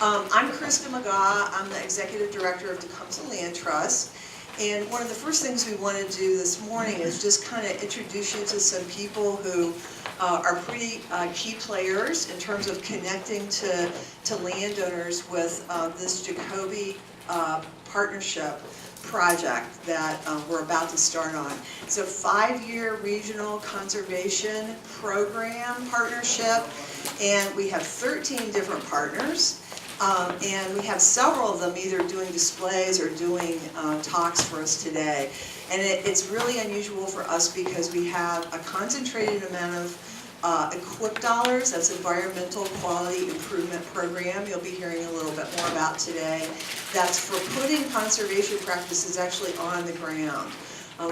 I'm Krista McGaw. I'm the Executive Director of Tecumseh Land Trust. And one of the first things we want to do this morning is just kind of introduce you to some people who are pretty key players in terms of connecting to landowners with this Jacoby partnership project that we're about to start on. It's a 5-year regional conservation program partnership, and we have 13 different partners. And we have several of them either doing displays or doing talks for us today. And it's really unusual for us because we have a concentrated amount of EQIP dollars. That's Environmental Quality Improvement Program. You'll be hearing a little bit more about today. That's for putting conservation practices actually on the ground.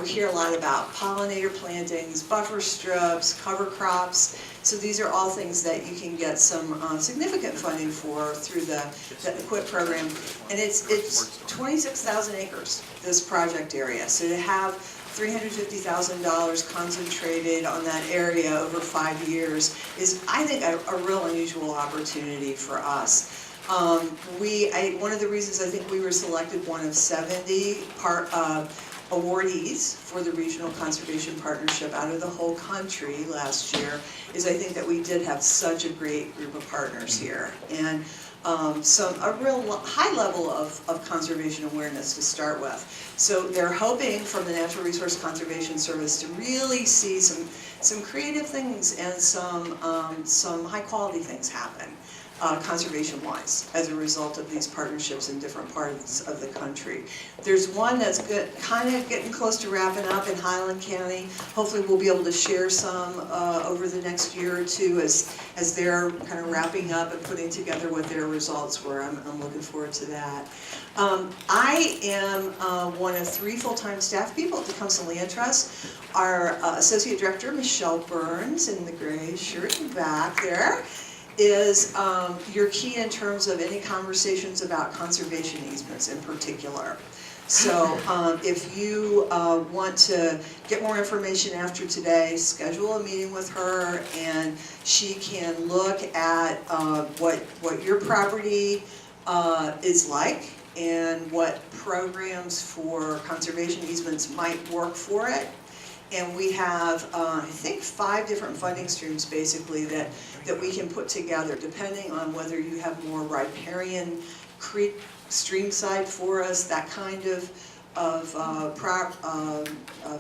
We hear a lot about pollinator plantings, buffer strips, cover crops. So these are all things that you can get some significant funding for through the EQIP program. And it's 26,000 acres, this project area. So to have $350,000 concentrated on that area over 5 years is, I think, a real unusual opportunity for us. One of the reasons I think we were selected one of 70 awardees for the Regional Conservation Partnership out of the whole country last year is I think that we did have such a great group of partners here, and a real high level of conservation awareness to start with. So they're hoping from the Natural Resource Conservation Service to really see some creative things and some high quality things happen conservation-wise as a result of these partnerships in different parts of the country. There's one that's kind of getting close to wrapping up in Highland County. Hopefully we'll be able to share some over the next year or two as they're kind of wrapping up and putting together what their results were. I'm looking forward to that. I am one of 3 full-time staff people at Tecumseh Land Trust. Our Associate Director, Michelle Burns, in the gray shirt in the back there, is your key in terms of any conversations about conservation easements in particular. So if you want to get more information after today, schedule a meeting with her and she can look at what your property is like and what programs for conservation easements might work for it. And we have, I think, 5 different funding streams basically that we can put together depending on whether you have more riparian creek streamside forests, that kind of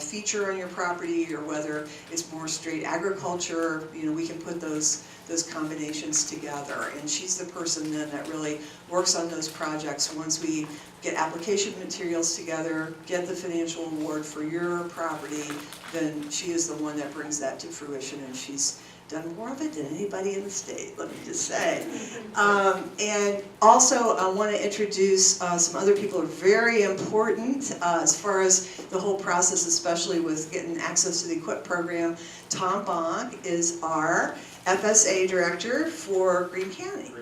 feature on your property, or whether it's more straight agriculture. You know, we can put those combinations together. And she's the person then that really works on those projects. Once we get application materials together, get the financial award for your property, then she is the one that brings that to fruition, and she's done more of it than anybody in the state, let me just say. And also I want to introduce some other people who are very important as far as the whole process, especially with getting access to the EQIP program. Tom Bonk is our FSA Director for Greene County.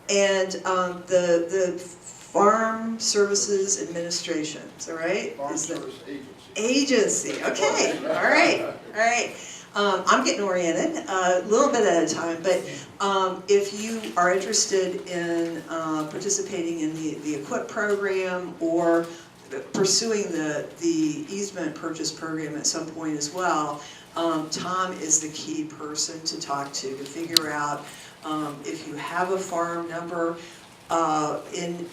And the Farm Services Administration, is that right? Farm Service Agency. Okay, all right. I'm getting oriented a little bit at a time, but if you are interested in participating in the EQIP program or pursuing the easement purchase program at some point as well, Tom is the key person to talk to figure out if you have a farm number in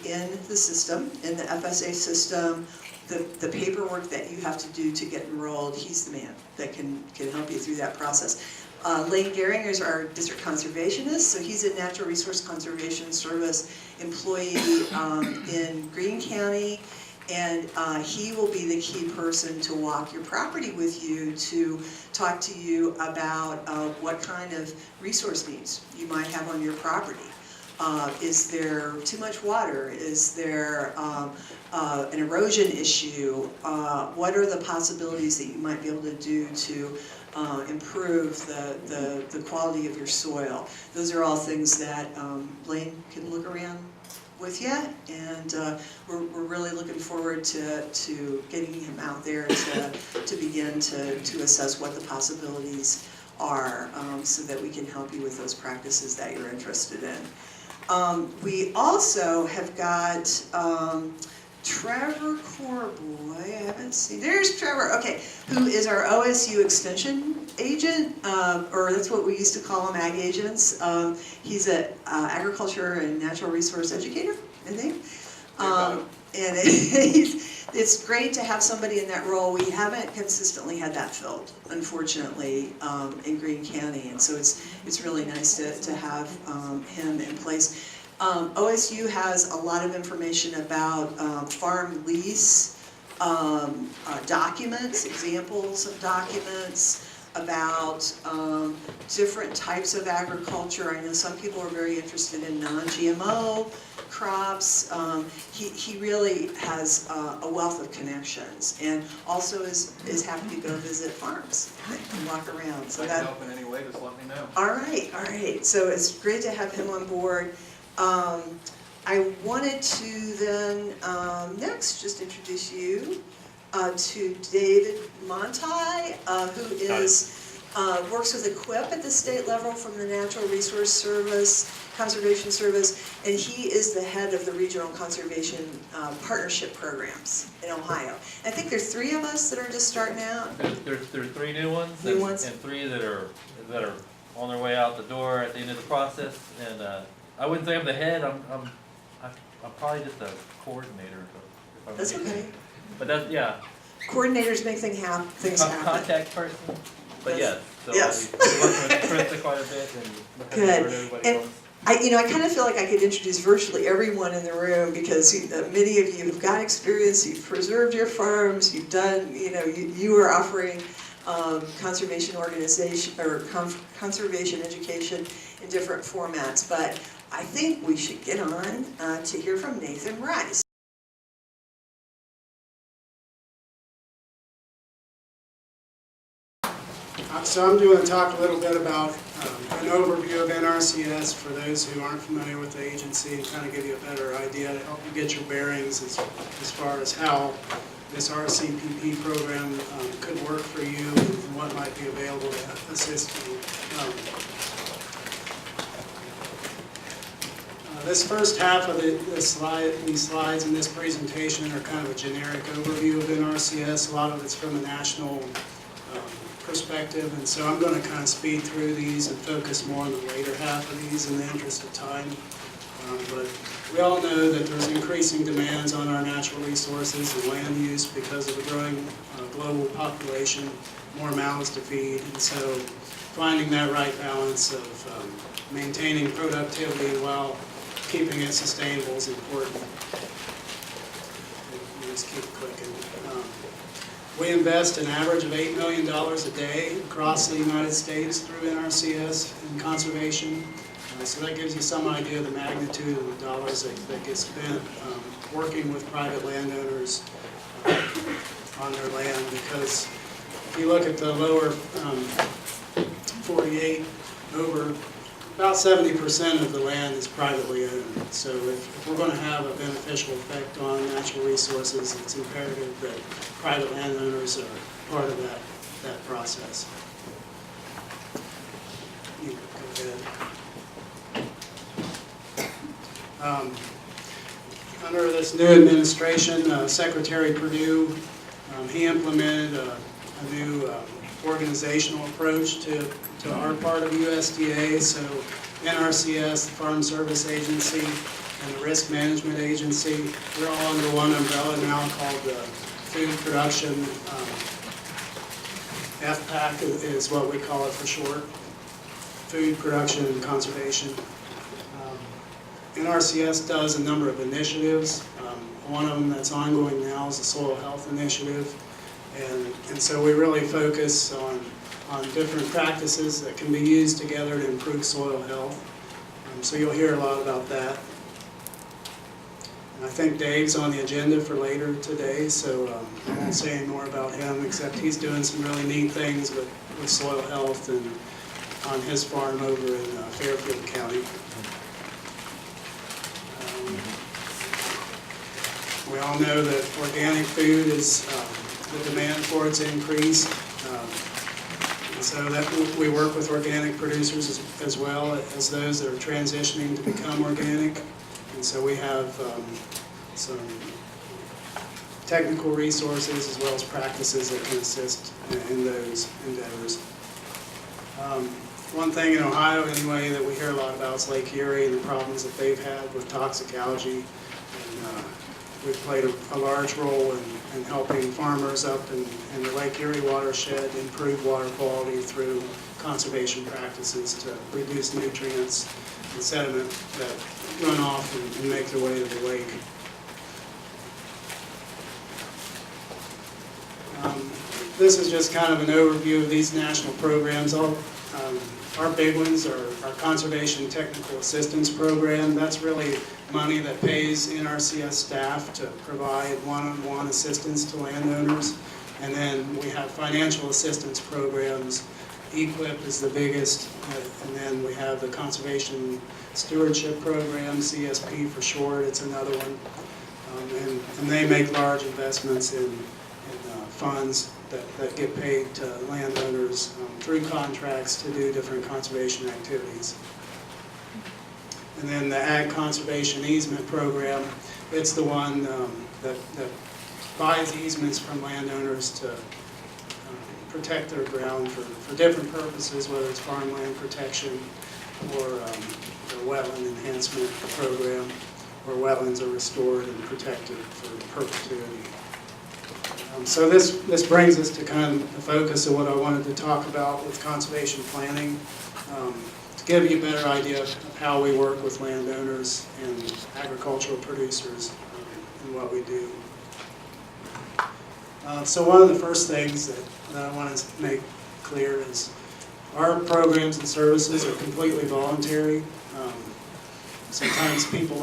the system, in the FSA system, the paperwork that you have to do to get enrolled. He's the man that can help you through that process. Lane Gehringer is our district conservationist, so he's a Natural Resource Conservation Service employee in Greene County, and he will be the key person to walk your property with you, to talk to you about what kind of resource needs you might have on your property. Is there too much water? Is there an erosion issue? What are the possibilities that you might be able to do to improve the quality of your soil? Those are all things that Blaine can look around with you, and we're really looking forward to getting him out there to begin to assess what the possibilities are, so that we can help you with those practices that you're interested in. We also have got Trevor Corboy, I haven't seen, there's Trevor, okay, who is our OSU extension agent, or that's what we used to call them, ag agents. He's an agriculture and natural resource educator, I think. And it's great to have somebody in that role. We haven't consistently had that filled, unfortunately, in Greene County, and so it's really nice to have him in place. OSU has a lot of information about farm lease documents, examples of documents, about different types of agriculture. I know some people are very interested in non-GMO crops. He really has a wealth of connections, and also is happy to go visit farms and walk around. So if I can help in any way, just let me know. All right. So it's great to have him on board. I wanted to then next just introduce you to David Monti, who is works with EQIP at the state level from the Natural Resource Service, Conservation Service, and he is the head of the Regional Conservation Partnership Programs in Ohio. I think there's 3 of us that are just starting out. There's 3 new ones, New ones? and 3 that are on their way out the door at the end of the process. And I wouldn't say I'm the head. I'm probably just a coordinator. If I'm That's okay. But that's, yeah. Coordinators make things happen. Contact person. But yes. So yes. we work with Krista quite a bit, and Good. Everybody And else. I kind of feel like I could introduce virtually everyone in the room, because many of you have got experience, you've preserved your farms, you've done, you are offering conservation organization or conservation education in different formats. But I think we should get on to hear from Nathan Rice. So I'm going to talk a little bit about an overview of NRCS for those who aren't familiar with the agency, and kind of give you a better idea to help you get your bearings as far as how this RCPP program could work for you and what might be available to assist you. This first half of these slides in this presentation are kind of a generic overview of NRCS. A lot of it's from a national perspective, and so I'm going to kind of speed through these and focus more on the later half of these in the interest of time. But we all know that there's increasing demands on our natural resources and land use because of a growing global population, more mouths to feed, and so finding that right balance of maintaining productivity while keeping it sustainable is important. Just keep clicking. We invest an average of $8 million a day across the United States through NRCS in conservation. So that gives you some idea of the magnitude of the dollars that get spent working with private landowners on their land. Because if you look at the lower 48, about 70% of the land is privately owned. So if we're going to have a beneficial effect on natural resources, it's imperative that private landowners are part of that process. You can go ahead. Under this new administration, Secretary Perdue, he implemented a new organizational approach to our part of USDA. So NRCS, the Farm Service Agency, and the Risk Management Agency, they're all under one umbrella now called the Food Production, FPAC is what we call it for short, Food Production and Conservation. NRCS does a number of initiatives. One of them that's ongoing now is the Soil Health Initiative. And so we really focus on different practices that can be used together to improve soil health. So you'll hear a lot about that. And I think Dave's on the agenda for later today, so I won't say any more about him, except he's doing some really neat things with soil health and on his farm over in Fairfield County. We all know that organic food is, the demand for it's increased. And so that we work with organic producers as well as those that are transitioning to become organic. And so we have some technical resources as well as practices that can assist in those endeavors. One thing in Ohio anyway that we hear a lot about is Lake Erie and the problems that they've had with toxic algae. And we've played a large role in helping farmers up in the Lake Erie watershed improve water quality through conservation practices to reduce nutrients and sediment that run off and make their way to the lake. This is just kind of an overview of these national programs. Our big ones are our Conservation Technical Assistance Program. That's really money that pays NRCS staff to provide one-on-one assistance to landowners. And then we have financial assistance programs. EQIP is the biggest, and then we have the Conservation Stewardship Program, CSP for short, it's another one. And they make large investments in funds that get paid to landowners through contracts to do different conservation activities. And then the Ag Conservation Easement Program, it's the one that buys easements from landowners to protect their ground for different purposes, whether it's farmland protection or the wetland enhancement program, where wetlands are restored and protected for perpetuity. So this brings us to kind of the focus of what I wanted to talk about with conservation planning, to give you a better idea of how we work with landowners and agricultural producers and what we do. So one of the first things that I want to make clear is our programs and services are completely voluntary. Sometimes people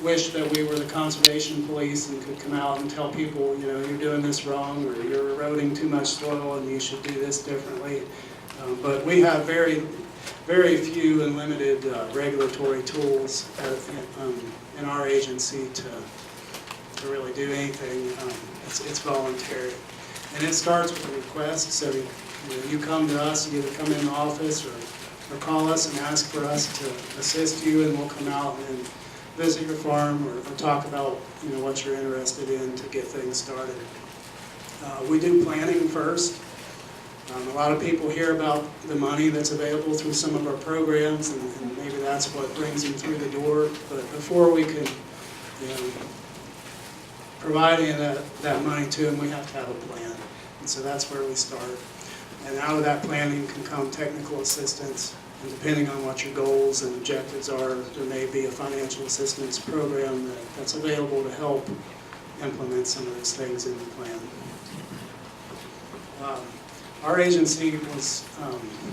wish that we were the conservation police and could come out and tell people, you know, you're doing this wrong, or you're eroding too much soil and you should do this differently. But we have very few and limited regulatory tools in our agency to really do anything. It's voluntary. And it starts with a request, so you come to us, you either come in the office or call us and ask for us to assist you, and we'll come out and visit your farm or talk about what you're interested in to get things started. We do planning first. A lot of people hear about the money that's available through some of our programs, and maybe that's what brings them through the door. But before we can provide any of that money to them, we have to have a plan. And so that's where we start. And out of that planning can come technical assistance. And depending on what your goals and objectives are, there may be a financial assistance program that's available to help implement some of those things in the plan. Our agency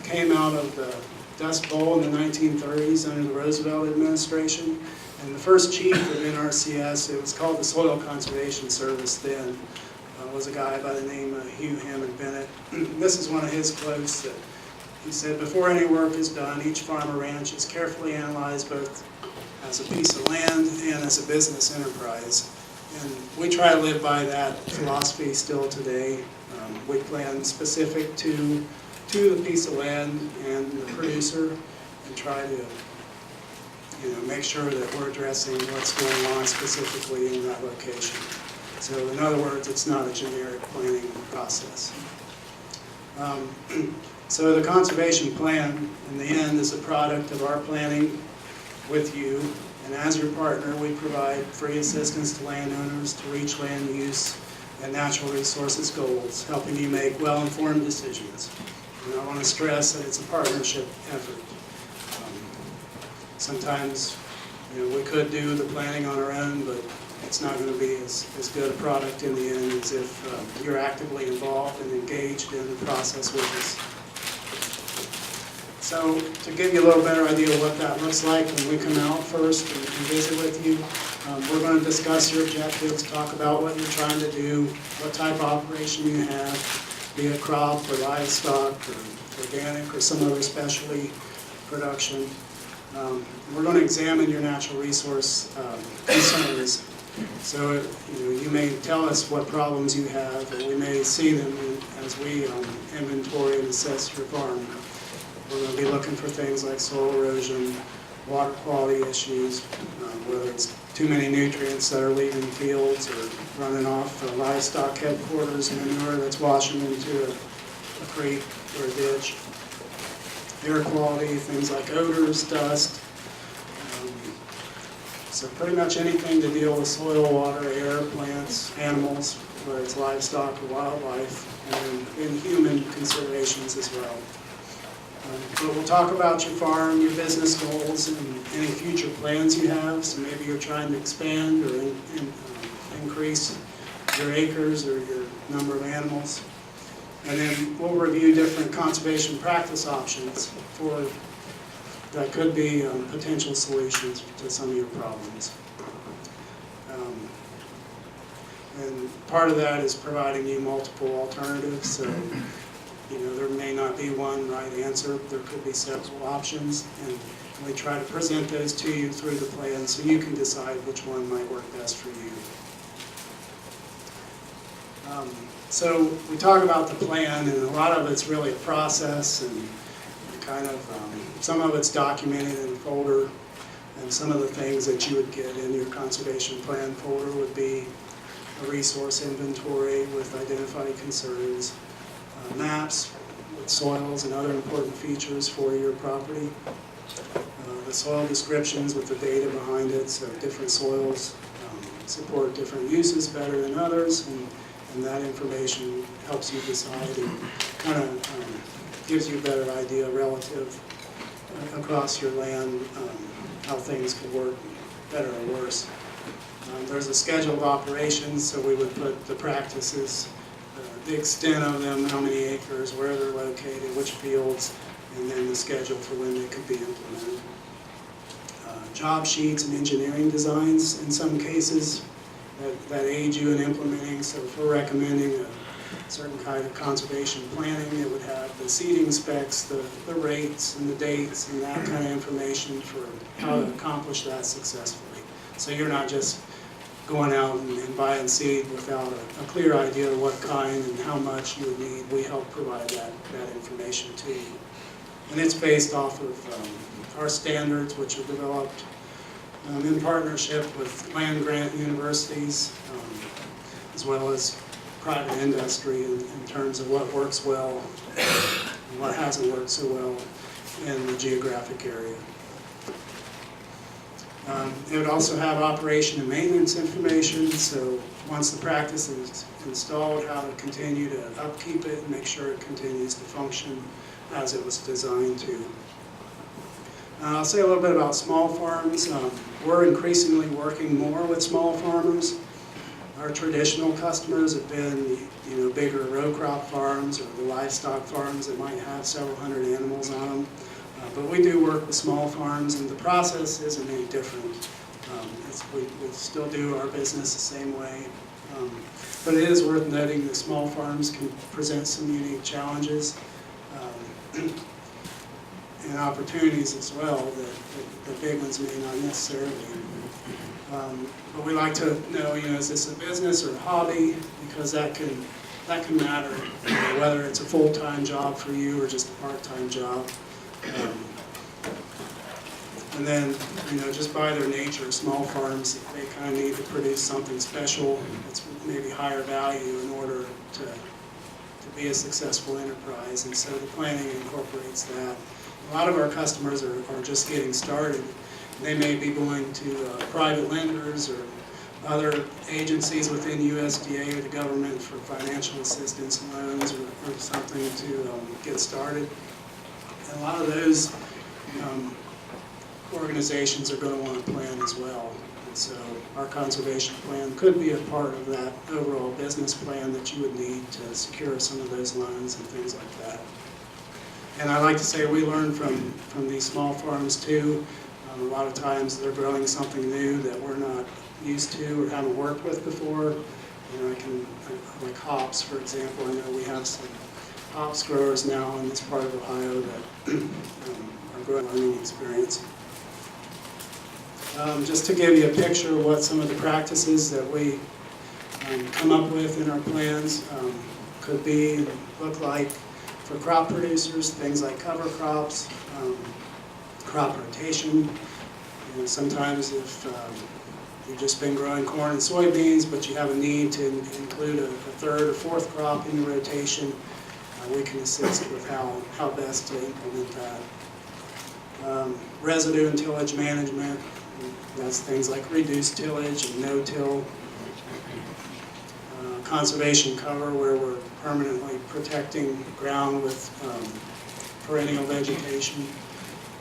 came out of the Dust Bowl in the 1930s under the Roosevelt administration. And the first chief of NRCS, it was called the Soil Conservation Service then, was a guy by the name of Hugh Hammond Bennett. This is one of his quotes that he said, "Before any work is done, each farm or ranch is carefully analyzed both as a piece of land and as a business enterprise." And we try to live by that philosophy still today. We plan specific to the piece of land and the producer, and try to make sure that we're addressing what's going on specifically in that location. So in other words, it's not a generic planning process. So the conservation plan, in the end, is a product of our planning with you. And as your partner, we provide free assistance to landowners to reach land use and natural resources goals, helping you make well-informed decisions. And I want to stress that it's a partnership effort. Sometimes, we could do the planning on our own, but it's not going to be as good a product in the end as if you're actively involved and engaged in the process with us. So to give you a little better idea of what that looks like when we come out first and visit with you, we're going to discuss your objectives, talk about what you're trying to do, what type of operation you have, be it crop or livestock or organic or some other specialty production. We're going to examine your natural resource concerns So, you may tell us what problems you have, and we may see them as we inventory and assess your farm. We're going to be looking for things like soil erosion, water quality issues, whether it's too many nutrients that are leaving fields or running off the livestock headquarters, manure that's washing into a creek or a ditch. Air quality, things like odors, dust. So pretty much anything to deal with soil, water, air, plants, animals, whether it's livestock or wildlife, and human considerations as well. But we'll talk about your farm, your business goals, and any future plans you have. So maybe you're trying to expand or increase your acres or your number of animals. And then we'll review different conservation practice options that could be potential solutions to some of your problems. And part of that is providing you multiple alternatives. So, there may not be one right answer. There could be several options, and we try to present those to you through the plan so you can decide which one might work best for you. So we talk about the plan, and a lot of it's really a process, and kind of some of it's documented in a folder, and some of the things that you would get in your conservation plan folder would be a resource inventory with identified concerns, maps with soils and other important features for your property, the soil descriptions with the data behind it, so different soils support different uses better than others, and that information helps you decide and kind of gives you a better idea relative across your land how things could work better or worse. There's a schedule of operations, so we would put the practices, the extent of them, how many acres, where they're located, which fields, and then the schedule for when they could be implemented. Job sheets and engineering designs in some cases that aid you in implementing. So if we're recommending a certain kind of conservation planning, it would have the seeding specs, the rates and the dates and that kind of information for how to accomplish that successfully. So you're not just going out and buying seed without a clear idea of what kind and how much you would need. We help provide that information to you. And it's based off of our standards, which are developed in partnership with land-grant universities, as well as private industry in terms of what works well and what hasn't worked so well in the geographic area. It would also have operation and maintenance information, so once the practice is installed, how to continue to upkeep it and make sure it continues to function as it was designed to. I'll say a little bit about small farms. We're increasingly working more with small farmers. Our traditional customers have been, bigger row crop farms or the livestock farms that might have several hundred animals on them. But we do work with small farms, and the process isn't any different. We still do our business the same way. But it is worth noting that small farms can present some unique challenges and opportunities as well that the big ones may not necessarily. But we like to know, is this a business or a hobby? Because that can matter, whether it's a full-time job for you or just a part-time job. And then, just by their nature, small farms, they kind of need to produce something special that's maybe higher value in order to be a successful enterprise. And so the planning incorporates that. A lot of our customers are just getting started. They may be going to private lenders or other agencies within USDA or the government for financial assistance loans or something to get started. And a lot of those organizations are going to want to plan as well. And so our conservation plan could be a part of that overall business plan that you would need to secure some of those loans and things like that. And I like to say we learn from these small farms too. A lot of times they're growing something new that we're not used to or haven't worked with before. Like hops, for example. I know we have some hops growers now in this part of Ohio that are growing learning experience. Just to give you a picture of what some of the practices that we come up with in our plans could be and look like for crop producers, things like cover crops, crop rotation. You know, sometimes if you've just been growing corn and soybeans, but you have a need to include a third or fourth crop in the rotation, we can assist with how best to implement that. Residue and tillage management, that's things like reduced tillage and no-till. Conservation cover, where we're permanently protecting ground with perennial vegetation.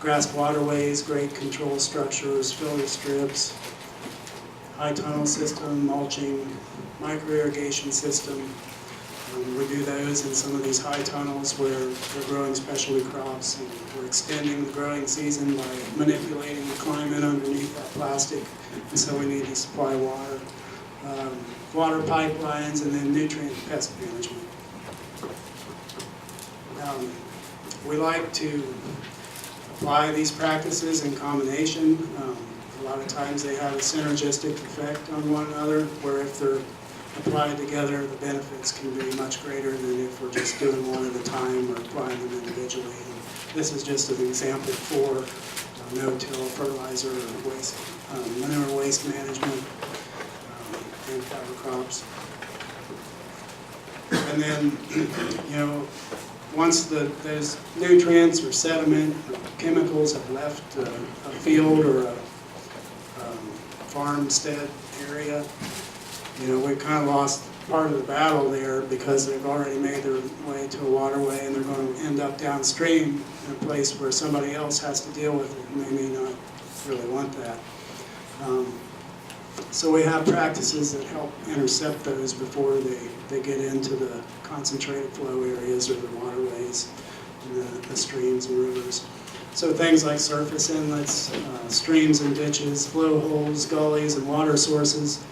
Grass waterways, grade control structures, filter strips, high tunnel system, mulching, micro-irrigation system. We do those in some of these high tunnels where we're growing specialty crops, and we're extending the growing season by manipulating the climate underneath that plastic, and so we need to supply water. Water pipelines, and then nutrient and pest management. We like to apply these practices in combination. A lot of times they have a synergistic effect on one another, where if they're applied together, the benefits can be much greater than if we're just doing one at a time or applying them individually. And this is just an example for no-till fertilizer or waste, manure waste management and cover crops. And then, you know, once those nutrients or sediment or chemicals have left a field or a farmstead area, you know, we've kind of lost part of the battle there, because they've already made their way to a waterway and they're going to end up downstream in a place where somebody else has to deal with it, and they may not really want that. So we have practices that help intercept those before they get into the concentrated flow areas or the waterways and the streams and rivers. So things like surface inlets, streams and ditches, flow holes, gullies, and water sources,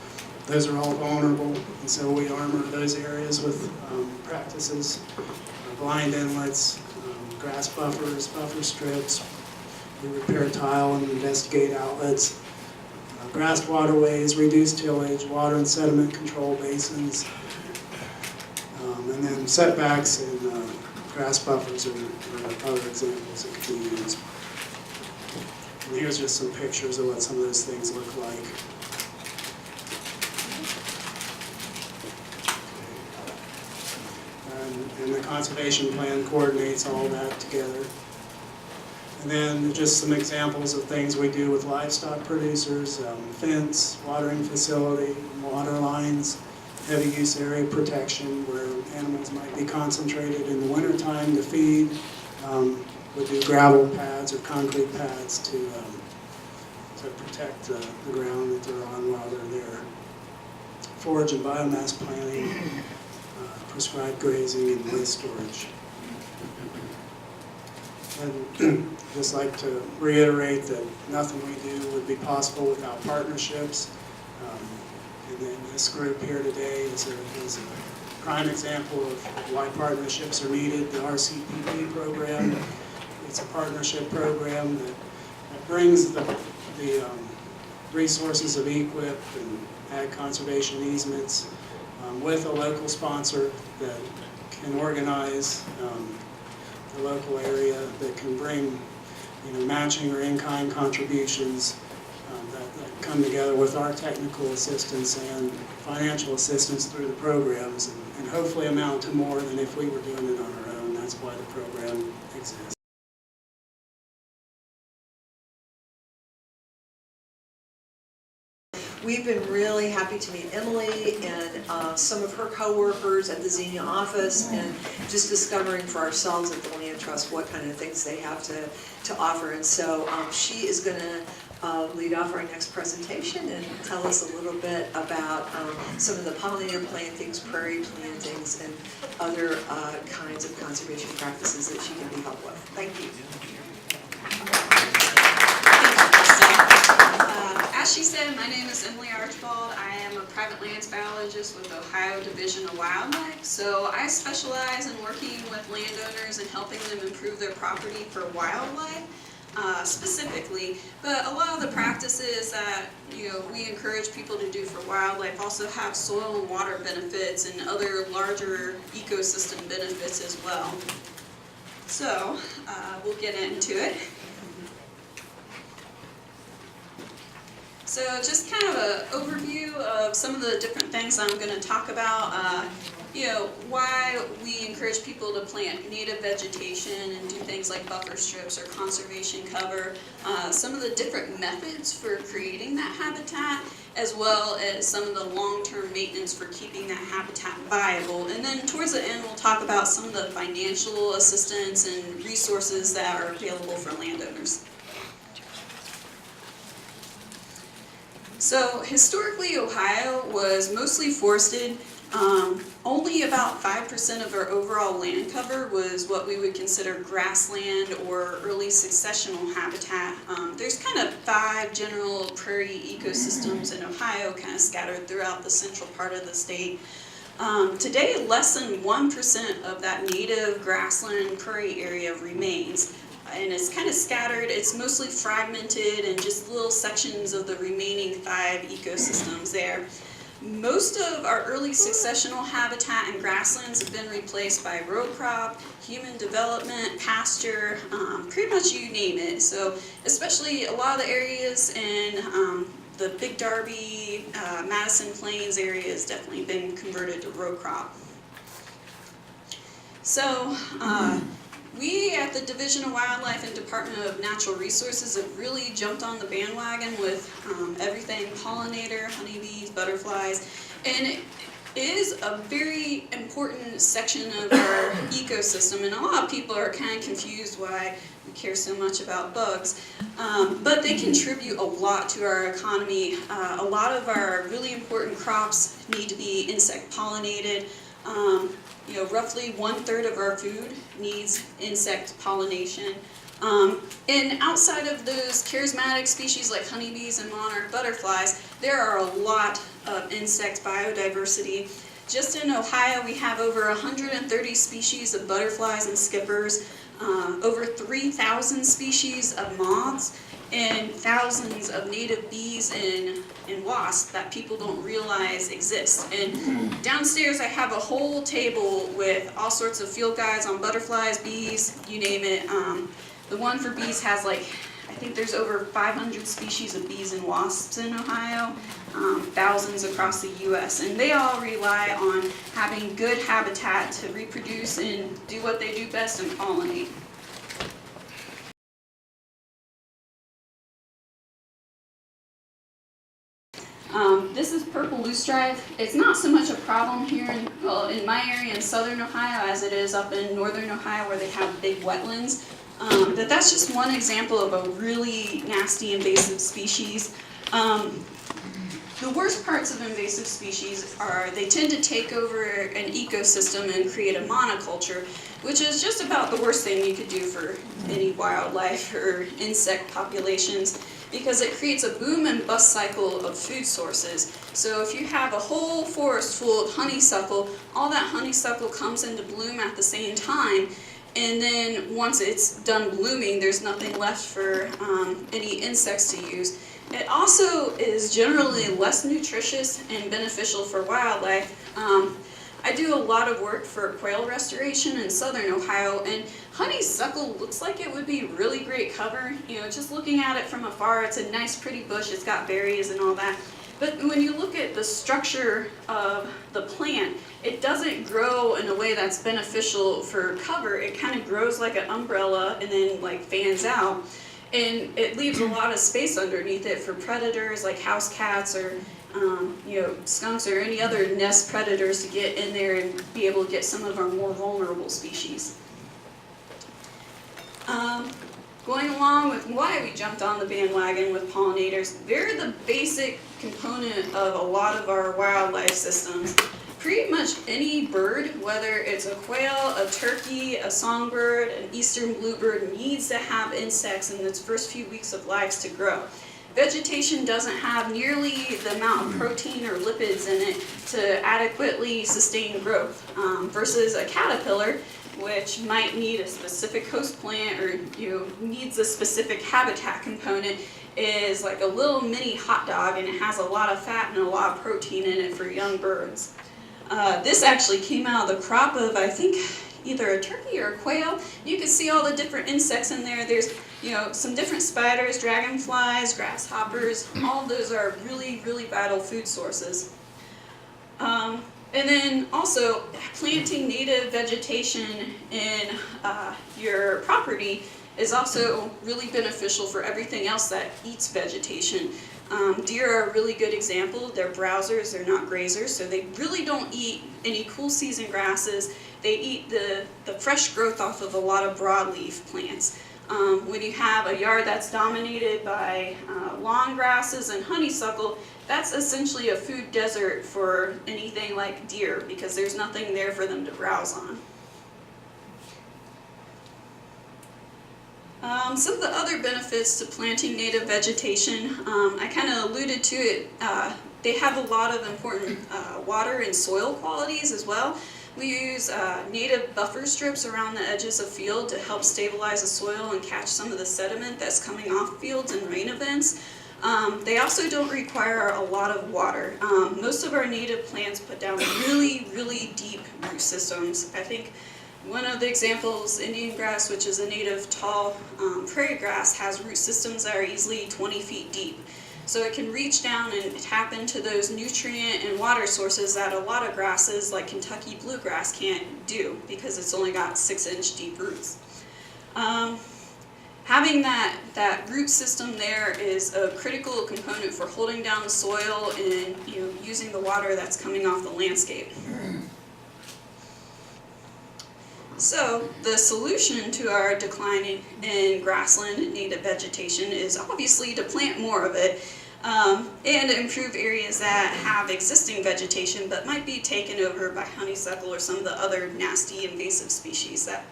those are all vulnerable, and so we armor those areas with practices. Blind inlets, grass buffers, buffer strips. We repair tile and investigate outlets. Grassed waterways, reduced tillage, water and sediment control basins, and then setbacks and grass buffers are other examples that could be used. And here's just some pictures of what some of those things look like. And the conservation plan coordinates all that together. And then just some examples of things we do with livestock producers: fence, watering facility, water lines, heavy use area protection where animals might be concentrated in the wintertime to feed. We do gravel pads or concrete pads to protect the ground that they're on while they're there. Forage and biomass planting, prescribed grazing, and waste storage. And just like to reiterate that nothing we do would be possible without partnerships. And then this group here today is a prime example of why partnerships are needed. The RCPP program, it's a partnership program that brings the resources of EQIP and ag conservation easements with a local sponsor that can organize the local area, that can bring, you know, matching or in-kind contributions that come together with our technical assistance and financial assistance through the programs, and hopefully amount to more than if we were doing it on our own. That's why the program exists. We've been really happy to meet Emily and some of her coworkers at the Xenia office, and just discovering for ourselves at the Land Trust what kind of things they have to offer. And so she is going to lead off our next presentation and tell us a little bit about some of the pollinator plantings, prairie plantings, and other kinds of conservation practices that she can be helped with. Thank you. As she said, my name is Emily Archibald. I am a private lands biologist with Ohio Division of Wildlife. So I specialize in working with landowners and helping them improve their property for wildlife. specifically, but a lot of the practices that we encourage people to do for wildlife also have soil and water benefits and other larger ecosystem benefits as well. So we'll get into it. So just kind of an overview of some of the different things I'm going to talk about. Why we encourage people to plant native vegetation and do things like buffer strips or conservation cover, some of the different methods for creating that habitat, as well as some of the long-term maintenance for keeping that habitat viable. And then towards the end, we'll talk about some of the financial assistance and resources that are available for landowners. So historically, Ohio was mostly forested. Only about 5% of our overall land cover was what we would consider grassland or early successional habitat. There's kind of 5 general prairie ecosystems in Ohio, kind of scattered throughout the central part of the state. Today, less than 1% of that native grassland prairie area remains. And it's kind of scattered, it's mostly fragmented and just little sections of the remaining 5 ecosystems there. Most of our early successional habitat and grasslands have been replaced by row crop, human development, pasture, pretty much you name it. So especially a lot of the areas in the Big Darby, Madison Plains area has definitely been converted to row crop. So we at the Division of Wildlife and Department of Natural Resources have really jumped on the bandwagon with everything pollinator, honeybees, butterflies, and it is a very important section of our ecosystem, and a lot of people are kind of confused why we care so much about bugs, but they contribute a lot to our economy. A lot of our really important crops need to be insect pollinated. Roughly 1/3 of our food needs insect pollination. And outside of those charismatic species like honeybees and monarch butterflies, there are a lot of insect biodiversity. Just in Ohio, we have over 130 species of butterflies and skippers, over 3,000 species of moths, and thousands of native bees and wasps that people don't realize exist. And downstairs I have a whole table with all sorts of field guides on butterflies, bees, you name it. The one for bees has I think there's over 500 species of bees and wasps in Ohio, thousands across the US, and they all rely on having good habitat to reproduce and do what they do best and pollinate. This is purple loosestrife. It's not so much a problem here in my area in southern Ohio as it is up in northern Ohio where they have big wetlands. That's just one example of a really nasty invasive species. The worst parts of invasive species are they tend to take over an ecosystem and create a monoculture, which is just about the worst thing you could do for any wildlife or insect populations, because it creates a boom and bust cycle of food sources. So if you have a whole forest full of honeysuckle, all that honeysuckle comes into bloom at the same time, and then once it's done blooming, there's nothing left for any insects to use. It also is generally less nutritious and beneficial for wildlife. I do a lot of work for quail restoration in southern Ohio, and honeysuckle looks like it would be really great cover. Just looking at it from afar, it's a nice pretty bush, it's got berries and all that. But when you look at the structure of the plant, it doesn't grow in a way that's beneficial for cover. It kind of grows like an umbrella and then fans out. And it leaves a lot of space underneath it for predators like house cats or skunks or any other nest predators to get in there and be able to get some of our more vulnerable species. Going along with why we jumped on the bandwagon with pollinators, they're the basic component of a lot of our wildlife systems. Pretty much any bird, whether it's a quail, a turkey, a songbird, an eastern bluebird, needs to have insects in its first few weeks of life to grow. Vegetation doesn't have nearly the amount of protein or lipids in it to adequately sustain growth, versus a caterpillar, which might need a specific host plant or needs a specific habitat component, is like a little mini hot dog, and it has a lot of fat and a lot of protein in it for young birds. This actually came out of the crop of, I think, either a turkey or a quail. You can see all the different insects in there. There's some different spiders, dragonflies, grasshoppers. All of those are really, really vital food sources. And then also planting native vegetation in your property is also really beneficial for everything else that eats vegetation. Deer are a really good example. They're browsers, they're not grazers, so they really don't eat any cool season grasses. They eat the fresh growth off of a lot of broadleaf plants. When you have a yard that's dominated by lawn grasses and honeysuckle, that's essentially a food desert for anything like deer because there's nothing there for them to browse on. Some of the other benefits to planting native vegetation, I kind of alluded to it, they have a lot of important water and soil qualities as well. We use native buffer strips around the edges of field to help stabilize the soil and catch some of the sediment that's coming off fields in rain events. They also don't require a lot of water. Most of our native plants put down really, really deep root systems. I think one of the examples, Indian grass, which is a native tall prairie grass, has root systems that are easily 20 feet deep. So it can reach down and tap into those nutrient and water sources that a lot of grasses like Kentucky bluegrass can't do because it's only got 6-inch deep roots. Having that root system there is a critical component for holding down the soil and using the water that's coming off the landscape. So the solution to our decline in grassland native vegetation is obviously to plant more of it and improve areas that have existing vegetation but might be taken over by honeysuckle or some of the other nasty invasive species that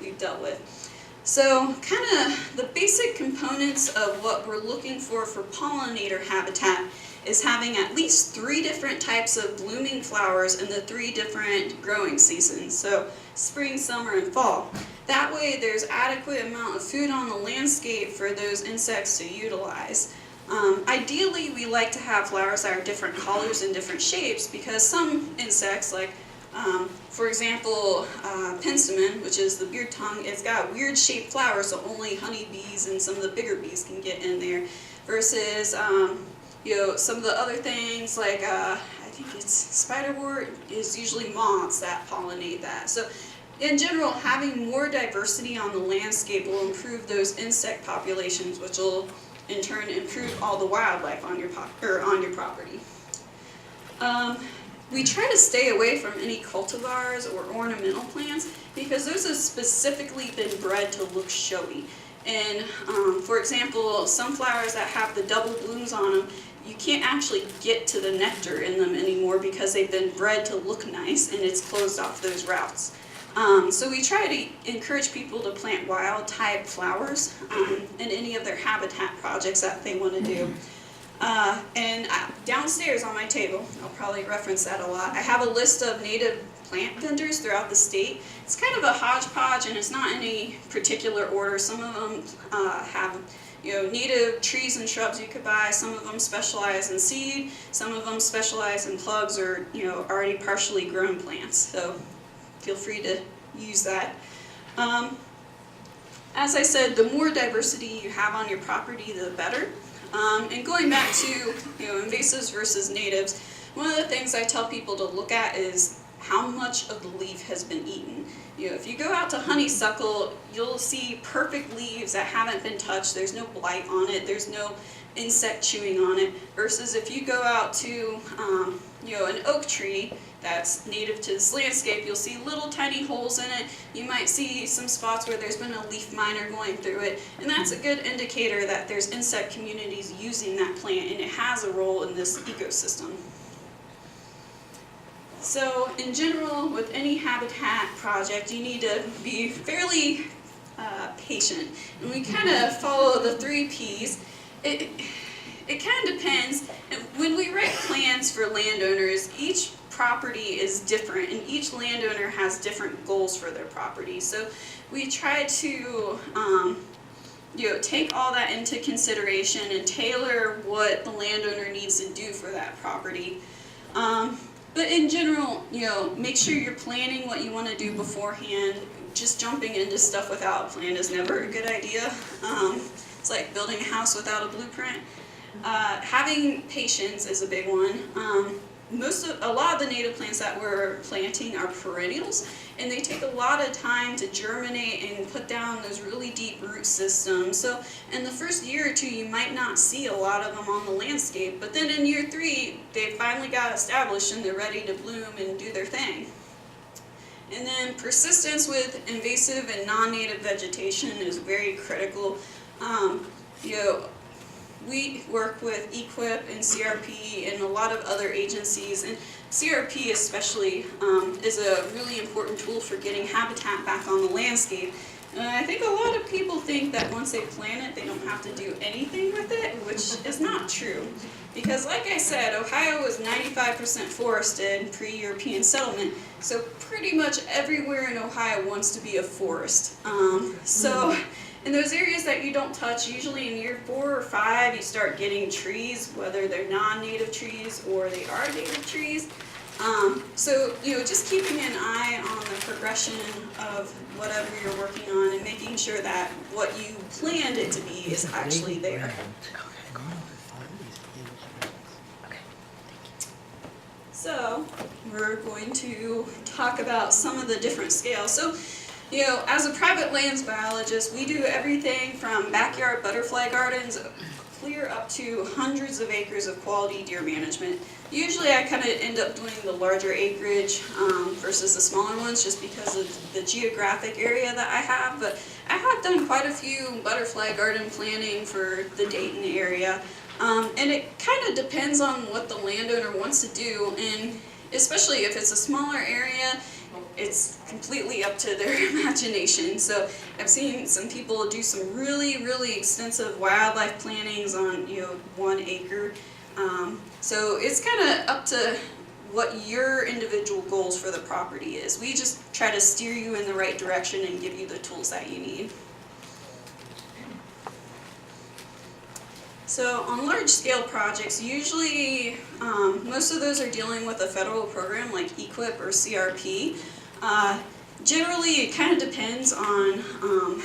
we've dealt with. So kind of the basic components of what we're looking for pollinator habitat is having at least 3 different types of blooming flowers in the 3 different growing seasons. So spring, summer, and fall. That way there's adequate amount of food on the landscape for those insects to utilize. Ideally, we like to have flowers that are different colors and different shapes because some insects, like for example, penstemon, which is the beard tongue, it's got weird shaped flowers so only honeybees and some of the bigger bees can get in there, versus some of the other things like I think it's spiderwort is usually moths that pollinate that. So in general, having more diversity on the landscape will improve those insect populations, which will in turn improve all the wildlife on your property. We try to stay away from any cultivars or ornamental plants because those have specifically been bred to look showy. And for example, some flowers that have the double blooms on them, you can't actually get to the nectar in them anymore because they've been bred to look nice and it's closed off those routes. So we try to encourage people to plant wild type flowers in any of their habitat projects that they want to do. And downstairs on my table, I'll probably reference that a lot, I have a list of native plant vendors throughout the state. It's kind of a hodgepodge and it's not in any particular order. Some of them have native trees and shrubs you could buy. Some of them specialize in seed. Some of them specialize in plugs or already partially grown plants. So feel free to use that. As I said, the more diversity you have on your property, the better. And going back to invasives versus natives, one of the things I tell people to look at is how much of the leaf has been eaten. If you go out to honeysuckle, you'll see perfect leaves that haven't been touched. There's no blight on it. There's no insect chewing on it. Versus if you go out to an oak tree that's native to this landscape, you'll see little tiny holes in it. You might see some spots where there's been a leaf miner going through it, and that's a good indicator that there's insect communities using that plant and it has a role in this ecosystem. So in general, with any habitat project, you need to be fairly patient. And we kind of follow the 3 Ps. It kind of depends. When we write plans for landowners, each property is different, and each landowner has different goals for their property. So we try to take all that into consideration and tailor what the landowner needs to do for that property. But in general, make sure you're planning what you want to do beforehand. Just jumping into stuff without a plan is never a good idea. It's like building a house without a blueprint. Having patience is a big one. A lot of the native plants that we're planting are perennials, and they take a lot of time to germinate and put down those really deep root systems. So in the first year or two, you might not see a lot of them on the landscape, but then in year 3, they finally got established and they're ready to bloom and do their thing. And then persistence with invasive and non-native vegetation is very critical. We work with EQIP and CRP and a lot of other agencies, and CRP especially is a really important tool for getting habitat back on the landscape. And I think a lot of people think that once they plant it, they don't have to do anything with it, which is not true. Because like I said, Ohio was 95% forested pre-European settlement, so pretty much everywhere in Ohio wants to be a forest. So in those areas that you don't touch, usually in year 4 or 5, you start getting trees, whether they're non-native trees or they are native trees. So just keeping an eye on the progression of whatever you're working on and making sure that what you planned it to be is actually there. So we're going to talk about some of the different scales. So, as a private lands biologist, we do everything from backyard butterfly gardens clear up to hundreds of acres of quality deer management. Usually I kind of end up doing the larger acreage versus the smaller ones just because of the geographic area that I have, but I have done quite a few butterfly garden planning for the Dayton area. And it kind of depends on what the landowner wants to do, and especially if it's a smaller area, it's completely up to their imagination. So I've seen some people do some really, really extensive wildlife plantings on 1 acre. So it's kind of up to what your individual goals for the property is. We just try to steer you in the right direction and give you the tools that you need. So on large scale projects, usually most of those are dealing with a federal program like EQIP or CRP. Generally it kind of depends on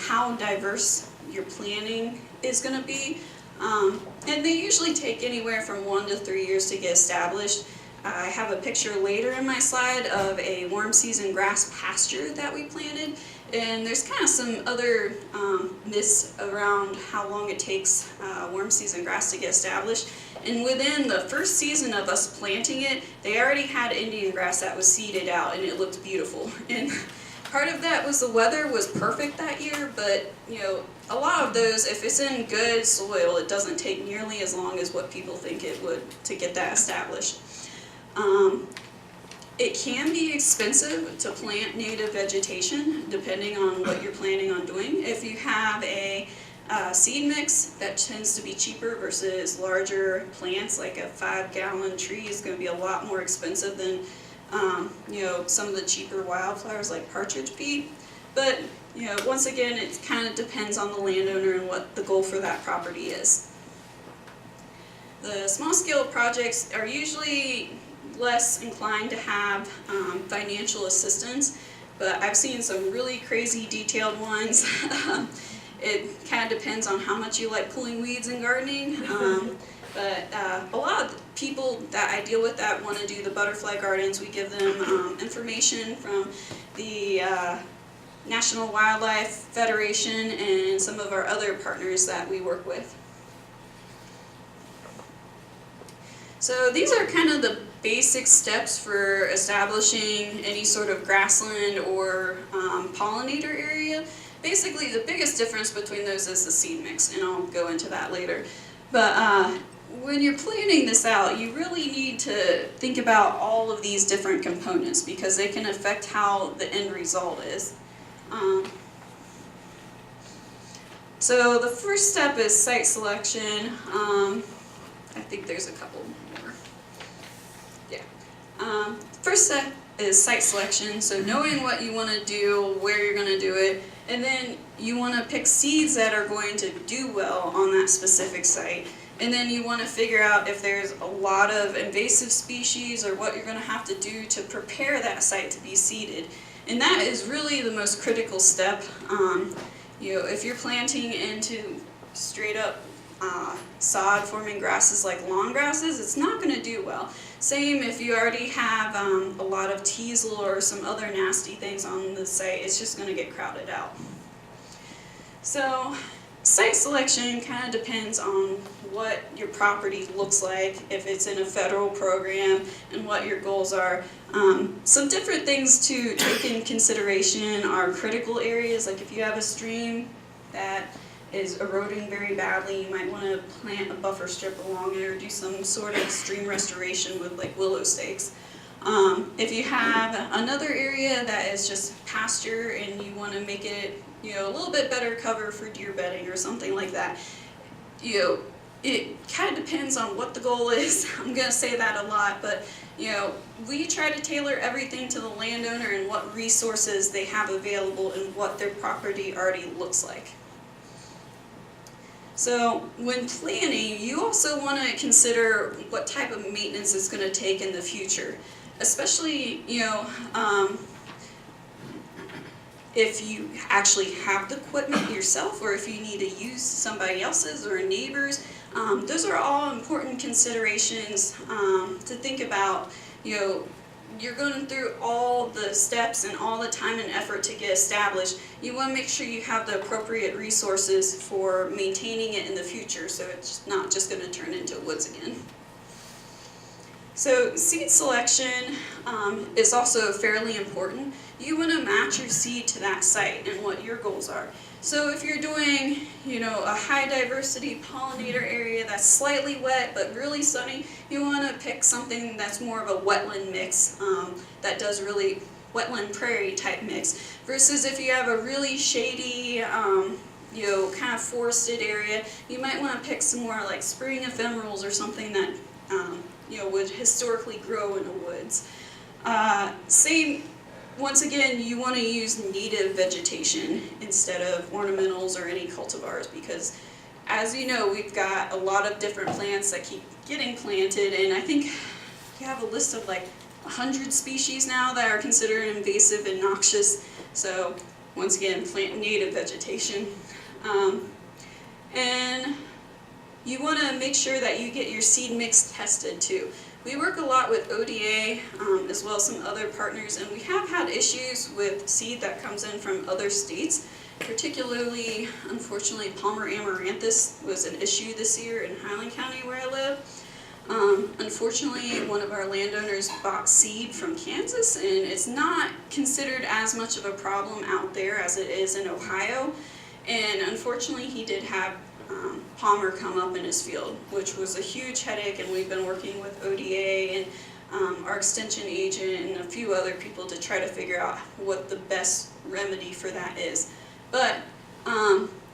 how diverse your planning is going to be. And they usually take anywhere from 1 to 3 years to get established. I have a picture later in my slide of a warm season grass pasture that we planted. And there's kind of some other myths around how long it takes warm season grass to get established. And within the first season of us planting it, they already had Indian grass that was seeded out, and it looked beautiful. And part of that was the weather was perfect that year, but a lot of those, if it's in good soil, it doesn't take nearly as long as what people think it would to get that established. It can be expensive to plant native vegetation depending on what you're planning on doing. If you have a seed mix, that tends to be cheaper versus larger plants, like a 5-gallon tree is going to be a lot more expensive than some of the cheaper wildflowers like partridge pea. But once again, it kind of depends on the landowner and what the goal for that property is. The small scale projects are usually less inclined to have financial assistance, but I've seen some really crazy detailed ones. It kind of depends on how much you like pulling weeds and gardening, but a lot of people that I deal with that want to do the butterfly gardens, we give them information from the National Wildlife Federation and some of our other partners that we work with. So these are kind of the basic steps for establishing any sort of grassland or pollinator area. Basically, the biggest difference between those is the seed mix, and I'll go into that later. But when you're planning this out, you really need to think about all of these different components because they can affect how the end result is. So the first step is site selection. I think there's a couple more. Yeah. first step is site selection, so knowing what you want to do, where you're going to do it, and then you want to pick seeds that are going to do well on that specific site. And then you want to figure out if there's a lot of invasive species or what you're going to have to do to prepare that site to be seeded. And that is really the most critical step. If you're planting into straight up sod forming grasses like lawn grasses, it's not going to do well. Same if you already have a lot of teasel or some other nasty things on the site, it's just going to get crowded out. So site selection kind of depends on what your property looks like, if it's in a federal program, and what your goals are. Some different things to take in consideration are critical areas, like if you have a stream that is eroding very badly, you might want to plant a buffer strip along it or do some sort of stream restoration with like willow stakes. If you have another area that is just pasture and you want to make it a little bit better cover for deer bedding or something like that, it kind of depends on what the goal is. I'm going to say that a lot, but we try to tailor everything to the landowner and what resources they have available and what their property already looks like. So when planning, you also want to consider what type of maintenance it's going to take in the future, especially if you actually have the equipment yourself or if you need to use somebody else's or a neighbor's. Those are all important considerations to think about. You're going through all the steps and all the time and effort to get established. You want to make sure you have the appropriate resources for maintaining it in the future, so it's not just going to turn into woods again. So seed selection is also fairly important. You want to match your seed to that site and what your goals are. So if you're doing, a high diversity pollinator area that's slightly wet but really sunny, you want to pick something that's more of a wetland mix that does really wetland prairie type mix. Versus if you have a really shady, kind of forested area, you might want to pick some more like spring ephemerals or something that would historically grow in the woods. Once again, you want to use native vegetation instead of ornamentals or any cultivars because, as you know, we've got a lot of different plants that keep getting planted, and I think you have a list of like 100 species now that are considered invasive and noxious. So once again, plant native vegetation. And you want to make sure that you get your seed mix tested too. We work a lot with ODA as well as some other partners, and we have had issues with seed that comes in from other states. Particularly, unfortunately, Palmer amaranthus was an issue this year in Highland County where I live. Unfortunately, one of our landowners bought seed from Kansas, and it's not considered as much of a problem out there as it is in Ohio. And unfortunately, he did have Palmer come up in his field, which was a huge headache, and we've been working with ODA and our extension agent and a few other people to try to figure out what the best remedy for that is. But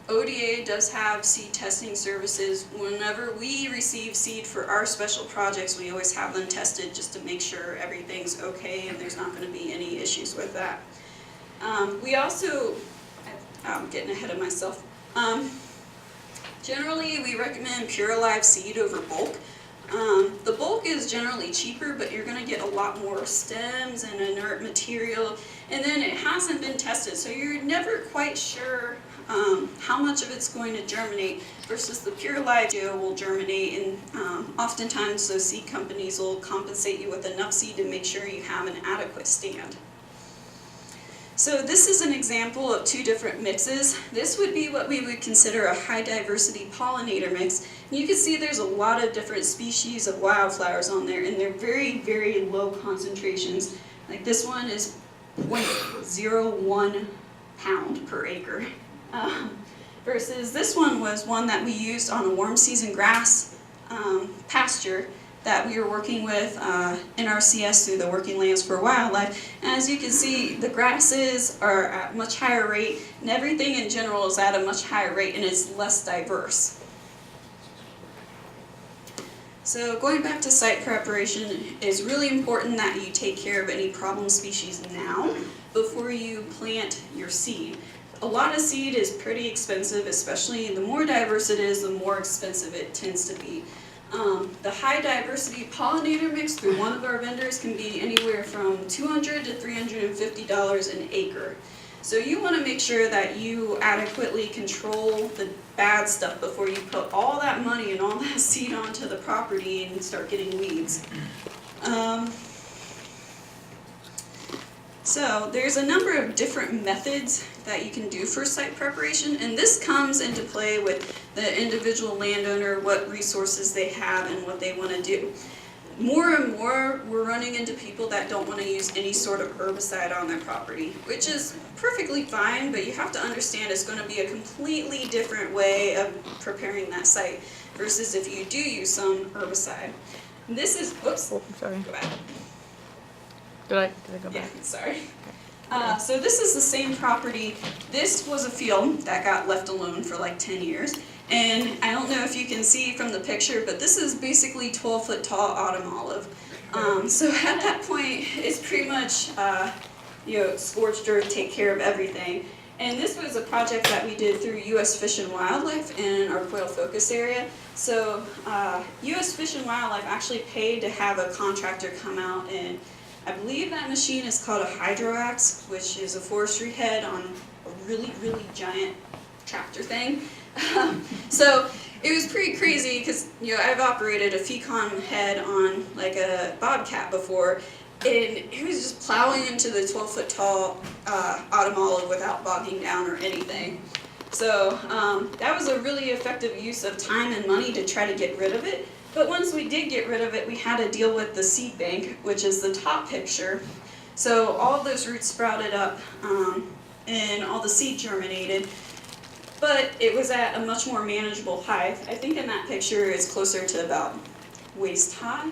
ODA does have seed testing services. Whenever we receive seed for our special projects, we always have them tested just to make sure everything's okay and there's not going to be any issues with that. We also, I'm getting ahead of myself. Generally, we recommend pure live seed over bulk. The bulk is generally cheaper, but you're going to get a lot more stems and inert material, and then it hasn't been tested, so you're never quite sure how much of it's going to germinate versus the pure live will germinate, and oftentimes those seed companies will compensate you with enough seed to make sure you have an adequate stand. So this is an example of two different mixes. This would be what we would consider a high diversity pollinator mix. And you can see there's a lot of different species of wildflowers on there, and they're very, very low concentrations. Like this one is 0.01 pound per acre. Versus this one was one that we used on a warm season grass pasture that we were working with NRCS through the Working Lands for Wildlife. And as you can see, the grasses are at much higher rate, and everything in general is at a much higher rate, and it's less diverse. So going back to site preparation, it's really important that you take care of any problem species now before you plant your seed. A lot of seed is pretty expensive, especially the more diverse it is, the more expensive it tends to be. The high diversity pollinator mix through one of our vendors can be anywhere from $200 to $350 an acre. So you want to make sure that you adequately control the bad stuff before you put all that money and all that seed onto the property and start getting weeds. So there's a number of different methods that you can do for site preparation, and this comes into play with the individual landowner, what resources they have and what they want to do. More and more, we're running into people that don't want to use any sort of herbicide on their property, which is perfectly fine, but you have to understand it's going to be a completely different way of preparing that site versus if you do use some herbicide. This is, whoops, Oh, I'm sorry. go back. Did I go Yeah, back? sorry. So this is the same property. This was a field that got left alone for like 10 years. And I don't know if you can see from the picture, but this is basically 12-foot tall autumn olive. So at that point, it's pretty much, scorched earth, take care of everything. And this was a project that we did through U.S. Fish and Wildlife in our Quail Focus area. So U.S. Fish and Wildlife actually paid to have a contractor come out, and I believe that machine is called a hydroax, which is a forestry head on a really, really giant tractor thing. So it was pretty crazy because I've operated a Fecon head on like a bobcat before, and it was just plowing into the 12-foot tall autumn olive without bogging down or anything. So that was a really effective use of time and money to try to get rid of it. But once we did get rid of it, we had to deal with the seed bank, which is the top picture. So all of those roots sprouted up and all the seed germinated. But it was at a much more manageable height. I think in that picture it's closer to about waist high.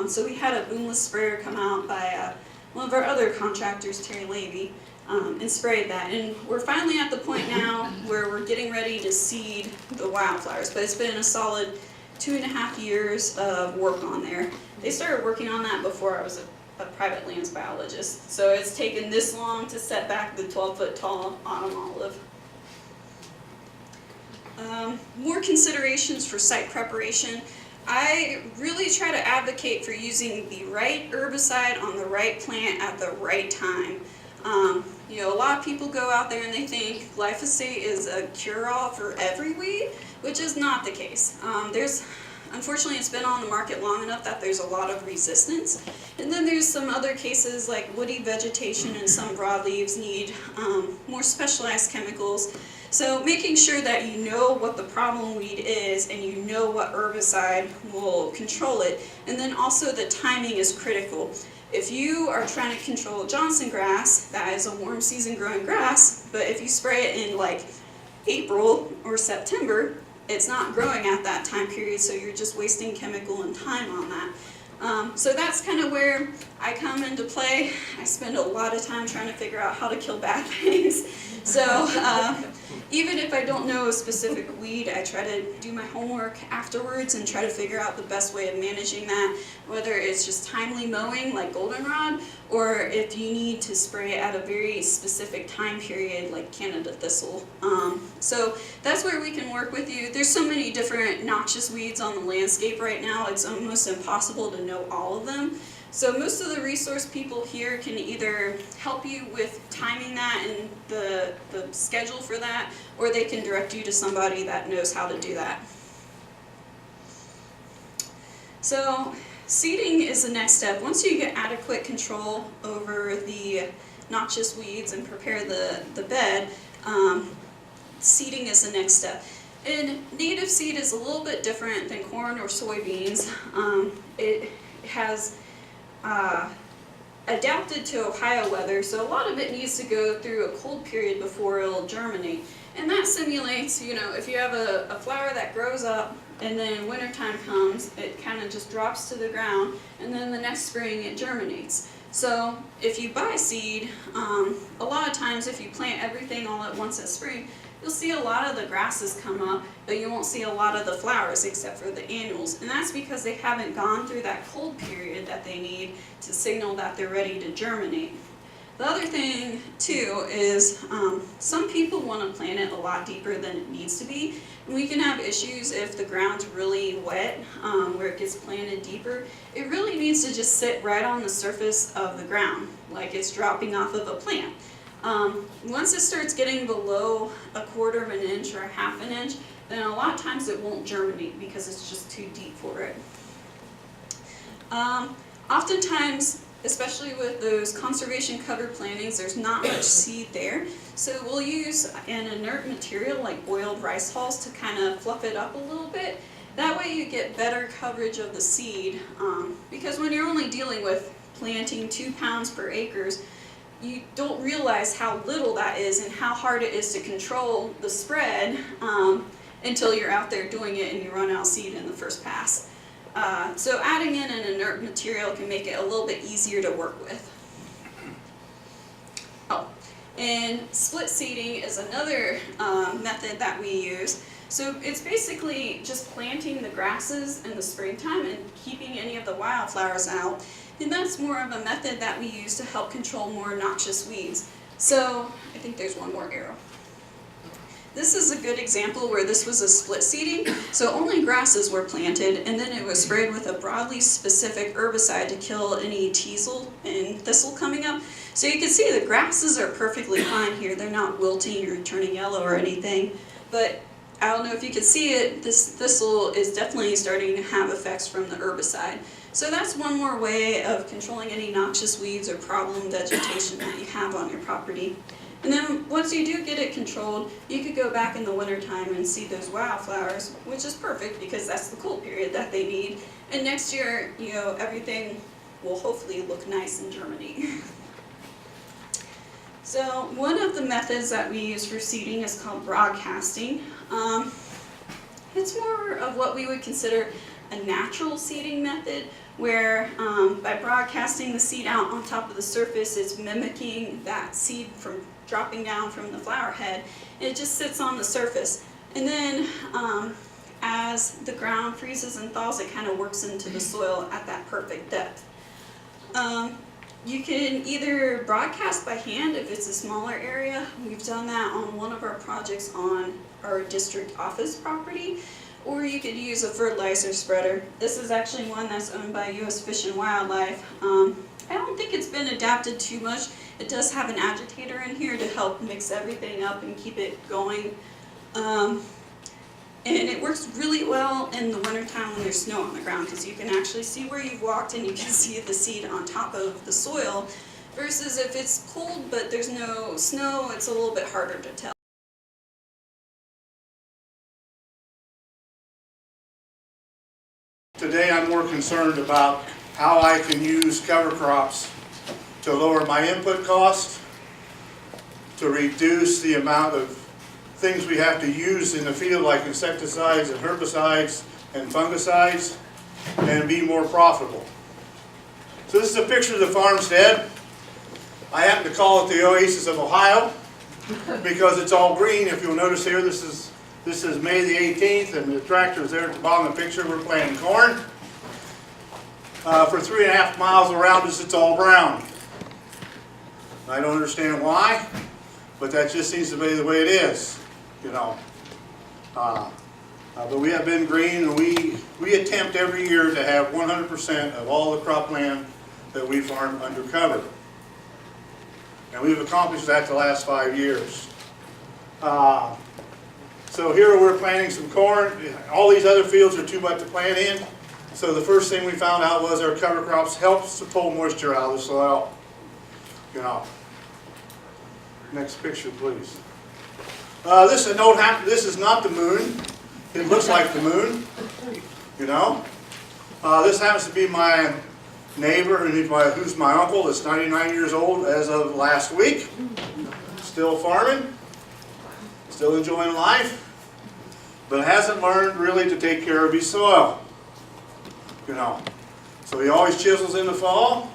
So we had a boomless sprayer come out by one of our other contractors, Terry Levy, and sprayed that. And we're finally at the point now where we're getting ready to seed the wildflowers. But it's been a solid 2.5 years of work on there. They started working on that before I was a private lands biologist. So it's taken this long to set back the 12-foot tall autumn olive. More considerations for site preparation. I really try to advocate for using the right herbicide on the right plant at the right time. A lot of people go out there and they think glyphosate is a cure-all for every weed, which is not the case. Unfortunately, it's been on the market long enough that there's a lot of resistance. And then there's some other cases like woody vegetation and some broadleaves need more specialized chemicals. So making sure that you know what the problem weed is and you know what herbicide will control it. And then also the timing is critical. If you are trying to control Johnson grass, that is a warm season growing grass, but if you spray it in like April or September, it's not growing at that time period, so you're just wasting chemical and time on that. So that's kind of where I come into play. I spend a lot of time trying to figure out how to kill bad things. So even if I don't know a specific weed, I try to do my homework afterwards and try to figure out the best way of managing that, whether it's just timely mowing like goldenrod, or if you need to spray it at a very specific time period like Canada thistle. So that's where we can work with you. There's so many different noxious weeds on the landscape right now, it's almost impossible to know all of them. So most of the resource people here can either help you with timing that and the schedule for that, or they can direct you to somebody that knows how to do that. So seeding is the next step. Once you get adequate control over the noxious weeds and prepare the bed, seeding is the next step. And native seed is a little bit different than corn or soybeans. It has adapted to Ohio weather, so a lot of it needs to go through a cold period before it'll germinate. And that simulates, if you have a flower that grows up and then wintertime comes, it kind of just drops to the ground, and then the next spring it germinates. So if you buy seed, a lot of times if you plant everything all at once at spring, you'll see a lot of the grasses come up, but you won't see a lot of the flowers except for the annuals. And that's because they haven't gone through that cold period that they need to signal that they're ready to germinate. The other thing too is some people want to plant it a lot deeper than it needs to be. And we can have issues if the ground's really wet where it gets planted deeper. It really needs to just sit right on the surface of the ground, like it's dropping off of a plant. Once it starts getting below 1/4 of an inch or 1/2 an inch, then a lot of times it won't germinate because it's just too deep for it. Oftentimes, especially with those conservation cover plantings, there's not much seed there. So we'll use an inert material like boiled rice hulls to kind of fluff it up a little bit. That way you get better coverage of the seed, because when you're only dealing with planting 2 pounds per acre, you don't realize how little that is and how hard it is to control the spread until you're out there doing it and you run out of seed in the first pass. So adding in an inert material can make it a little bit easier to work with. Oh, and split seeding is another method that we use. So it's basically just planting the grasses in the springtime and keeping any of the wildflowers out. And that's more of a method that we use to help control more noxious weeds. So I think there's one more arrow. This is a good example where this was a split seeding. So only grasses were planted, and then it was sprayed with a broadly specific herbicide to kill any teasel and thistle coming up. So you can see the grasses are perfectly fine here. They're not wilting or turning yellow or anything. But I don't know if you can see it, this thistle is definitely starting to have effects from the herbicide. So that's one more way of controlling any noxious weeds or problem vegetation that you have on your property. And then once you do get it controlled, you could go back in the wintertime and see those wildflowers, which is perfect because that's the cool period that they need. And next year, everything will hopefully look nice and germinate. So one of the methods that we use for seeding is called broadcasting. It's more of what we would consider a natural seeding method, where by broadcasting the seed out on top of the surface, it's mimicking that seed from dropping down from the flower head. It just sits on the surface. And then as the ground freezes and thaws, it kind of works into the soil at that perfect depth. You can either broadcast by hand if it's a smaller area. We've done that on one of our projects on our district office property. Or you could use a fertilizer spreader. This is actually one that's owned by U.S. Fish and Wildlife. I don't think it's been adapted too much. It does have an agitator in here to help mix everything up and keep it going. And it works really well in the wintertime when there's snow on the ground, because you can actually see where you've walked and you can see the seed on top of the soil, versus if it's cold but there's no snow, it's a little bit harder to tell. Today I'm more concerned about how I can use cover crops to lower my input cost, to reduce the amount of things we have to use in the field like insecticides and herbicides and fungicides, and be more profitable. So this is a picture of the farmstead. I happen to call it the Oasis of Ohio because it's all green. If you'll notice here, this is May the 18th, and the tractor's there at the bottom of the picture. We're planting corn. For 3.5 miles around us, it's all brown. I don't understand why, but that just seems to be the way it is, But we have been green, and we attempt every year to have 100% of all the cropland that we farm under cover. And we've accomplished that the last 5 years. So here we're planting some corn. All these other fields are too much to plant in. So the first thing we found out was our cover crops helps to pull moisture out of the soil. Next picture, please. This is not the moon. It looks like the moon. This happens to be my neighbor, who's my uncle. That's 99 years old as of last week. Still farming. Still enjoying life. But hasn't learned really to take care of his soil. So he always chisels in the fall.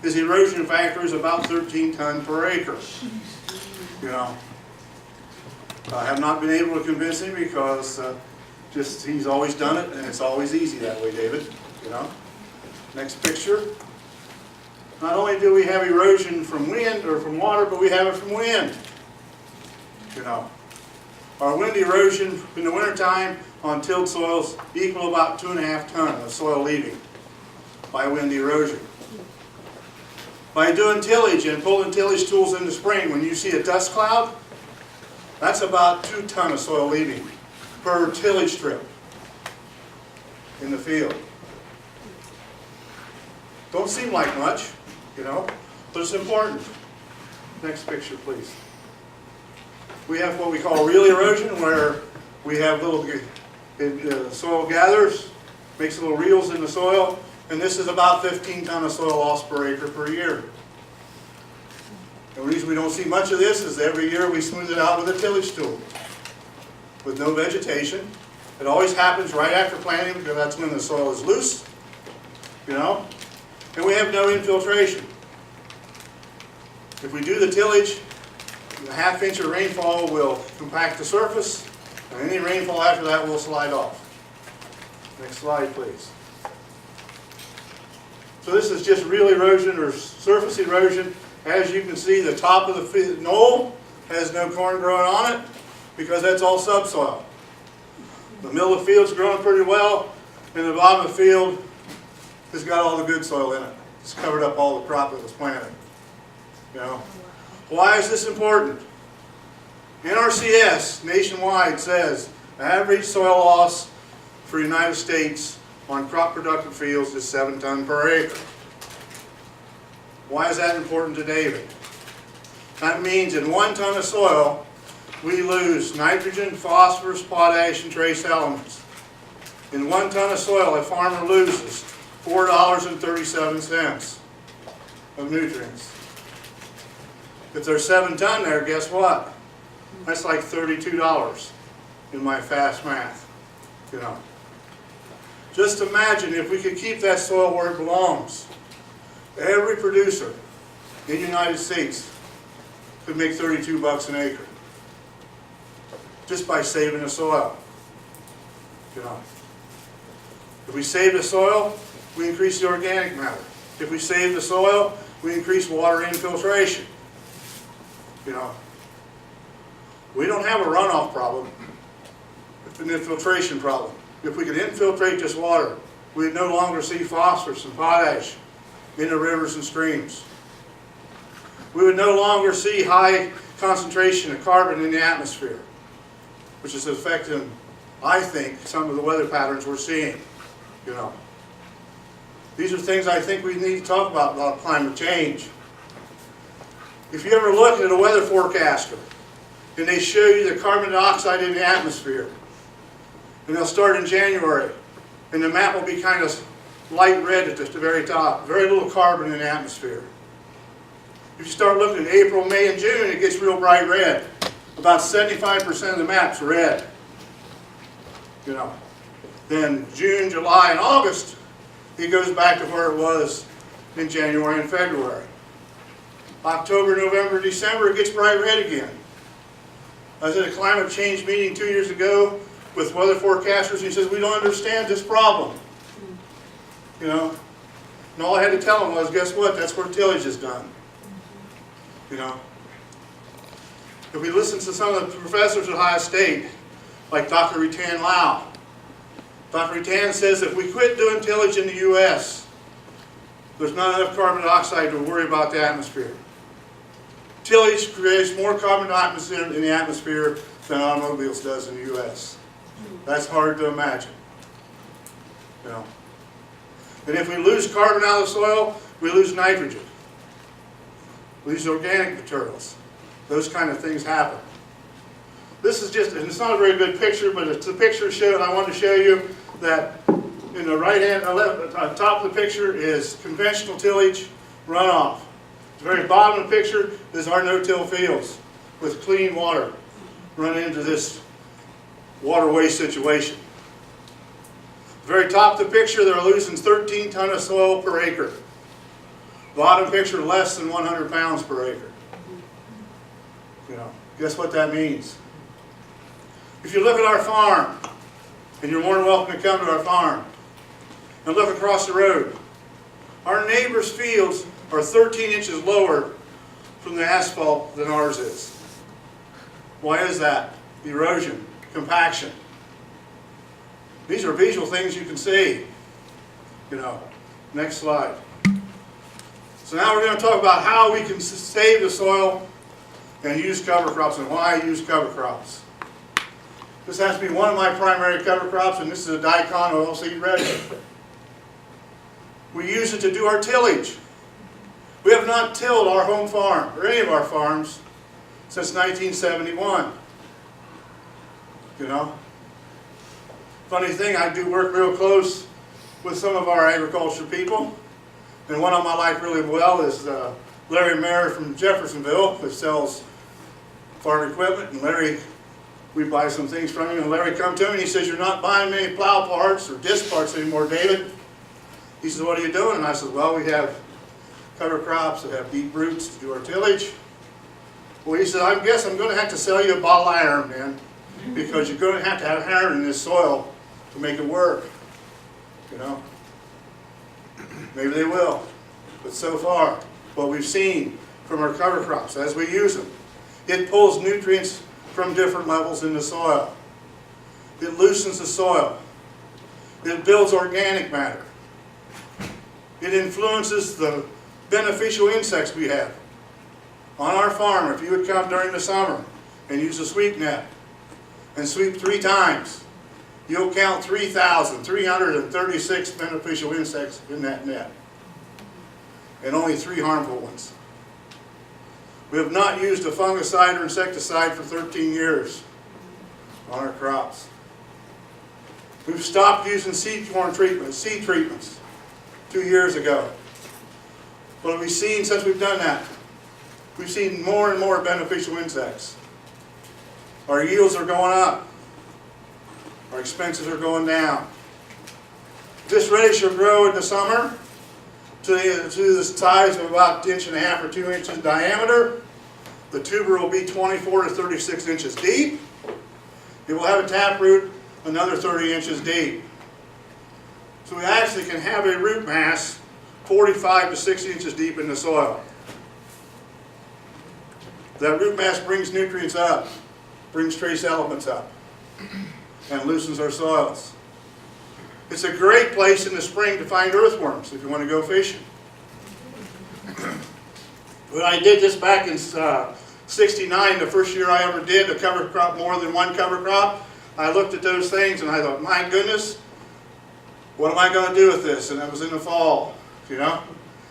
His erosion factor is about 13 tons per acre. I have not been able to convince him because just he's always done it, and it's always easy that way, David, you know. Next picture. Not only do we have erosion from wind or from water, but we have it from wind. You know, our wind erosion in the wintertime on tilled soils equal about 2.5 tons of soil leaving by wind erosion. By doing tillage and pulling tillage tools in the spring, when you see a dust cloud, that's about 2 tons of soil leaving per tillage strip in the field. Don't seem like much, you know, but it's important. Next picture, please. We have what we call real erosion, where we have little soil gathers, makes little reels in the soil, and this is about 15 tons of soil loss per acre per year. The reason we don't see much of this is every year we smooth it out with a tillage tool with no vegetation. It always happens right after planting because that's when the soil is loose, you know, and we have no infiltration. If we do the tillage, a 1/2 inch of rainfall will compact the surface, and any rainfall after that will slide off. Next slide, please. So this is just real erosion or surface erosion. As you can see, the top of the knoll has no corn growing on it because that's all subsoil. The middle of the field's growing pretty well, and the bottom of the field has got all the good soil in it. It's covered up all the crop that was planted. You know, why is this important? NRCS nationwide says average soil loss for the United States on crop productive fields is 7 tons per acre. Why is that important to David? That means in 1 ton of soil, we lose nitrogen, phosphorus, potash, and trace elements. In 1 ton of soil, a farmer loses $4.37 of nutrients. If there's 7 ton there, guess what? That's like $32 in my fast math, you know. Just imagine if we could keep that soil where it belongs. Every producer in the United States could make 32 bucks an acre just by saving the soil. You know, if we save the soil, we increase the organic matter. If we save the soil, we increase water infiltration. You know, we don't have a runoff problem, it's an infiltration problem. If we could infiltrate this water, we'd no longer see phosphorus and potash in the rivers and streams. We would no longer see high concentration of carbon in the atmosphere, which is affecting, I think, some of the weather patterns we're seeing. You know, these are things I think we need to talk about climate change. If you ever look at a weather forecaster and they show you the carbon dioxide in the atmosphere, and they'll start in January, and the map will be kind of light red at the very top, very little carbon in the atmosphere. If you start looking at April, May, and June, it gets real bright red. About 75% of the map's red. You know, then June, July, and August, it goes back to where it was in January and February. October, November, December, it gets bright red again. I was at a climate change meeting 2 years ago with weather forecasters, and he says, we don't understand this problem. You know, and all I had to tell him was, guess what, that's where tillage is done. You know, if we listen to some of the professors at Ohio State, like Dr. Ritan Lau, Dr. Ritan says if we quit doing tillage in the U.S., there's not enough carbon dioxide to worry about the atmosphere. Tillage creates more carbon dioxide in the atmosphere than automobiles does in the U.S. That's hard to imagine. You know. And if we lose carbon out of the soil, we lose nitrogen. We lose organic materials. Those kind of things happen. This is just, and it's not a very good picture, but it's a picture showing, I want to show you that in the right hand, on top of the picture is conventional tillage runoff. The very bottom of the picture is our no-till fields with clean water running into this waterway situation. The very top of the picture, they're losing 13 tons of soil per acre. Bottom picture, less than 100 pounds per acre. You know, guess what that means? If you look at our farm, and you're more than welcome to come to our farm, and look across the road, our neighbors' fields are 13 inches lower from the asphalt than ours is. Why is that? Erosion, compaction. These are visual things you can see. You know. Next slide. So now we're going to talk about how we can save the soil and use cover crops, and why I use cover crops. This has to be one of my primary cover crops, and this is a daikon oilseed radish. We use it to do our tillage. We have not tilled our home farm, or any of our farms, since 1971. You know? Funny thing, I do work real close with some of our agriculture people, and one of them I like really well is Larry Mayer from Jeffersonville, that sells farm equipment. And Larry, we buy some things from him, and Larry come to me and he says, "You're not buying many plow parts or disc parts anymore, David." He says, "What are you doing?" And I said, "Well, we have cover crops that have deep roots to do our tillage." Well, he said, "I guess I'm going to have to sell you a ball of iron, man, because you're going to have iron in this soil to make it work." You know? Maybe they will. But so far, what we've seen from our cover crops as we use them, it pulls nutrients from different levels in the soil. It loosens the soil. It builds organic matter. It influences the beneficial insects we have. On our farm, if you would come during the summer and use a sweep net and sweep 3 times, you'll count 3,336 beneficial insects in that net, and only 3 harmful ones. We have not used a fungicide or insecticide for 13 years on our crops. We've stopped using seed treatments 2 years ago. What have we seen since we've done that? We've seen more and more beneficial insects. Our yields are going up. Our expenses are going down. This radish will grow in the summer to the size of about 1.5 inches or 2 inches in diameter. The tuber will be 24 to 36 inches deep. It will have a taproot another 30 inches deep. So we actually can have a root mass 45 to 60 inches deep in the soil. That root mass brings nutrients up, brings trace elements up, and loosens our soils. It's a great place in the spring to find earthworms if you want to go fishing. When I did this back in '69, the first year I ever did a cover crop, more than one cover crop, I looked at those things and I thought, my goodness, what am I going to do with this? And that was in the fall, you know.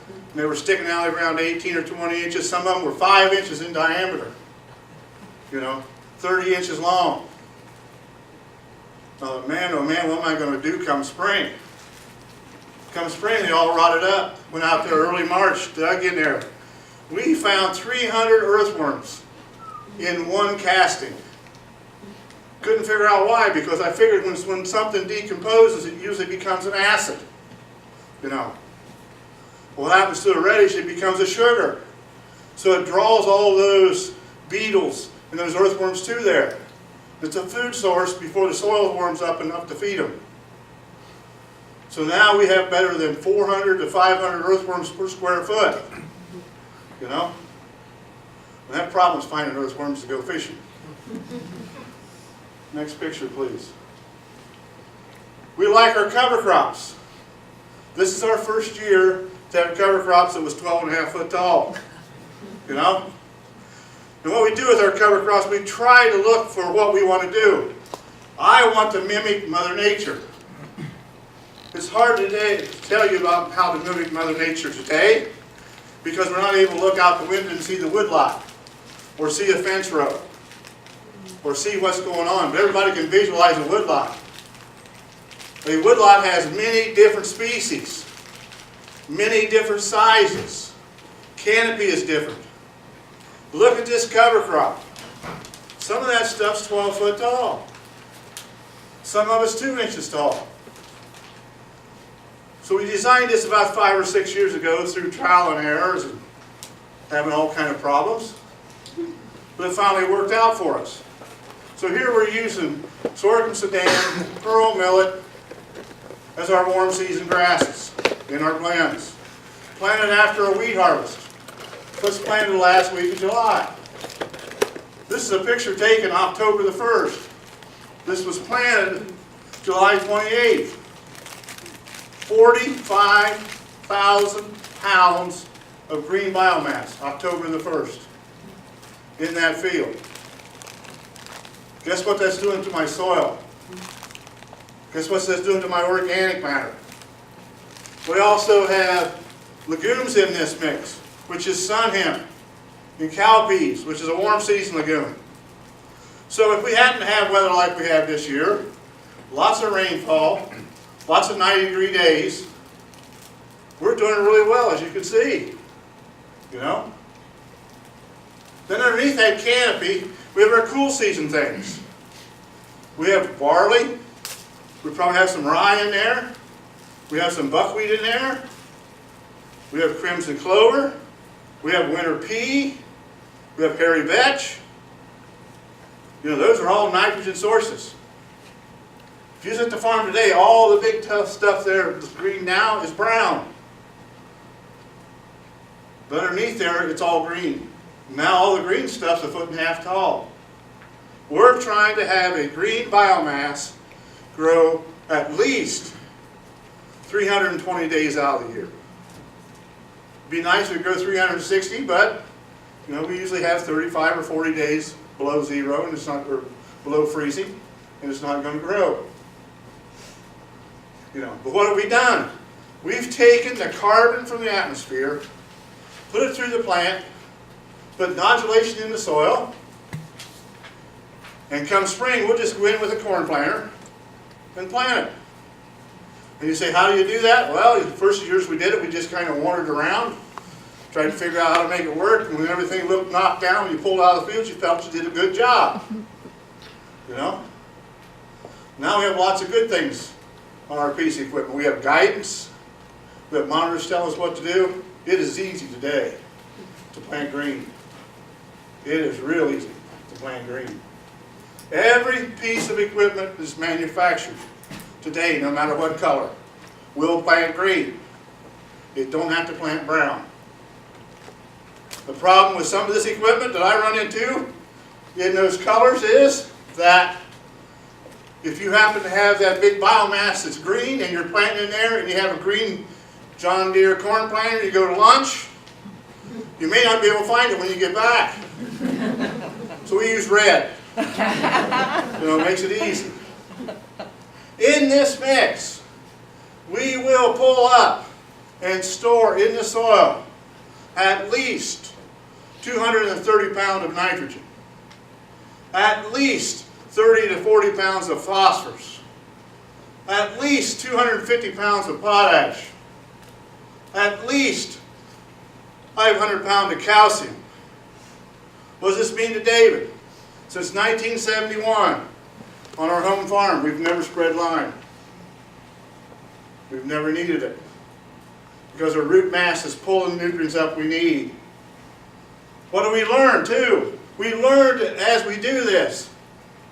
And they were sticking out around 18 or 20 inches. Some of them were 5 inches in diameter, you know, 30 inches long. Oh man, what am I going to do come spring? Come spring, they all rotted up. Went out there early March, dug in there. We found 300 earthworms in one casting. Couldn't figure out why, because I figured when something decomposes, it usually becomes an acid, you know. What happens to a radish, it becomes a sugar. So it draws all those beetles and those earthworms to there. It's a food source before the soil warms up enough to feed them. So now we have better than 400 to 500 earthworms per square foot. You know? And that problem is finding earthworms to go fishing. Next picture, please. We like our cover crops. This is our first year to have cover crops that was 12.5 foot tall. You know? And what we do with our cover crops, we try to look for what we want to do. I want to mimic Mother Nature. It's hard today to tell you about how to mimic Mother Nature today, because we're not able to look out the window and see the woodlot, or see a fence row, or see what's going on. But everybody can visualize a woodlot. A woodlot has many different species, many different sizes. Canopy is different. Look at this cover crop. Some of that stuff's 12 foot tall. Some of it's 2 inches tall. So we designed this about 5 or 6 years ago through trial and errors and having all kind of problems. But it finally worked out for us. So So here we're using sorghum sudan, pearl millet as our warm season grasses in our blends. Planted after a wheat harvest. Was planted the last week of July. This is a picture taken October the 1st. This was planted July 28th. 45,000 pounds of green biomass, October the 1st, in that field. Guess what that's doing to my soil? Guess what that's doing to my organic matter? We also have legumes in this mix, which is sun hemp and cowpeas, which is a warm season legume. So if we happen to have weather like we have this year, lots of rainfall, lots of 90-degree days, we're doing really well, as you can see. You know? Then underneath that canopy, we have our cool season things. We have barley. We probably have some rye in there. We have some buckwheat in there. We have crimson clover. We have winter pea. We have hairy vetch. You know, those are all nitrogen sources. If you visit the farm today, all the big tough stuff there that's green now is brown. But underneath there, it's all green. Now all the green stuff's 1.5 feet tall. We're trying to have a green biomass grow at least 320 days out of the year. It'd be nice if we grow 360, but you know, we usually have 35 or 40 days below zero, and it's not, or below freezing, and it's not going to grow. You know, but what have we done? We've taken the carbon from the atmosphere, put it through the plant, put nodulation in the soil, and come spring, we'll just go in with a corn planter and plant it. And you say, how do you do that? Well, the first years we did it, we just kind of wandered around, tried to figure out how to make it work, and when everything looked knocked down, when you pulled out of the field, you felt you did a good job. You know? Now we have lots of good things on our piece of equipment. We have guidance. We have monitors telling us what to do. It is easy today to plant green. It is real easy to plant green. Every piece of equipment is manufactured today, no matter what color, will plant green. It don't have to plant brown. The problem with some of this equipment that I run into in those colors is that if you happen to have that big biomass that's green and you're planting in there and you have a green John Deere corn planter, you go to lunch, you may not be able to find it when you get back. So we use red. You know, it makes it easy. In this mix, we will pull up and store in the soil at least 230 pounds of nitrogen, at least 30 to 40 pounds of phosphorus, at least 250 pounds of potash, at least 500 pounds of calcium. What does this mean to David? Since 1971, on our home farm, we've never spread lime. We've never needed it, because our root mass is pulling the nutrients up we need. What do we learn too? We learned that as we do this,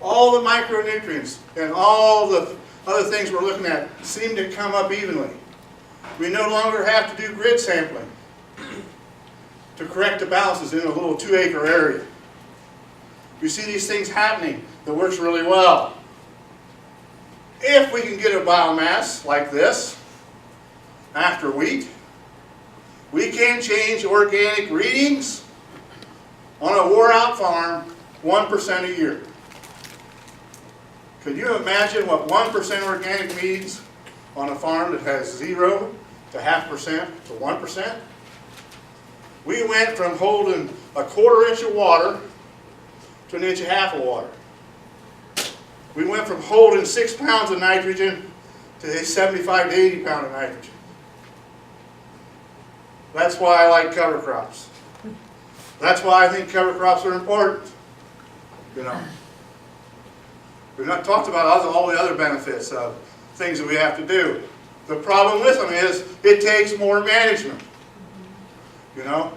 all the micronutrients and all the other things we're looking at seem to come up evenly. We no longer have to do grid sampling to correct the balances in a little 2-acre area. We see these things happening that works really well. If we can get a biomass like this after wheat, we can change organic readings on a wore-out farm 1% a year. Could you imagine what 1% organic means on a farm that has 0 to 0.5% to 1%? We went from holding a 1/4 inch of water to 1.5 inches of water. We went from holding 6 pounds of nitrogen to 75 to 80 pounds of nitrogen. That's why I like cover crops. That's why I think cover crops are important. You know, we've not talked about all the other benefits of things that we have to do. The problem with them is it takes more management. You know,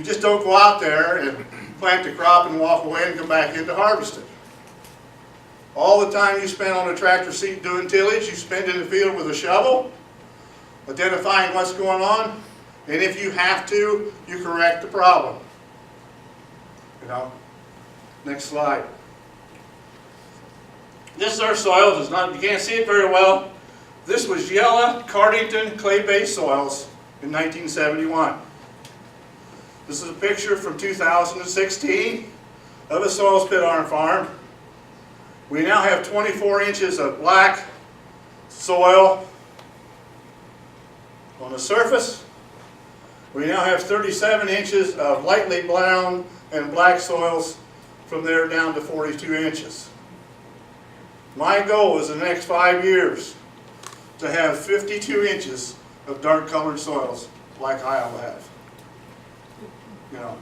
You just don't go out there and plant the crop and walk away and come back in to harvest it. All the time you spend on a tractor seat doing tillage, you spend in the field with a shovel, identifying what's going on, and if you have to, you correct the problem. You know? Next slide. This is our soils. It's not, you can't see it very well. This was Yella Cardington clay-based soils in 1971. This is a picture from 2016 of a soils pit on our farm. We now have 24 inches of black soil on the surface. We now have 37 inches of lightly brown and black soils from there down to 42 inches. My goal is in the next 5 years to have 52 inches of dark colored soils like I'll have. You know,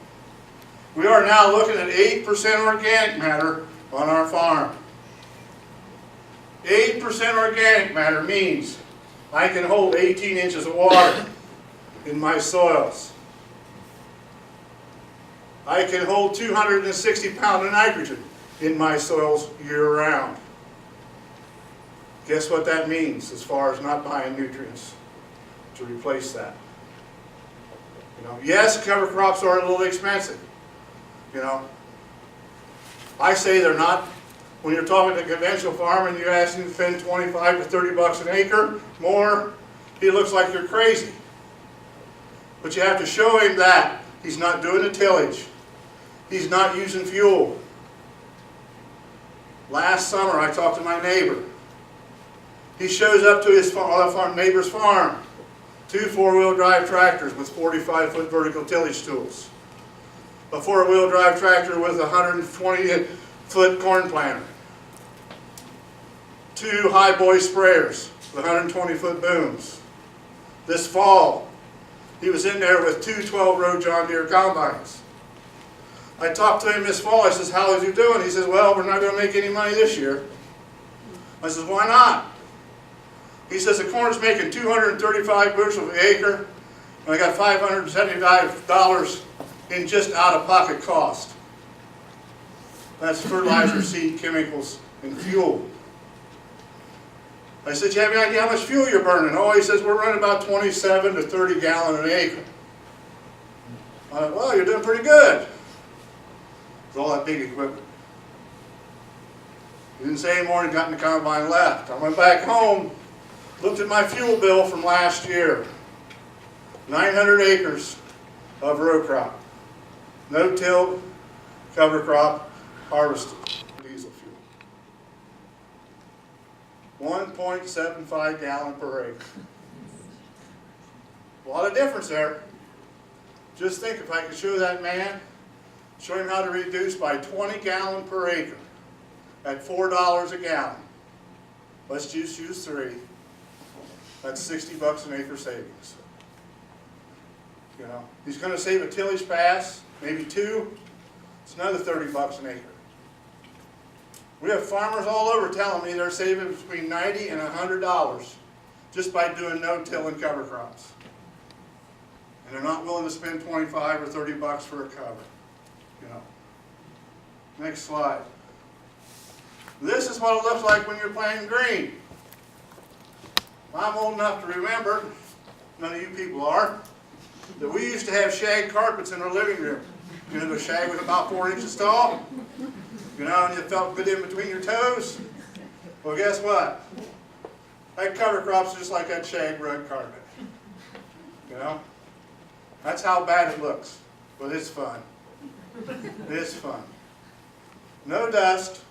we are now looking at 8% organic matter on our farm. 8% organic matter means I can hold 18 inches of water in my soils. I can hold 260 pounds of nitrogen in my soils year-round. Guess what that means as far as not buying nutrients to replace that? You know, yes, cover crops are a little expensive. You know, I say they're not. When you're talking to a conventional farmer and you ask him to spend 25 to 30 bucks an acre more, he looks like you're crazy. But you have to show him that he's not doing the tillage. He's not using fuel. Last summer I talked to my neighbor. He shows up to his neighbor's farm. 2 4-wheel drive tractors with 45-foot vertical tillage tools. A 4-wheel drive tractor with a 120-foot corn planter. 2 high-boy sprayers with 120-foot booms. This fall, he was in there with 2 12-row John Deere combines. I talked to him this fall. I says, how is he doing? He says, well, we're not going to make any money this year. I says, why not? He says, the corn's making 235 bushels an acre, and I got $575 in just out-of-pocket cost. That's fertilizer, seed, chemicals, and fuel. I said, you have any idea how much fuel you're burning? Oh, he says, we're running about 27 to 30 gallons an acre. I went, well, you're doing pretty good. With all that big equipment. He didn't say any more and got in the combine and left. I went back home, looked at my fuel bill from last year. 900 acres of row crop. No-till, cover crop, harvested. Diesel fuel. 1.75 gallon per acre. A lot of difference there. Just think if I could show that man, show him how to reduce by 20 gallons per acre at $4 a gallon. Let's just use 3. That's 60 bucks an acre savings. You know, he's going to save a tillage pass, maybe 2. It's another 30 bucks an acre. We have farmers all over telling me they're saving between $90 and $100 just by doing no-till and cover crops. And they're not willing to spend 25 or 30 bucks for a cover. You know. Next slide. This is what it looks like when you're planting green. I'm old enough to remember, none of you people are, that we used to have shag carpets in our living room. You know, the shag was about 4 inches tall. You know, and it felt good in between your toes. Well, guess what? That cover crop's just like that shag rug carpet. You know? That's how bad it looks, but it's fun. It's fun. No dust,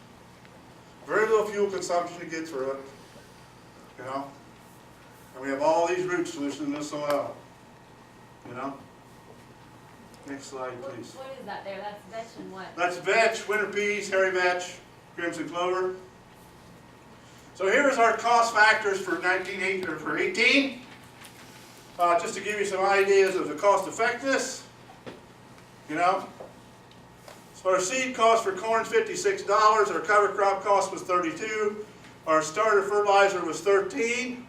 very little fuel consumption to get through it. You know? And we have all these root solutions in the soil. You know? Next slide, please. What is that there? That's vetch and what? That's vetch, winter peas, hairy vetch, crimson clover. So here's our cost factors for 18. Just to give you some ideas of the cost effectiveness. You know? So our seed cost for corn is $56. Our cover crop cost was $32. Our starter fertilizer was $13.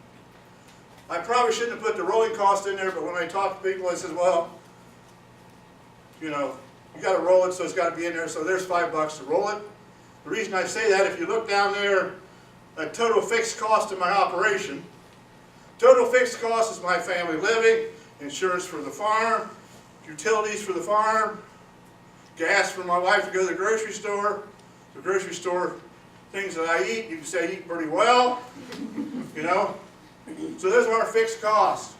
I probably shouldn't have put the rolling cost in there, but when I talk to people, I said, well, you know, you gotta roll it, so it's gotta be in there, so there's $5 to roll it. The reason I say that, if you look down there at total fixed cost of my operation, total fixed cost is my family living, insurance for the farm, utilities for the farm, gas for my wife to go to the grocery store things that I eat, you can say I eat pretty well, you know. So those are our fixed costs.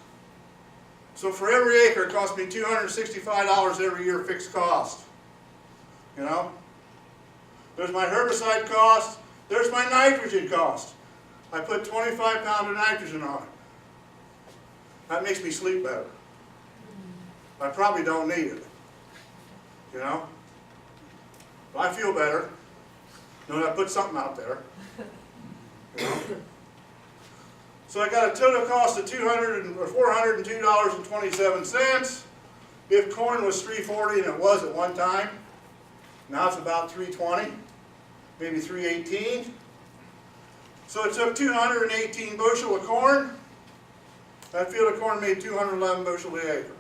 So for every acre, it costs me $265 every year fixed cost, you know. There's my herbicide cost, there's my nitrogen cost. I put 25 pounds of nitrogen on it. That makes me sleep better. I probably don't need it, you know. But I feel better. You know, I put something out there. You know? So I got a total cost of $402.27. If corn was $3.40, and it was at one time, now it's about $3.20, maybe $3.18. So it took 218 bushel of corn. That field of corn made 211 bushel a acre.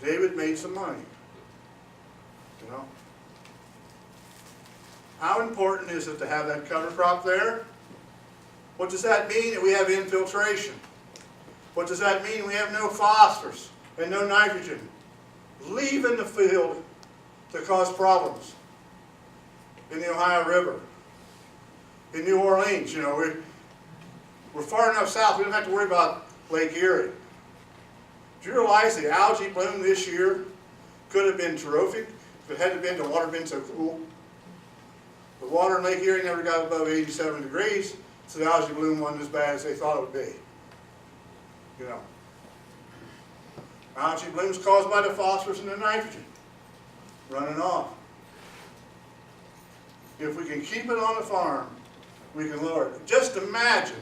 David made some money, you know. How important is it to have that cover crop there? What does that mean? That we have infiltration. What does that mean? We have no phosphorus and no nitrogen leaving the field to cause problems in the Ohio River, in New Orleans. You know, we're far enough south, we don't have to worry about Lake Erie. Do you realize the algae bloom this year could have been terrific if it hadn't been the water been so cool? The water in Lake Erie never got above 87 degrees, so the algae bloom wasn't as bad as they thought it would be. You know. Algae bloom is caused by the phosphorus and the nitrogen running off. If we can keep it on the farm, we can lower it. Just imagine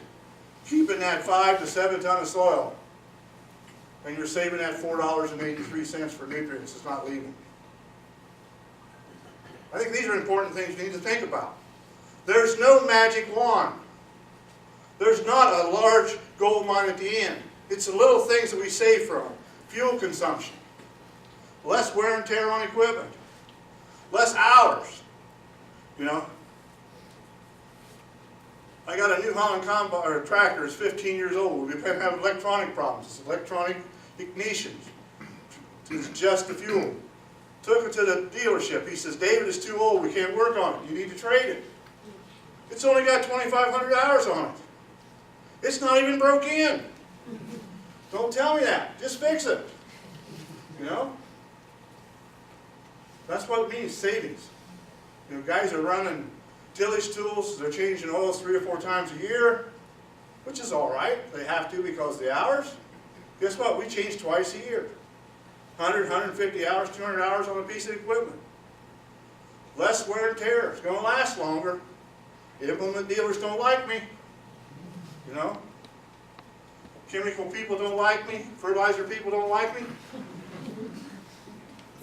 keeping that 5 to 7 tons of soil, and you're saving that $4.83 for nutrients. It's not leaving. I think these are important things you need to think about. There's no magic wand. There's not a large gold mine at the end. It's the little things that we save from. Fuel consumption, less wear and tear on equipment, less hours, you know. I got a New Holland tractor, it's 15 years old. We've been having electronic problems. It's electronic ignition to adjust the fuel. Took it to the dealership. He says, David, it's too old. We can't work on it. You need to trade it. It's only got 2,500 hours on it. It's not even broke in. Don't tell me that. Just fix it. You know? That's what it means, savings. You know, guys are running tillage tools. They're changing oils 3 or 4 times a year, which is all right. They have to because of the hours. Guess what? We change twice a year. 100, 150 hours, 200 hours on a piece of equipment. Less wear and tear. It's going to last longer. Implement dealers don't like me. You know? Chemical people don't like me. Fertilizer people don't like me.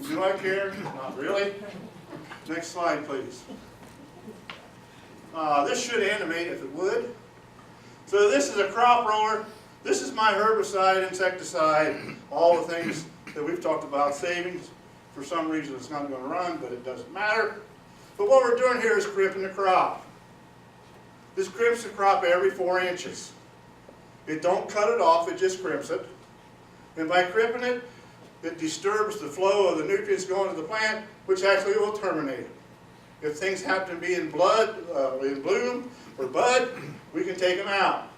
Do I care? Not really. Next slide, please. This should animate if it would. So this is a crop roller. This is my herbicide, insecticide, all the things that we've talked about, savings. For some reason it's not going to run, but it doesn't matter. But what we're doing here is crimping the crop. This crimps the crop every 4 inches. It don't cut it off, it just crimps it. And by crimping it, it disturbs the flow of the nutrients going to the plant, which actually will terminate it. If things happen to be in bloom or bud, we can take them out.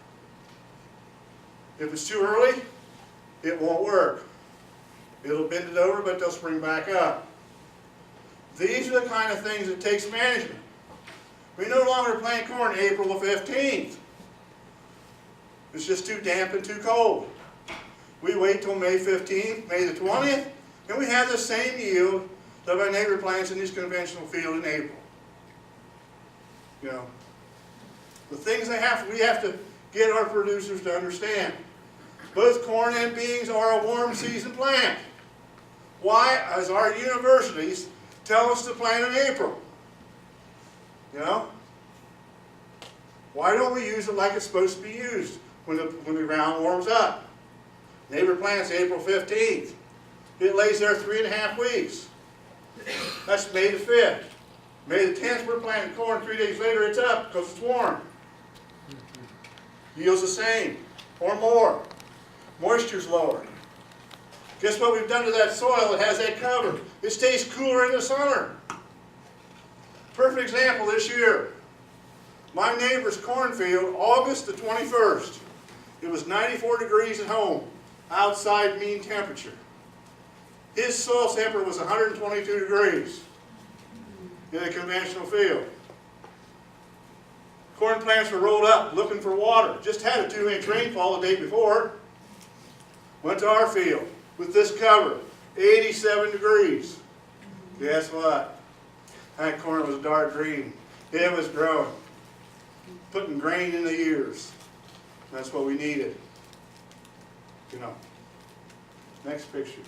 If it's too early, it won't work. It'll bend it over, but they'll spring back up. These are the kind of things that takes management. We no longer plant corn April the 15th. It's just too damp and too cold. We wait till May 15th, May the 20th, and we have the same yield that my neighbor plants in his conventional field in April. You know, the things we have to get our producers to understand. Both corn and beans are a warm season plant. Why? As our universities tell us to plant in April. You know? Why don't we use it like it's supposed to be used when the ground warms up? Neighbor plants April 15th. It lays there 3.5 weeks. That's May the 5th. May the 10th, we're planting corn. 3 days later, it's up because it's warm. Yield's the same or more. Moisture's lower. Guess what we've done to that soil that has that cover? It stays cooler in the summer. Perfect example this year. My neighbor's cornfield, August the 21st. It was 94 degrees at home, outside mean temperature. His soil temperature was 122 degrees in a conventional field. Corn plants were rolled up looking for water. Just had a 2-inch rainfall the day before. Went to our field with this cover, 87 degrees. Guess what? That corn was dark green. It was growing, putting grain in the ears. That's what we needed. You know. Next picture.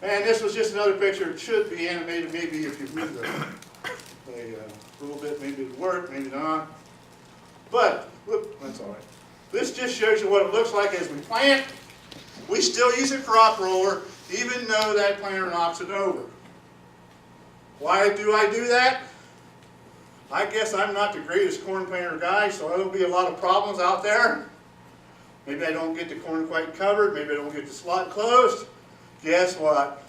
And this was just another picture. It should be animated maybe if you move a little bit. Maybe it'll work, maybe not. But, whoop, that's all right. This just shows you what it looks like as we plant. We still use a crop roller, even though that planter knocks it over. Why do I do that? I guess I'm not the greatest corn planter guy, so there'll be a lot of problems out there. Maybe I don't get the corn quite covered, maybe I don't get the slot closed. Guess what?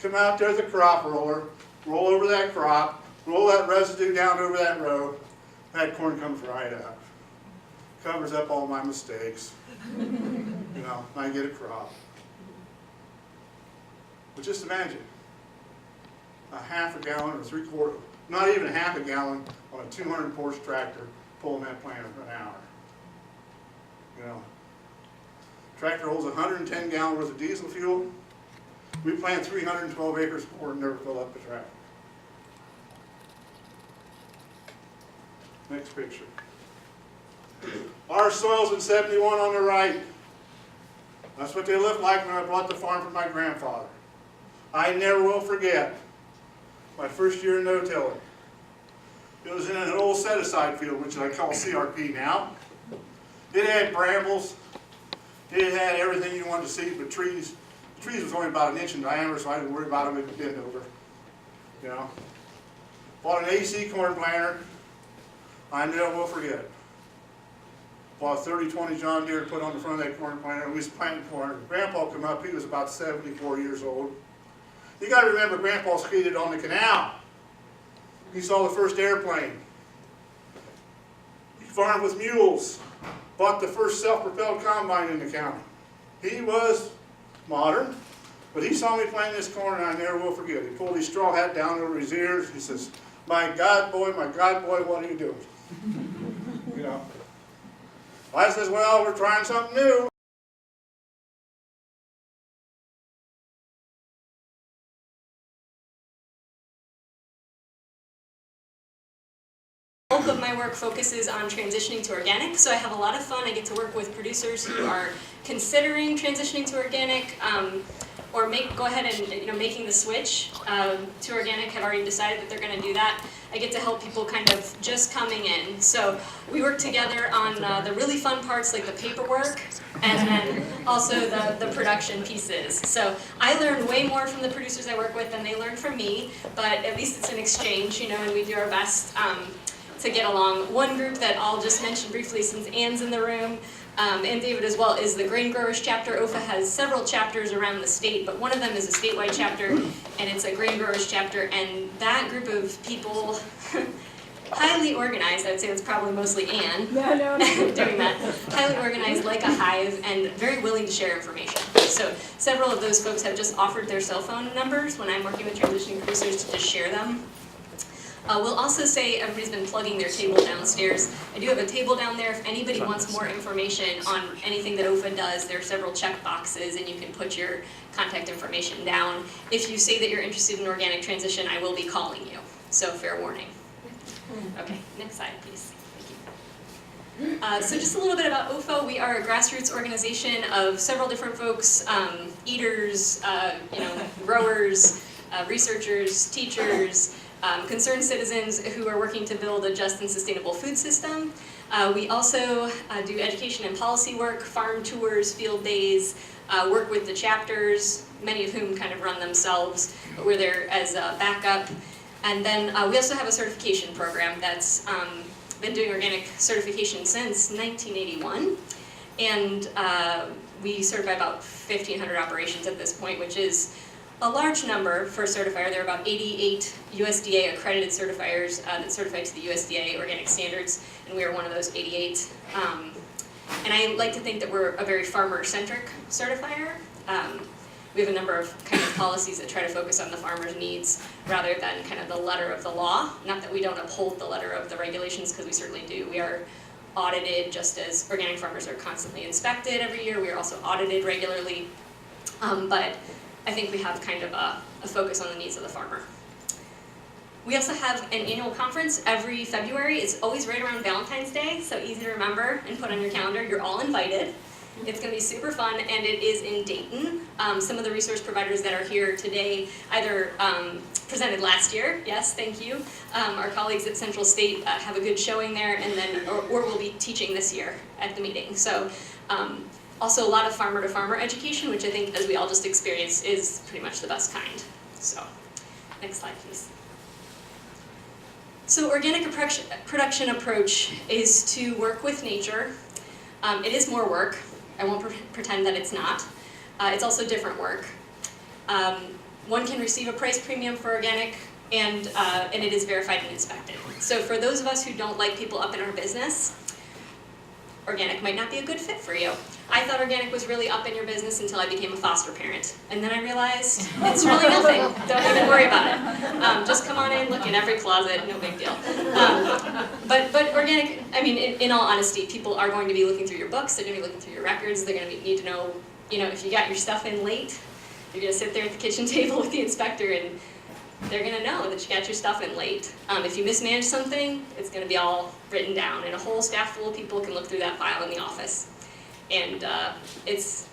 Come out there with a crop roller, roll over that crop, roll that residue down over that row, that corn comes right out. Covers up all my mistakes. You know, I get a crop. But just imagine, a half a gallon or 3/4, not even a half a gallon on a 200 horse tractor pulling that planter for an hour. You know, tractor holds 110 gallons worth of diesel fuel. We plant 312 acres of corn and never fill up the tractor. Next picture. Our soils in 71 on the right. That's what they looked like when I bought the farm from my grandfather. I never will forget my first year in no-tilling. It was in an old set-aside field, which I call CRP now. It had brambles. It had everything you wanted to see but trees. The trees was only about 1 inch in diameter, so I didn't worry about them if it bend over. You know. Bought an AC corn planter. I never will forget. Bought a 30-20 John Deere to put on the front of that corn planter. We was planting corn. Grandpa come up, he was about 74 years old. You got to remember, Grandpa skated on the canal. He saw the first airplane. He farmed with mules. Bought the first self-propelled combine in the county. He was modern, but he saw me planting this corn, and I never will forget. He pulled his straw hat down over his ears. He says, my God, boy, what are you doing? You know. I says, well, we're trying something new. The bulk of my work focuses on transitioning to organic, so I have a lot of fun. I get to work with producers who are considering transitioning to organic, or go ahead and making the switch to organic, have already decided that they're going to do that. I get to help people kind of just coming in. So we work together on the really fun parts like the paperwork and then also the production pieces. So I learn way more from the producers I work with than they learn from me, but at least it's an exchange, and we do our best to get along. One group that I'll just mention briefly since Anne's in the room, and David as well, is the Grain Growers chapter. OFA has several chapters around the state, but one of them is a statewide chapter, and it's a Grain Growers chapter, and that group of people, highly organized, I would say that's probably mostly Anne doing that, highly organized like a hive, and very willing to share information. So several of those folks have just offered their cell phone numbers when I'm working with transitioning producers to just share them. We'll also say everybody's been plugging their table downstairs. I do have a table down there. If anybody wants more information on anything that OFA does, there are several check boxes and you can put your contact information down. If you say that you're interested in organic transition, I will be calling you. So fair warning. Okay, next slide, please. Thank you. So just a little bit about OFA. We are a grassroots organization of several different folks, eaters, growers, researchers, teachers, concerned citizens who are working to build a just and sustainable food system. We also do education and policy work, farm tours, field days, work with the chapters, many of whom kind of run themselves, but we're there as a backup. And then we also have a certification program that's been doing organic certification since 1981. And we certify about 1,500 operations at this point, which is a large number for a certifier. There are about 88 USDA accredited certifiers that certify to the USDA organic standards, and we are one of those 88. And I like to think that we're a very farmer-centric certifier. We have a number of kind of policies that try to focus on the farmer's needs rather than kind of the letter of the law. Not that we don't uphold the letter of the regulations, because we certainly do. We are audited just as organic farmers are constantly inspected every year. We are also audited regularly. But I think we have kind of a focus on the needs of the farmer. We also have an annual conference every February. It's always right around Valentine's Day, so easy to remember and put on your calendar. You're all invited. It's going to be super fun, and it is in Dayton. Some of the resource providers that are here today either presented last year, yes, thank you. Our colleagues at Central State have a good showing there, and then or will be teaching this year at the meeting. So also a lot of farmer-to-farmer education, which I think, as we all just experienced, is pretty much the best kind. So next slide, please. So organic production approach is to work with nature. It is more work. I won't pretend that it's not. It's also different work. One can receive a price premium for organic, and it is verified and inspected. So for those of us who don't like people up in our business, organic might not be a good fit for you. I thought organic was really up in your business until I became a foster parent. And then I realized it's really nothing. Don't even worry about it. Just come on in, look in every closet, no big deal. But organic, I mean, in all honesty, people are going to be looking through your books, they're going to be looking through your records, they're going to need to know, if you got your stuff in late, you're going to sit there at the kitchen table with the inspector and they're going to know that you got your stuff in late. If you mismanage something, it's going to be all written down, and a whole staff full of people can look through that file in the office. And it's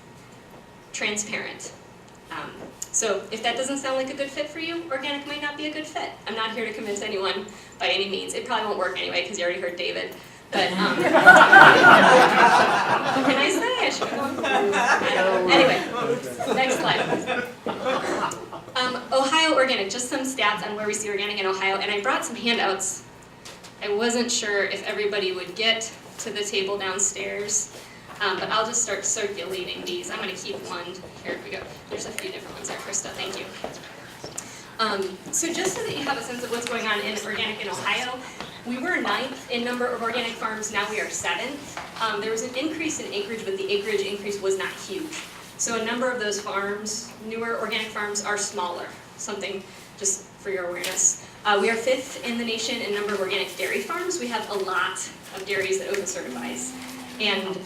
transparent. So if that doesn't sound like a good fit for you, organic might not be a good fit. I'm not here to convince anyone by any means. It probably won't work anyway, because you already heard David. But what can I say? I should go on. Anyway, next slide. Ohio organic, just some stats on where we see organic in Ohio, and I brought some handouts. I wasn't sure if everybody would get to the table downstairs, but I'll just start circulating these. I'm going to keep one. Here we go. There's a few different ones there, Krista. Thank you. So just so that you have a sense of what's going on in organic in Ohio, we were 9th in number of organic farms, now we are 7th. There was an increase in acreage, but the acreage increase was not huge. So a number of those farms, newer organic farms, are smaller, something just for your awareness. We are 5th in the nation in number of organic dairy farms. We have a lot of dairies that OSHA certifies, and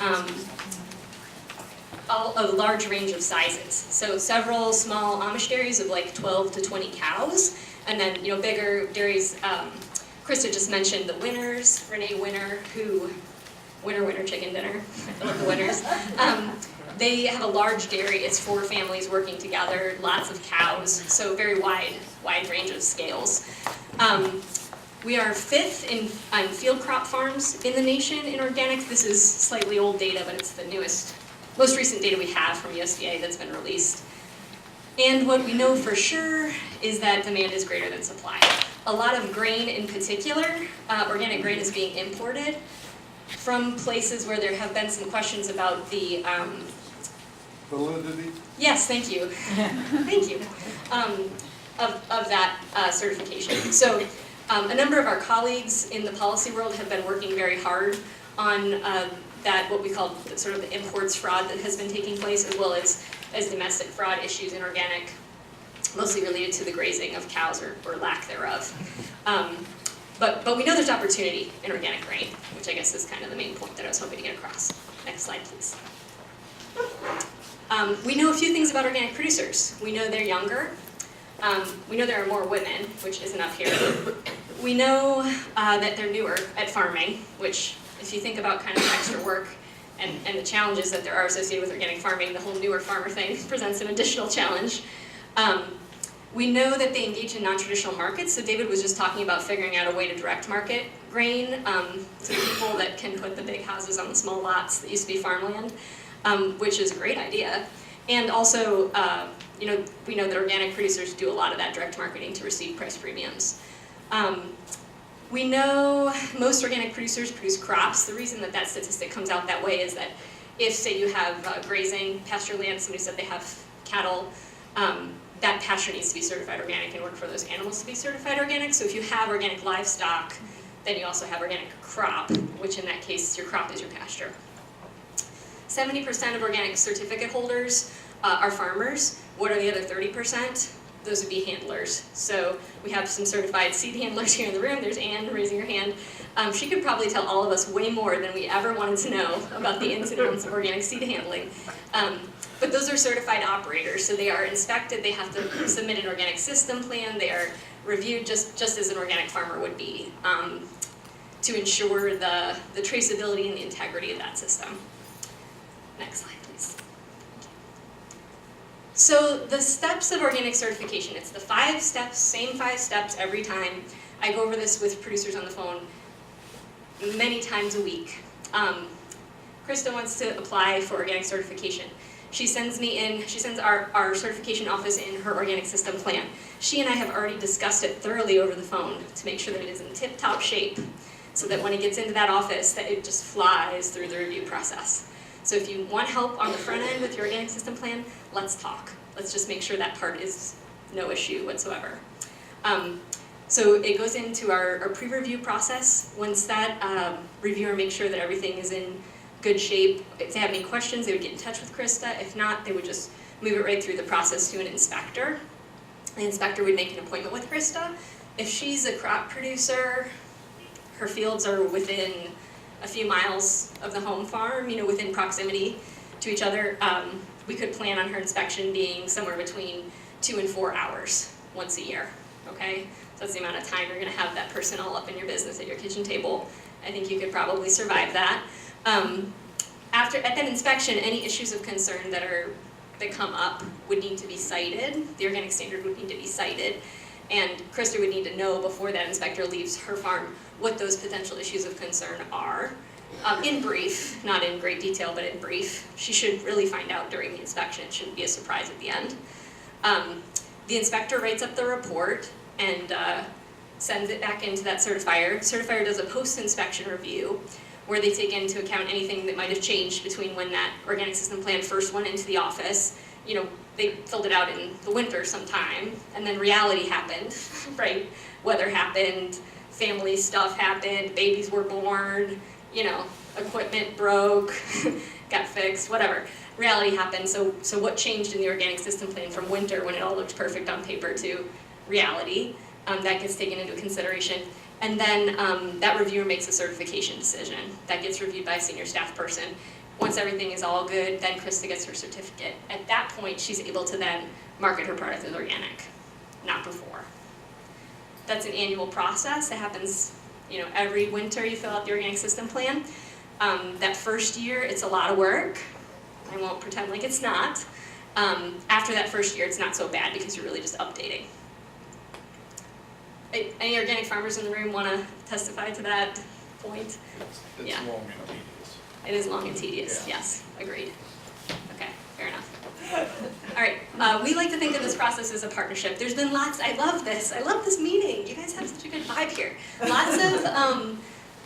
a large range of sizes. So several small Amish dairies of like 12 to 20 cows, and then bigger dairies. Krista just mentioned the Winners, Renee Winner, who Winner Chicken Dinner. I love the Winners. They have a large dairy. It's 4 families working together, lots of cows, so very wide range of scales. We are 5th in field crop farms in the nation in organic. This is slightly old data, but it's the most recent data we have from USDA that's been released. And what we know for sure is that demand is greater than supply. A lot of grain in particular, organic grain, is being imported from places where there have been some questions about the validity? Yes, thank you. Thank you. Of that certification. So a number of our colleagues in the policy world have been working very hard on that, what we call sort of the imports fraud that has been taking place, as well as domestic fraud issues in organic, mostly related to the grazing of cows or lack thereof. But we know there's opportunity in organic grain, which I guess is kind of the main point that I was hoping to get across. Next slide, please. We know a few things about organic producers. We know they're younger. We know there are more women, which isn't up here. We know that they're newer at farming, which, if you think about kind of extra work and the challenges that there are associated with organic farming, the whole newer farmer thing presents an additional challenge. We know that they engage in non-traditional markets, so David was just talking about figuring out a way to direct market grain to people that can put the big houses on the small lots that used to be farmland, which is a great idea. And also, you know, we know that organic producers do a lot of that direct marketing to receive price premiums. We know most organic producers produce crops. The reason that that statistic comes out that way is that if, say, you have grazing, pasture land, somebody said they have cattle, that pasture needs to be certified organic in order for those animals to be certified organic. So if you have organic livestock, then you also have organic crop, which in that case, your crop is your pasture. 70% of organic certificate holders are farmers. What are the other 30%? Those would be handlers. So we have some certified seed handlers here in the room. There's Anne raising her hand. She could probably tell all of us way more than we ever wanted to know about the ins and outs of organic seed handling. But those are certified operators, so they are inspected, they have to submit an organic system plan, they are reviewed just as an organic farmer would be, to ensure the traceability and the integrity of that system. Next slide, please. So the steps of organic certification, it's the 5 steps, same 5 steps every time. I go over this with producers on the phone many times a week. Krista wants to apply for organic certification. She sends our certification office in her organic system plan. She and I have already discussed it thoroughly over the phone to make sure that it is in tip-top shape, so that when it gets into that office, that it just flies through the review process. So if you want help on the front end with your organic system plan, let's talk. Let's just make sure that part is no issue whatsoever. So it goes into our pre-review process. Once that reviewer makes sure that everything is in good shape, if they have any questions, they would get in touch with Krista. If not, they would just move it right through the process to an inspector. The inspector would make an appointment with Krista. If she's a crop producer, her fields are within a few miles of the home farm, you know, within proximity to each other, we could plan on her inspection being somewhere between 2 and 4 hours once a year, okay? So that's the amount of time you're gonna have that person all up in your business at your kitchen table. I think you could probably survive that. At that inspection, any issues of concern that come up would need to be cited. The organic standard would need to be cited. And Krista would need to know before that inspector leaves her farm what those potential issues of concern are. In brief, not in great detail, but in brief. She should really find out during the inspection. It shouldn't be a surprise at the end. The inspector writes up the report and sends it back into that certifier. Certifier does a post-inspection review where they take into account anything that might have changed between when that organic system plan first went into the office. You know, they filled it out in the winter sometime, and then reality happened, right? Weather happened, family stuff happened, babies were born, you know, equipment broke, got fixed, whatever. Reality happened, so what changed in the organic system plan from winter when it all looked perfect on paper to reality? That gets taken into consideration. And then that reviewer makes a certification decision. That gets reviewed by a senior staff person. Once everything is all good, then Krista gets her certificate. At that point, she's able to then market her product as organic, not before. That's an annual process. It happens, you know, every winter you fill out the organic system plan. That first year, it's a lot of work. I won't pretend like it's not. After that first year, it's not so bad because you're really just updating. Any organic farmers in the room want to testify to that point? It's Yeah. long and tedious. It is long and tedious, Yeah. yes, agreed. Okay, fair enough. All right, we like to think of this process as a partnership. There's been lots, I love this meeting. You guys have such a good vibe here. Lots of,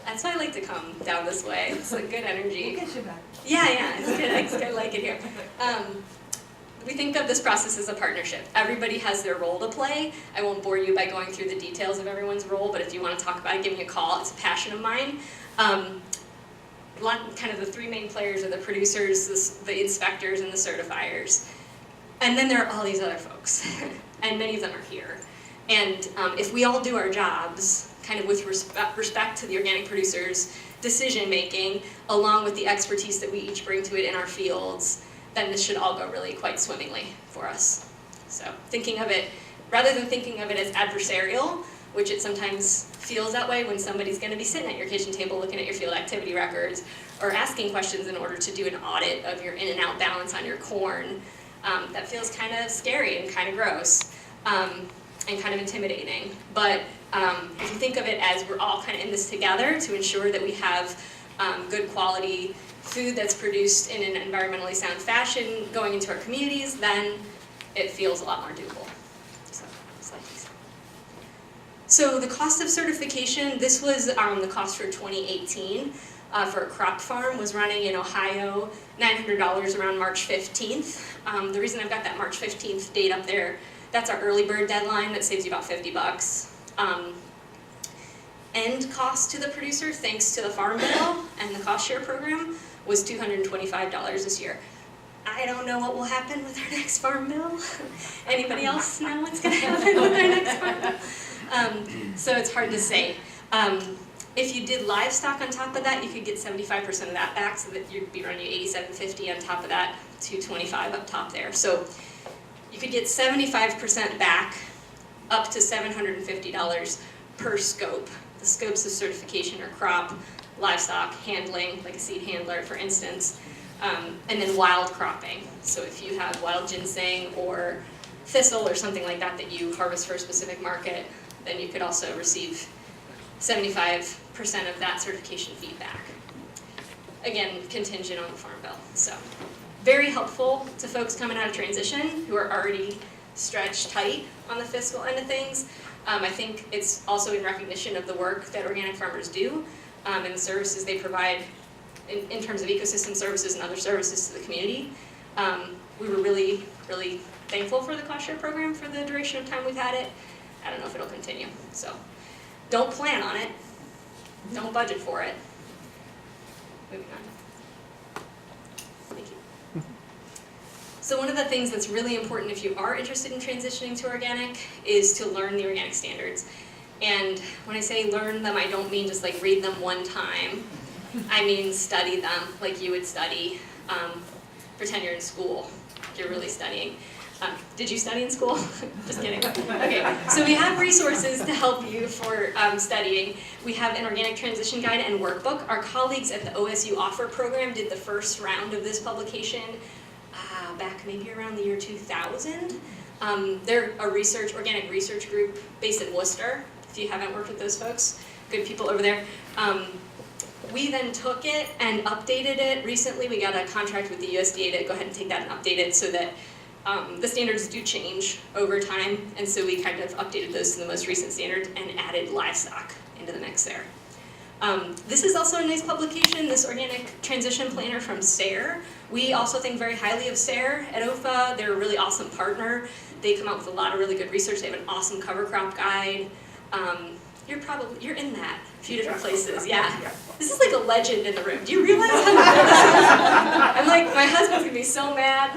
that's why I like to come down this way. It's a good energy. We'll get you back. Yeah, it's good, I like it here. We think of this process as a partnership. Everybody has their role to play. I won't bore you by going through the details of everyone's role, but if you want to talk about it, give me a call. It's a passion of mine. Kind of the 3 main players are the producers, the inspectors, and the certifiers. And then there are all these other folks, and many of them are here. And if we all do our jobs, kind of with respect to the organic producers' decision-making, along with the expertise that we each bring to it in our fields, then this should all go really quite swimmingly for us. So thinking of it, rather than thinking of it as adversarial, which it sometimes feels that way when somebody's going to be sitting at your kitchen table looking at your field activity records or asking questions in order to do an audit of your in and out balance on your corn, that feels kind of scary and kind of gross and kind of intimidating. But If you think of it as we're all kind of in this together to ensure that we have good quality food that's produced in an environmentally sound fashion going into our communities, then it feels a lot more doable. So, slide please. So the cost of certification, this was the cost for 2018 for a crop farm, was running in Ohio, $900 around March 15th. The reason I've got that March 15th date up there, that's our early bird deadline, that saves you about $50. End cost to the producer, thanks to the Farm Bill and the cost share program, was $225 this year. I don't know what will happen with our next Farm Bill. Anybody else know what's going to happen with our next Farm Bill? So it's hard to say. If you did livestock on top of that, you could get 75% of that back, so that you'd be running $87.50 on top of that, $225 up top there. So you could get 75% back, up to $750 per scope. The scopes of certification are crop, livestock, handling, like a seed handler for instance, and then wild cropping. So if you have wild ginseng or thistle or something like that that you harvest for a specific market, then you could also receive 75% of that certification feedback. Again, contingent on the Farm Bill. So very helpful to folks coming out of transition who are already stretched tight on the fiscal end of things. I think it's also in recognition of the work that organic farmers do and the services they provide in terms of ecosystem services and other services to the community. We were really, really thankful for the cost share program for the duration of time we've had it. I don't know if it'll continue. So don't plan on it. Don't budget for it. Moving on. Thank you. So one of the things that's really important if you are interested in transitioning to organic is to learn the organic standards. And when I say learn them, I don't mean just like read them one time. I mean study them like you would study, pretend you're in school, if you're really studying. Did you study in school? Just kidding. Okay, so we have resources to help you for studying. We have an organic transition guide and workbook. Our colleagues at the OSU Offer program did the first round of this publication back maybe around the year 2000. They're a organic research group based in Worcester, if you haven't worked with those folks. Good people over there. We then took it and updated it. Recently we got a contract with the USDA to go ahead and take that and update it so that the standards do change over time, and so we kind of updated those to the most recent standards and added livestock into the mix there. This is also a nice publication, this Organic Transition Planner from SARE. We also think very highly of SARE at OFA. They're a really awesome partner. They come out with a lot of really good research. They have an awesome cover crop guide. You're in that a few different places, yeah. This is like a legend in the room. Do you realize how good this is? I'm like, my husband's gonna be so mad.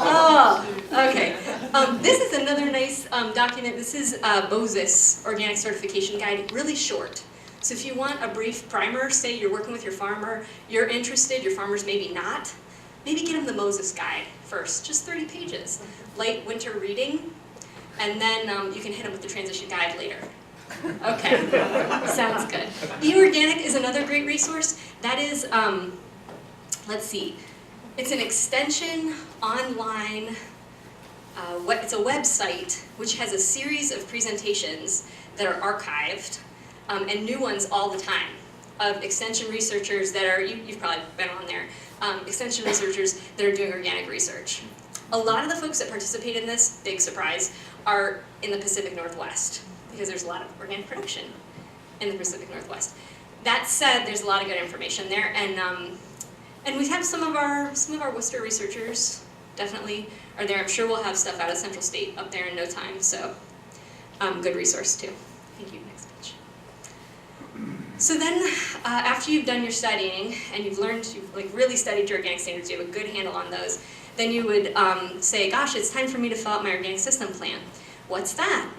Oh, okay. This is another nice document. This is BOSIS Organic Certification Guide, really short. So if you want a brief primer, say you're working with your farmer, you're interested, your farmer's maybe not, maybe get him the Moses Guide first, just 30 pages. Light winter reading, and then you can hit him with the transition guide later. Okay, sounds good. eOrganic is another great resource. That is, let's see, it's an extension online, it's a website which has a series of presentations that are archived and new ones all the time of extension researchers that are, you've probably been on there, extension researchers that are doing organic research. A lot of the folks that participate in this, big surprise, are in the Pacific Northwest, because there's a lot of organic production in the Pacific Northwest. That said, there's a lot of good information there, and we have some of our Worcester researchers definitely are there. I'm sure we'll have stuff out of Central State up there in no time, so good resource too. Thank you. Next page. So then, after you've done your studying and you've like really studied your organic standards, you have a good handle on those, then you would say, gosh, it's time for me to fill out my organic system plan. What's that?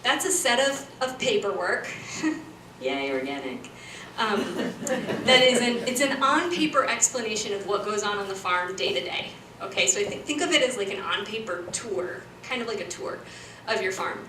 That's a set of paperwork. Yay, organic. It's an on-paper explanation of what goes on the farm day to day. Okay, so think of it as like an on-paper tour, kind of like a tour of your farm,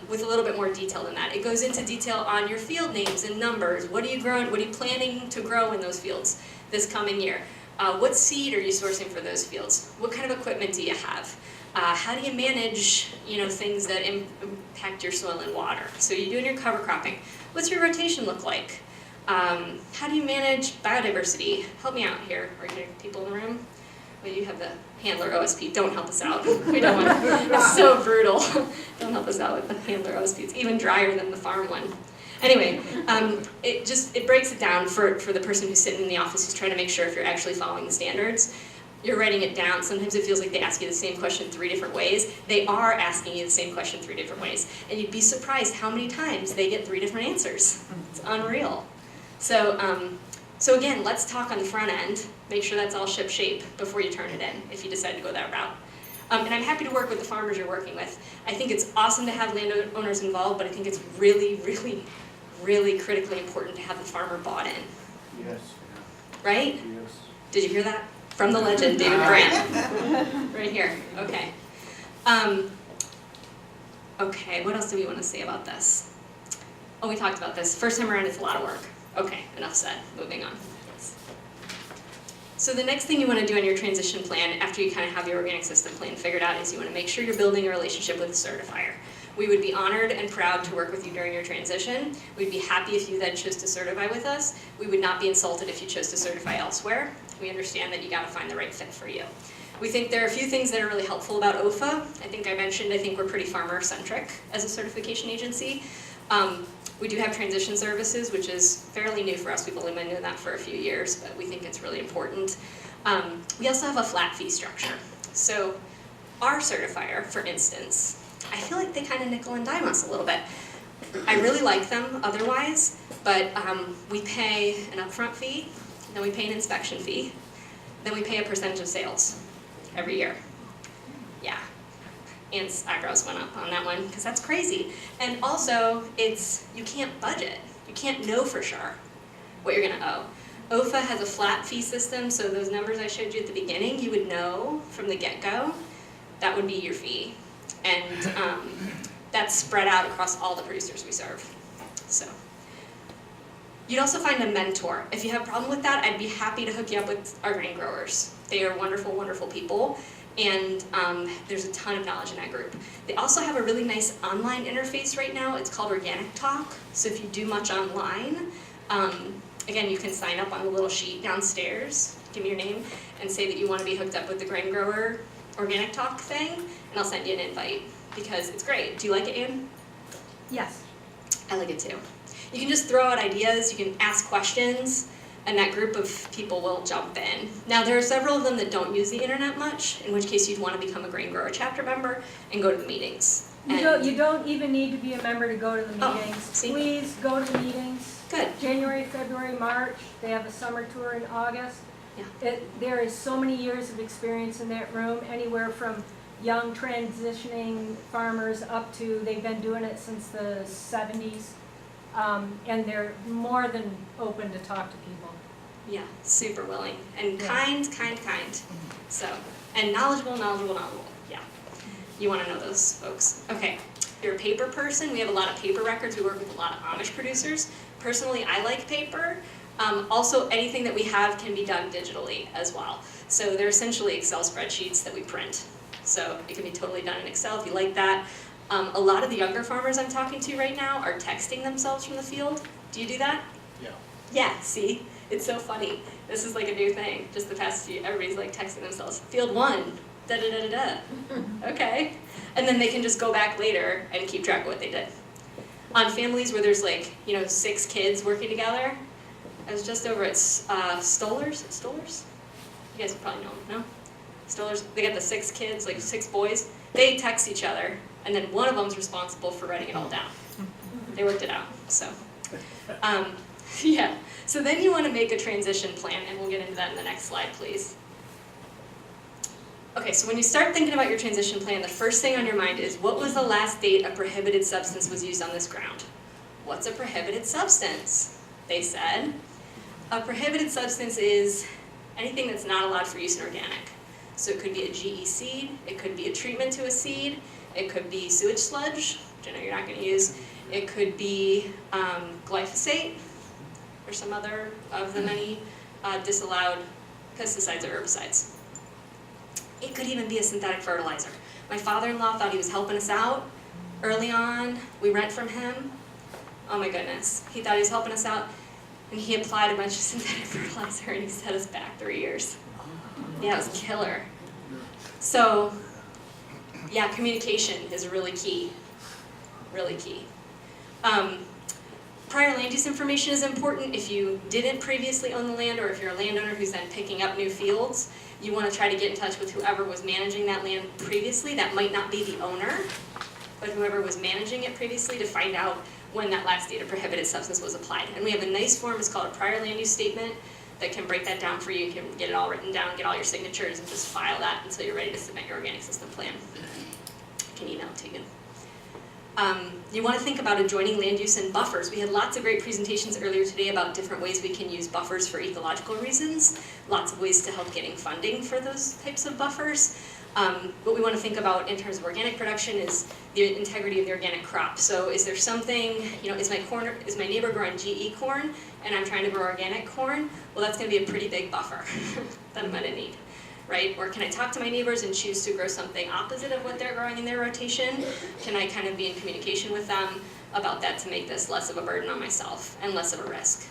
with a little bit more detail than that. It goes into detail on your field names and numbers. What are you growing? What are you planning to grow in those fields this coming year? What seed are you sourcing for those fields? What kind of equipment do you have? How do you manage, things that impact your soil and water? So you're doing your cover cropping. What's your rotation look like? How do you manage biodiversity? Help me out here. Are there people in the room? Well, you have the handler OSP. Don't help us out. We don't want to. It's so brutal. Don't help us out with the handler OSP. It's even drier than the farm one. Anyway, it breaks it down for the person who's sitting in the office who's trying to make sure if you're actually following the standards. You're writing it down. Sometimes it feels like they ask you the same question 3 different ways. They are asking you the same question 3 different ways. And you'd be surprised how many times they get 3 different answers. It's unreal. So again, let's talk on the front end. Make sure that's all ship-shape before you turn it in, if you decide to go that route. And I'm happy to work with the farmers you're working with. I think it's awesome to have landowners involved, but I think it's really, really, really critically important to have the farmer bought in. Yes. Right? Yes. Did you hear that? From the legend, David Brandt. Right here. Okay. Okay, what else do we want to say about this? Oh, we talked about this. First time around, it's a lot of work. Okay, enough said. Moving on. So the next thing you want to do in your transition plan, after you kind of have your organic system plan figured out, is you want to make sure you're building a relationship with a certifier. We would be honored and proud to work with you during your transition. We'd be happy if you then chose to certify with us. We would not be insulted if you chose to certify elsewhere. We understand that you got to find the right fit for you. We think there are a few things that are really helpful about OFA. I think we're pretty farmer-centric as a certification agency. We do have transition services, which is fairly new for us. We've only been doing that for a few years, but we think it's really important. We also have a flat fee structure. So our certifier, for instance, I feel like they kind of nickel and dime us a little bit. I really like them otherwise, but we pay an upfront fee, then we pay an inspection fee, then we pay a percentage of sales every year. Yeah. Ant's eyebrows went up on that one, because that's crazy. And also, you can't budget. You can't know for sure what you're gonna owe. OFA has a flat fee system, so those numbers I showed you at the beginning, you would know from the get-go, that would be your fee. And that's spread out across all the producers we serve. So, you'd also find a mentor. If you have a problem with that, I'd be happy to hook you up with our grain growers. They are wonderful, wonderful people. And there's a ton of knowledge in that group. They also have a really nice online interface right now. It's called Organic Talk. So if you do much online, again, you can sign up on the little sheet downstairs, give me your name, and say that you want to be hooked up with the Grain Grower Organic Talk thing, and I'll send you an invite, because it's great. Do you like it, Ann? Yes. I like it too. You can just throw out ideas, you can ask questions, and that group of people will jump in. Now, there are several of them that don't use the internet much, in which case you'd want to become a Grain Grower chapter member and go to the meetings. You don't even need to be a member to go to the meetings. See? Please go to the meetings. Good. January, February, March, they have a summer tour in August. Yeah. There is so many years of experience in that room, anywhere from young transitioning farmers up to, they've been doing it since the 70s. And they're more than open to talk to people. Yeah, super willing. And Yeah. kind. So, and knowledgeable. Yeah. You want to know those folks. Okay. If you're a paper person, we have a lot of paper records. We work with a lot of Amish producers. Personally, I like paper. Also, anything that we have can be done digitally as well. So they're essentially Excel spreadsheets that we print. So it can be totally done in Excel if you like that. A lot of the younger farmers I'm talking to right now are texting themselves from the field. Do you do that? Yeah. Yeah, see? It's so funny. This is like a new thing. Just the past few, everybody's like texting themselves. Field 1, da-da-da-da-da. Okay. And then they can just go back later and keep track of what they did. On families where there's 6 kids working together, I was just over at Stollers. Stollers? You guys probably know them, no? Stollers, they got the 6 kids, 6 boys. They text each other, and then one of them's responsible for writing it all down. They worked it out, so. Yeah, so then you want to make a transition plan, and we'll get into that in the next slide, please. Okay, so when you start thinking about your transition plan, the first thing on your mind is, what was the last date a prohibited substance was used on this ground? What's a prohibited substance? They said. A prohibited substance is anything that's not allowed for use in organic. So it could be a GE seed, it could be a treatment to a seed, it could be sewage sludge, which I know you're not going to use, it could be glyphosate, or some other of the many disallowed pesticides or herbicides. It could even be a synthetic fertilizer. My father-in-law thought he was helping us out early on. We rent from him. Oh my goodness. He thought he was helping us out, and he applied a bunch of synthetic fertilizer and he set us back 3 years. Yeah, it was killer. So, yeah, communication is really key. Really key. Prior land use information is important. If you didn't previously own the land, or if you're a landowner who's then picking up new fields, you want to try to get in touch with whoever was managing that land previously. That might not be the owner, but whoever was managing it previously, to find out when that last date of prohibited substance was applied. And we have a nice form, it's called a prior land use statement, that can break that down for you. You can get it all written down, get all your signatures, and just file that until you're ready to submit your organic system plan. I can email it to you. You want to think about adjoining land use and buffers. We had lots of great presentations earlier today about different ways we can use buffers for ecological reasons, lots of ways to help getting funding for those types of buffers. What we want to think about in terms of organic production is the integrity of the organic crop. So is there something, is my neighbor growing GE corn and I'm trying to grow organic corn? Well, that's going to be a pretty big buffer that I'm going to need. Right? Or can I talk to my neighbors and choose to grow something opposite of what they're growing in their rotation? Can I kind of be in communication with them about that to make this less of a burden on myself and less of a risk?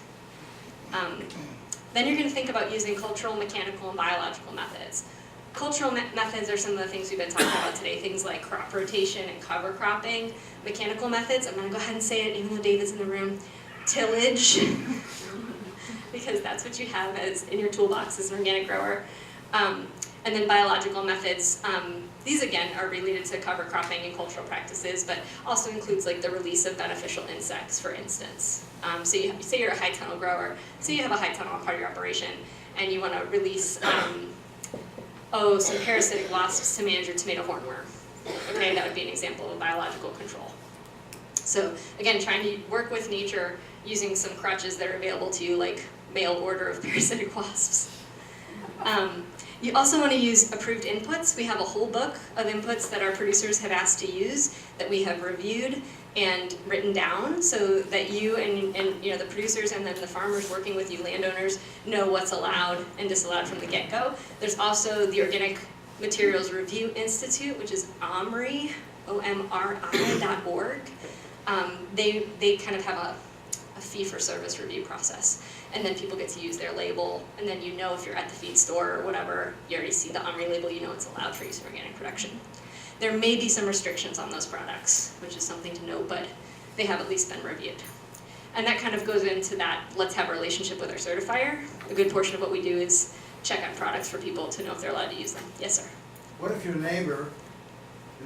Then you're going to think about using cultural, mechanical, and biological methods. Cultural methods are some of the things we've been talking about today, things like crop rotation and cover cropping. Mechanical methods, I'm going to go ahead and say it even though David's in the room, tillage, because that's what you have as in your toolbox as an organic grower. And then biological methods, these again are related to cover cropping and cultural practices, but also includes like the release of beneficial insects, for instance. So say you're a high tunnel grower, say you have a high tunnel part of your operation, and you want to release some parasitic wasps to manage your tomato hornworm. Okay, that would be an example of biological control. So again, trying to work with nature using some crutches that are available to you, like mail order of parasitic wasps. You also want to use approved inputs. We have a whole book of inputs that our producers have asked to use that we have reviewed and written down so that you and the producers and then the farmers working with you, landowners, know what's allowed and disallowed from the get-go. There's also the Organic Materials Review Institute, which is OMRI, omri.org. They kind of have a fee-for-service review process. And then people get to use their label, and then if you're at the feed store or whatever, you already see the OMRI label, you know it's allowed for use in organic production. There may be some restrictions on those products, which is something to note, but they have at least been reviewed. And that kind of goes into that, let's have a relationship with our certifier. A good portion of what we do is check on products for people to know if they're allowed to use them. Yes, sir? What if your neighbor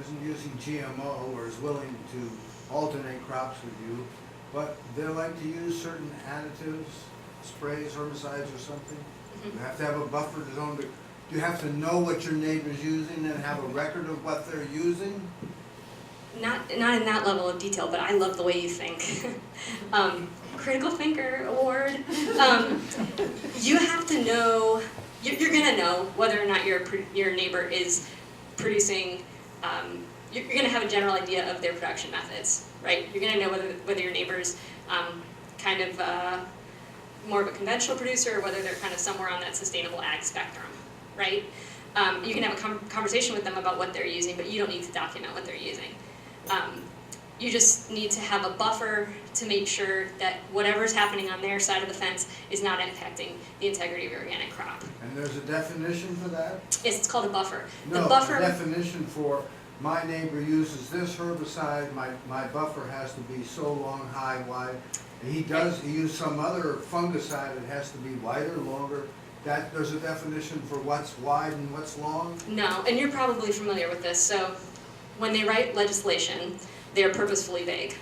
isn't using GMO or is willing to alternate crops with you, but they like to use certain additives, sprays, herbicides or something? You have to have a buffer zone. Do you have to know what your neighbor's using and have a record of what they're using? Not in that level of detail, but I love the way you think. Critical Thinker Award. You have to know, you're gonna know whether or not your neighbor is producing, you're gonna have a general idea of their production methods, right? You're gonna know whether your neighbor's kind of more of a conventional producer or whether they're kind of somewhere on that sustainable ag spectrum, right? You can have a conversation with them about what they're using, but you don't need to document what they're using. You just need to have a buffer to make sure that whatever's happening on their side of the fence is not impacting the integrity of your organic crop. And there's a definition for that? Yes, it's called a buffer. No, the buffer, a definition for my neighbor uses this herbicide, my buffer has to be so long, high, wide. And he uses some other fungicide, it has to be wider, longer. There's a definition for what's wide and what's long? No, and you're probably familiar with this. So when they write legislation, they're purposefully vague.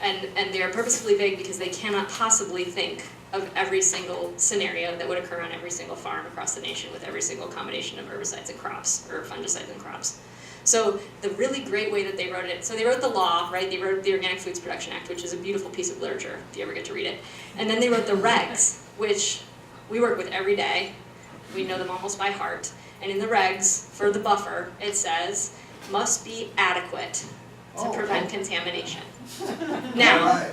And they're purposefully vague because they cannot possibly think of every single scenario that would occur on every single farm across the nation with every single combination of herbicides and crops, or fungicides and crops. So the really great way that they wrote it, so they wrote the law, right? They wrote the Organic Foods Production Act, which is a beautiful piece of literature if you ever get to read it. And then they wrote the regs, which we work with every day. We know them almost by heart. And in the regs, for the buffer, it says, must be adequate to prevent contamination. Now,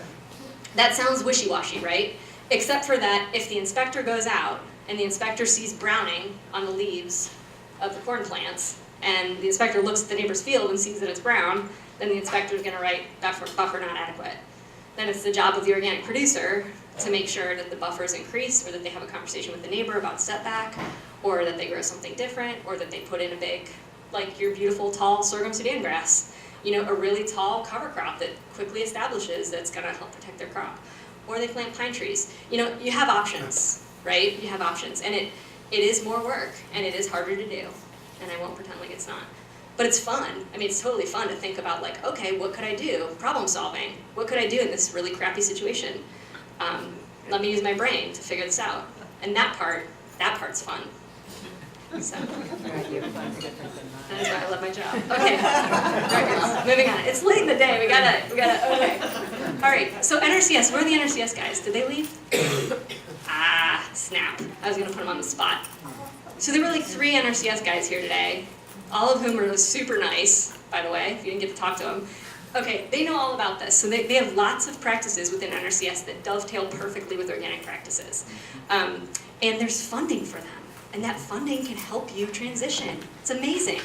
that sounds wishy-washy, right? Except for that, if the inspector goes out and the inspector sees browning on the leaves of the corn plants, and the inspector looks at the neighbor's field and sees that it's brown, then the inspector is going to write buffer not adequate. Then it's the job of the organic producer to make sure that the buffer is increased, or that they have a conversation with the neighbor about setback, or that they grow something different, or that they put in a big, like your beautiful tall sorghum Sudan grass, you know, a really tall cover crop that quickly establishes that's going to help protect their crop. Or they plant pine trees. You know, you have options, right? You have options, and it is more work, and it is harder to do, and I won't pretend like it's not. But it's fun. I mean, it's totally fun to think about, like, okay, what could I do? Problem solving. What could I do in this really crappy situation? Let me use my brain to figure this out. And that part's fun. So, that is why I love my job. Okay, records, moving on. It's late in the day, we gotta, okay. All right, so NRCS, where are the NRCS guys? Did they leave? Ah, snap. I was gonna put them on the spot. So there were like 3 NRCS guys here today, all of whom are super nice, by the way, if you didn't get to talk to them. Okay, they know all about this. So they have lots of practices within NRCS that dovetail perfectly with organic practices. And there's funding for them. And that funding can help you transition. It's amazing.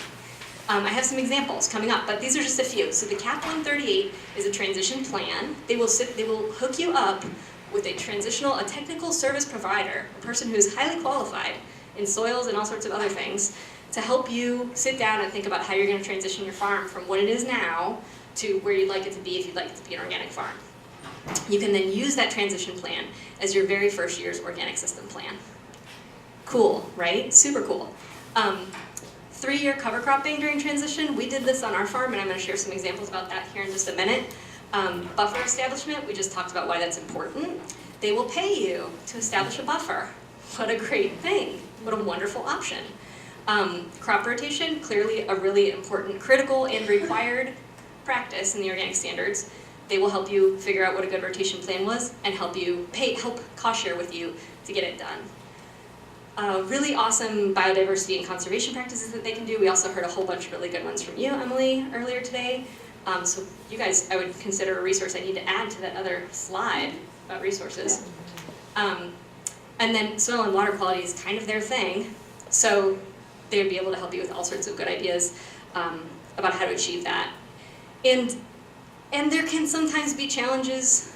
I have some examples coming up, but these are just a few. So the CAP 138 is a transition plan. They will hook you up with a technical service provider, a person who is highly qualified in soils and all sorts of other things, to help you sit down and think about how you're going to transition your farm from what it is now to where you'd like it to be if you'd like it to be an organic farm. You can then use that transition plan as your very first year's organic system plan. Cool, right? Super cool. 3-year cover cropping during transition. We did this on our farm, and I'm going to share some examples about that here in just a minute. Buffer establishment, we just talked about why that's important. They will pay you to establish a buffer. What a great thing. What a wonderful option. Crop rotation, clearly a really important, critical, and required practice in the organic standards. They will help you figure out what a good rotation plan was and help cost share with you to get it done. Really awesome biodiversity and conservation practices that they can do. We also heard a whole bunch of really good ones from you, Emily, earlier today. So you guys, I would consider a resource I need to add to that other slide about resources. And then soil and water quality is kind of their thing. So they would be able to help you with all sorts of good ideas about how to achieve that. And there can sometimes be challenges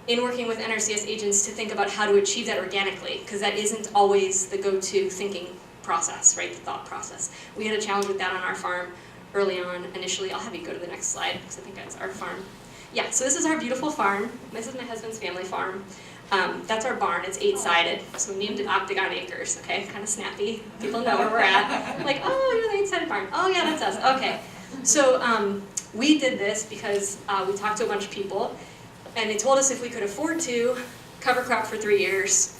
in working with NRCS agents to think about how to achieve that organically, because that isn't always the go-to thinking process, right, the thought process. We had a challenge with that on our farm early on initially. I'll have you go to the next slide, because I think that's our farm. Yeah, so this is our beautiful farm. This is my husband's family farm. That's our barn. It's 8-sided, so we named it Octagon Acres, okay? Kind of snappy. People know where we're at. Like, oh, you're the 8-sided barn. Oh, yeah, that's us. Okay. So we did this because we talked to a bunch of people, and they told us if we could afford to cover crop for 3 years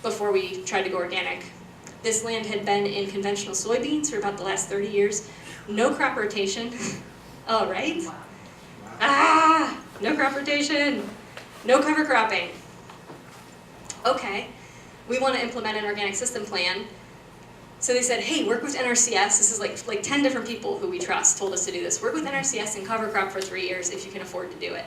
before we tried to go organic. This land had been in conventional soybeans for about the last 30 years. No crop rotation. Oh, right? Ah, no crop rotation. No cover cropping. Okay, we want to implement an organic system plan. So they said, hey, work with NRCS. This is like 10 different people who we trust told us to do this. Work with NRCS and cover crop for 3 years if you can afford to do it.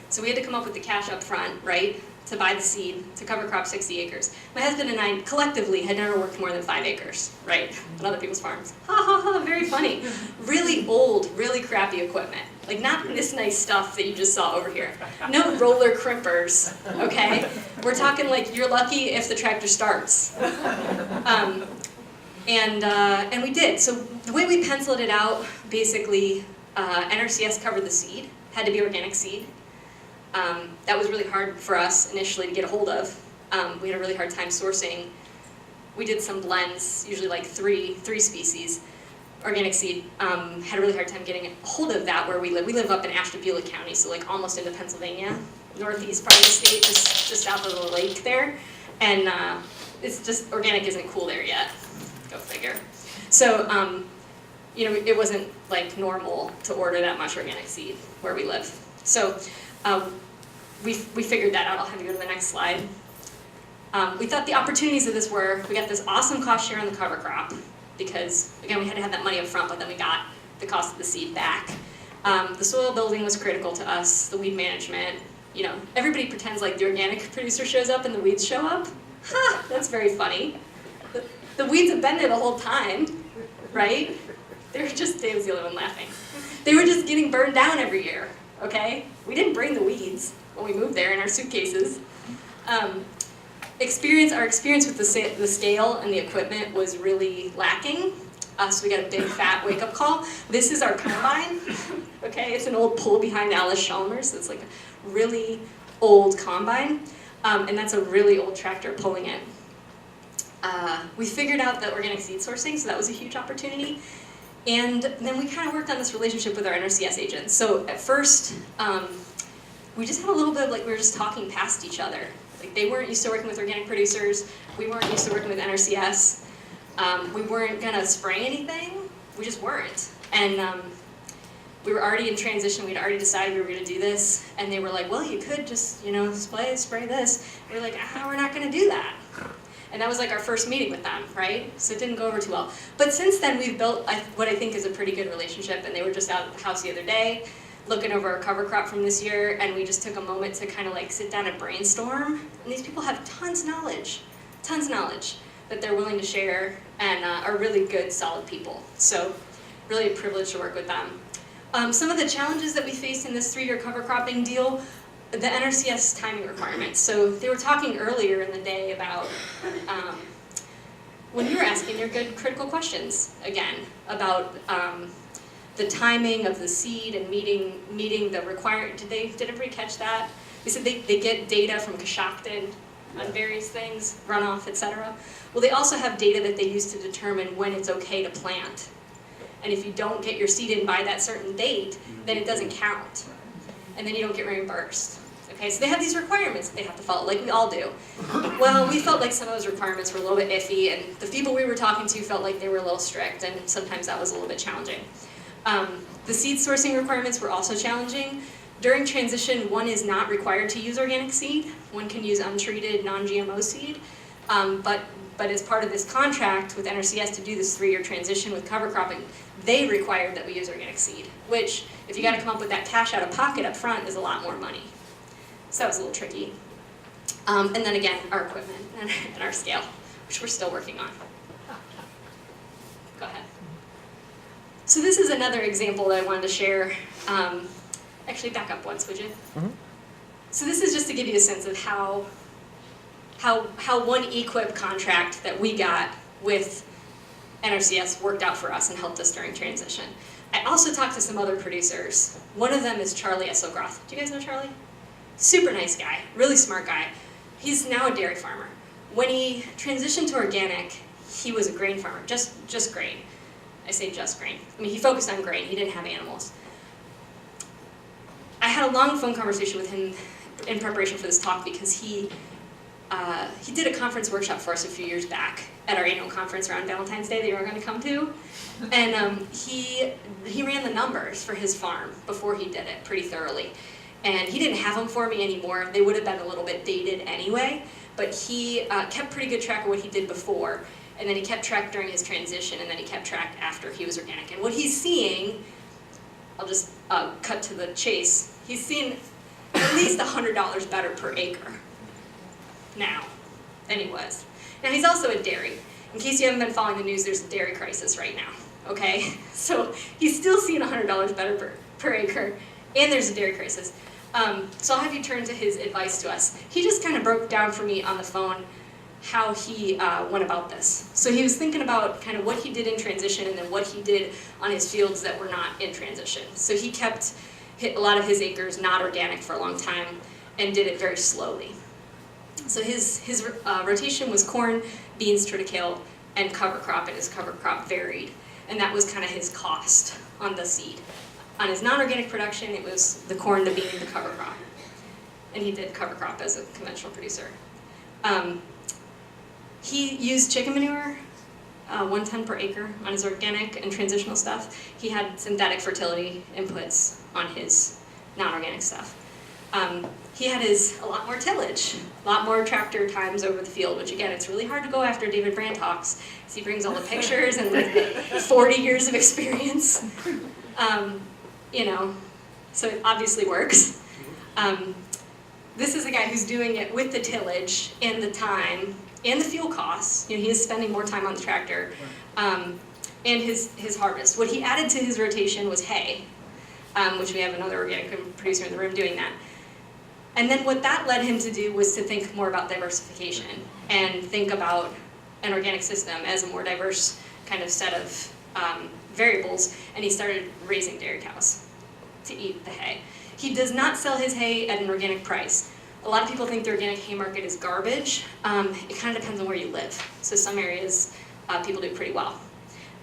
So we had to come up with the cash up front, right, to buy the seed, to cover crop 60 acres. My husband and I collectively had never worked more than 5 acres, right, on other people's farms. Ha ha ha, very funny. Really old, really crappy equipment. Like not this nice stuff that you just saw over here. No roller crimpers, okay? We're talking like you're lucky if the tractor starts. And we did. So the way we penciled it out, basically, NRCS covered the seed, had to be organic seed. That was really hard for us initially to get a hold of. We had a really hard time sourcing. We did some blends, usually like three species. Organic seed, had a really hard time getting a hold of that where we live. We live up in Ashtabula County, so like almost into Pennsylvania, northeast part of the state, just south of the lake there. And it's just, organic isn't cool there yet. Go figure. So, you know, it wasn't like normal to order that much organic seed where we live. So we figured that out. I'll have you go to the next slide. We thought the opportunities of this were, we got this awesome cost share on the cover crop because, again, we had to have that money up front, but then we got the cost of the seed back. The soil building was critical to us, the weed management. You know, everybody pretends like the organic producer shows up and the weeds show up. Ha, that's very funny. The weeds have been there the whole time, right? Dave was the only one laughing. They were just getting burned down every year, okay? We didn't bring the weeds when we moved there in our suitcases. Our experience with the scale and the equipment was really lacking. So we got a big fat wake-up call. This is our combine, okay? It's an old pull behind Alice Chalmers. It's like a really old combine, and that's a really old tractor pulling it. We figured out the organic seed sourcing, so that was a huge opportunity. And then we kind of worked on this relationship with our NRCS agents. So at first, we just had a little bit of like we were just talking past each other. Like they weren't used to working with organic producers. We weren't used to working with NRCS. We weren't gonna spray anything. We just weren't. And we were already in transition. We'd already decided we were gonna do this. And they were like, well, you could just, spray this. We were like, we're not gonna do that. And that was like our first meeting with them, right? So it didn't go over too well. But since then, we've built what I think is a pretty good relationship. And they were just out at the house the other day, looking over our cover crop from this year. And we just took a moment to kind of like sit down and brainstorm. And these people have tons of knowledge that they're willing to share and are really good, solid people. So really a privilege to work with them. Some of the challenges that we faced in this 3-year cover cropping deal, the NRCS timing requirements. So they were talking earlier in the day about when you were asking their good critical questions again about the timing of the seed and meeting the requirement. Did everybody catch that? They said they get data from Coshocton on various things, runoff, etc. Well, they also have data that they use to determine when it's okay to plant. And if you don't get your seed in by that certain date, then it doesn't count. And then you don't get reimbursed. Okay, so they have these requirements that they have to follow, like we all do. Well, we felt like some of those requirements were a little bit iffy, and the people we were talking to felt like they were a little strict, and sometimes that was a little bit challenging. The seed sourcing requirements were also challenging. During transition, one is not required to use organic seed. One can use untreated, non-GMO seed. But as part of this contract with NRCS to do this 3-year transition with cover cropping, they required that we use organic seed, which, if you got to come up with that cash out of pocket up front, is a lot more money. So that was a little tricky. And then again, our equipment and our scale, which we're still working on. Go ahead. So this is another example that I wanted to share. Actually, back up once, would you? Mm-hmm. So this is just to give you a sense of how one equip contract that we got with NRCS worked out for us and helped us during transition. I also talked to some other producers. One of them is Charlie Esselgroth. Do you guys know Charlie? Super nice guy, really smart guy. He's now a dairy farmer. When he transitioned to organic, he was a grain farmer, just grain. I say just grain. I mean, he focused on grain, he didn't have animals. I had a long phone conversation with him in preparation for this talk because he did a conference workshop for us a few years back at our annual conference around Valentine's Day that you were going to come to. And he ran the numbers for his farm before he did it pretty thoroughly. And he didn't have them for me anymore. They would have been a little bit dated anyway, but he kept pretty good track of what he did before, and then he kept track during his transition, and then he kept track after he was organic. And what he's seeing, I'll just cut to the chase, he's seeing at least $100 better per acre now than he was. Now he's also a dairy. In case you haven't been following the news, there's a dairy crisis right now, okay? So he's still seeing $100 better per acre, and there's a dairy crisis. So I'll have you turn to his advice to us. He just kind of broke down for me on the phone how he went about this. So he was thinking about kind of what he did in transition and then what he did on his fields that were not in transition. So he kept a lot of his acres not organic for a long time and did it very slowly. So his rotation was corn, beans, triticale, and cover crop, and his cover crop varied. And that was kind of his cost on the seed. On his non-organic production, it was the corn, the bean, the cover crop. And he did cover crop as a conventional producer. He used chicken manure, 1 ton per acre on his organic and transitional stuff. He had synthetic fertility inputs on his non-organic stuff. He had a lot more tillage, a lot more tractor times over the field, which again, it's really hard to go after David Brand talks, because he brings all the pictures and like the 40 years of experience. So it obviously works. This is a guy who's doing it with the tillage and the time and the fuel costs, you know, he is spending more time on the tractor, and his harvest. What he added to his rotation was hay, which we have another organic producer in the room doing that. And then what that led him to do was to think more about diversification and think about an organic system as a more diverse kind of set of variables, and he started raising dairy cows to eat the hay. He does not sell his hay at an organic price. A lot of people think the organic hay market is garbage. It kind of depends on where you live. So some areas people do pretty well.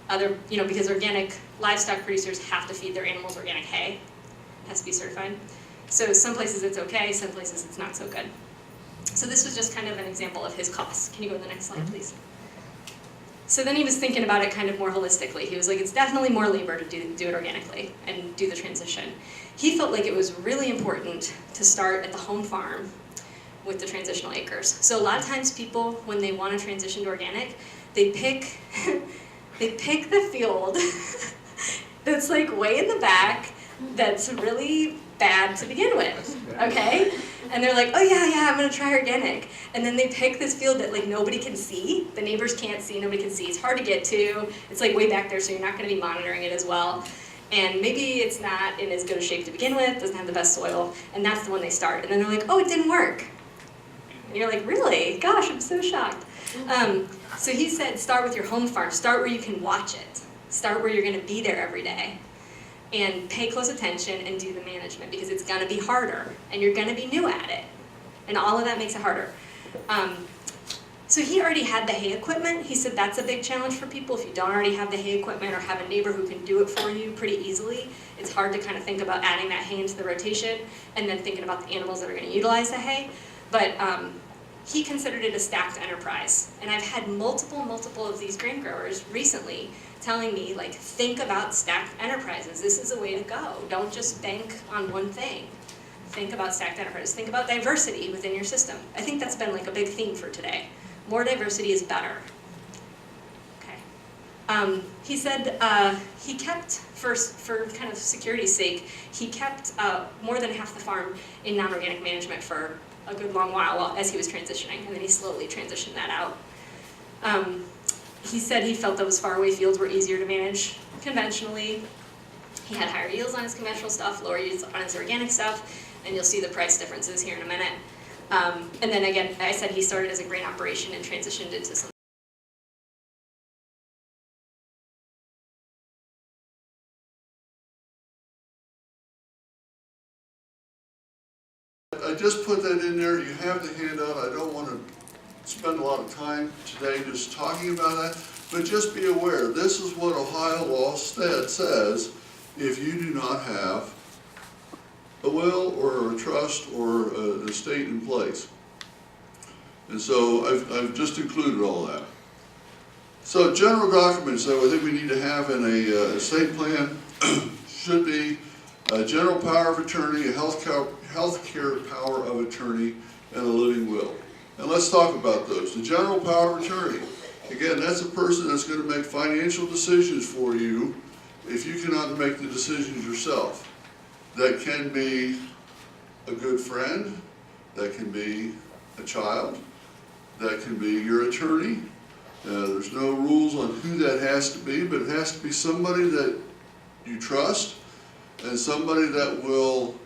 Other, you know, because organic livestock producers have to feed their animals organic hay, it has to be certified. So some places it's okay, some places it's not so good. So this was just kind of an example of his costs. Can you go to the next slide, please? So then he was thinking about it kind of more holistically. He was like, it's definitely more labor to do it organically and do the transition. He felt like it was really important to start at the home farm with the transitional acres. So a lot of times people, when they want to transition to organic, they pick the field that's like way in the back, that's really bad to begin with, okay? And they're like, oh yeah, I'm gonna try organic. And then they pick this field that like nobody can see, the neighbors can't see, nobody can see, it's hard to get to, it's like way back there, so you're not gonna be monitoring it as well. And maybe it's not in as good a shape to begin with, doesn't have the best soil, and that's the one they start. And then they're like, oh, it didn't work. And you're like, really? Gosh, I'm so shocked. So he said, start with your home farm, start where you can watch it. Start where you're gonna be there every day. And pay close attention and do the management, because it's gonna be harder and you're gonna be new at it. And all of that makes it harder. So he already had the hay equipment. He said that's a big challenge for people. If you don't already have the hay equipment or have a neighbor who can do it for you pretty easily, it's hard to kind of think about adding that hay into the rotation and then thinking about the animals that are gonna utilize the hay. But he considered it a stacked enterprise. And I've had multiple of these grain growers recently telling me, like, think about stacked enterprises. This is a way to go. Don't just bank on one thing. Think about stacked enterprises. Think about diversity within your system. I think that's been like a big theme for today. More diversity is better. Okay. He said he kept, for kind of security's sake, he kept more than half the farm in non-organic management for a good long while as he was transitioning, and then he slowly transitioned that out. He said he felt those faraway fields were easier to manage conventionally. He had higher yields on his conventional stuff, lower yields on his organic stuff, and you'll see the price differences here in a minute. And then again, I said he started as a grain operation and transitioned into some. I just put that in there. You have the handout. I don't want to spend a lot of time today just talking about that, but just be aware, this is what Ohio law says if you do not have a will or a trust or an estate in place. And so I've just included all that. So general documents that I think we need to have in a estate plan should be a general power of attorney, a healthcare power of attorney, and a living will. And let's talk about those. The general power of attorney, again, that's a person that's going to make financial decisions for you if you cannot make the decisions yourself. That can be a good friend, that can be a child, that can be your attorney. There's no rules on who that has to be, but it has to be somebody that you trust and somebody that will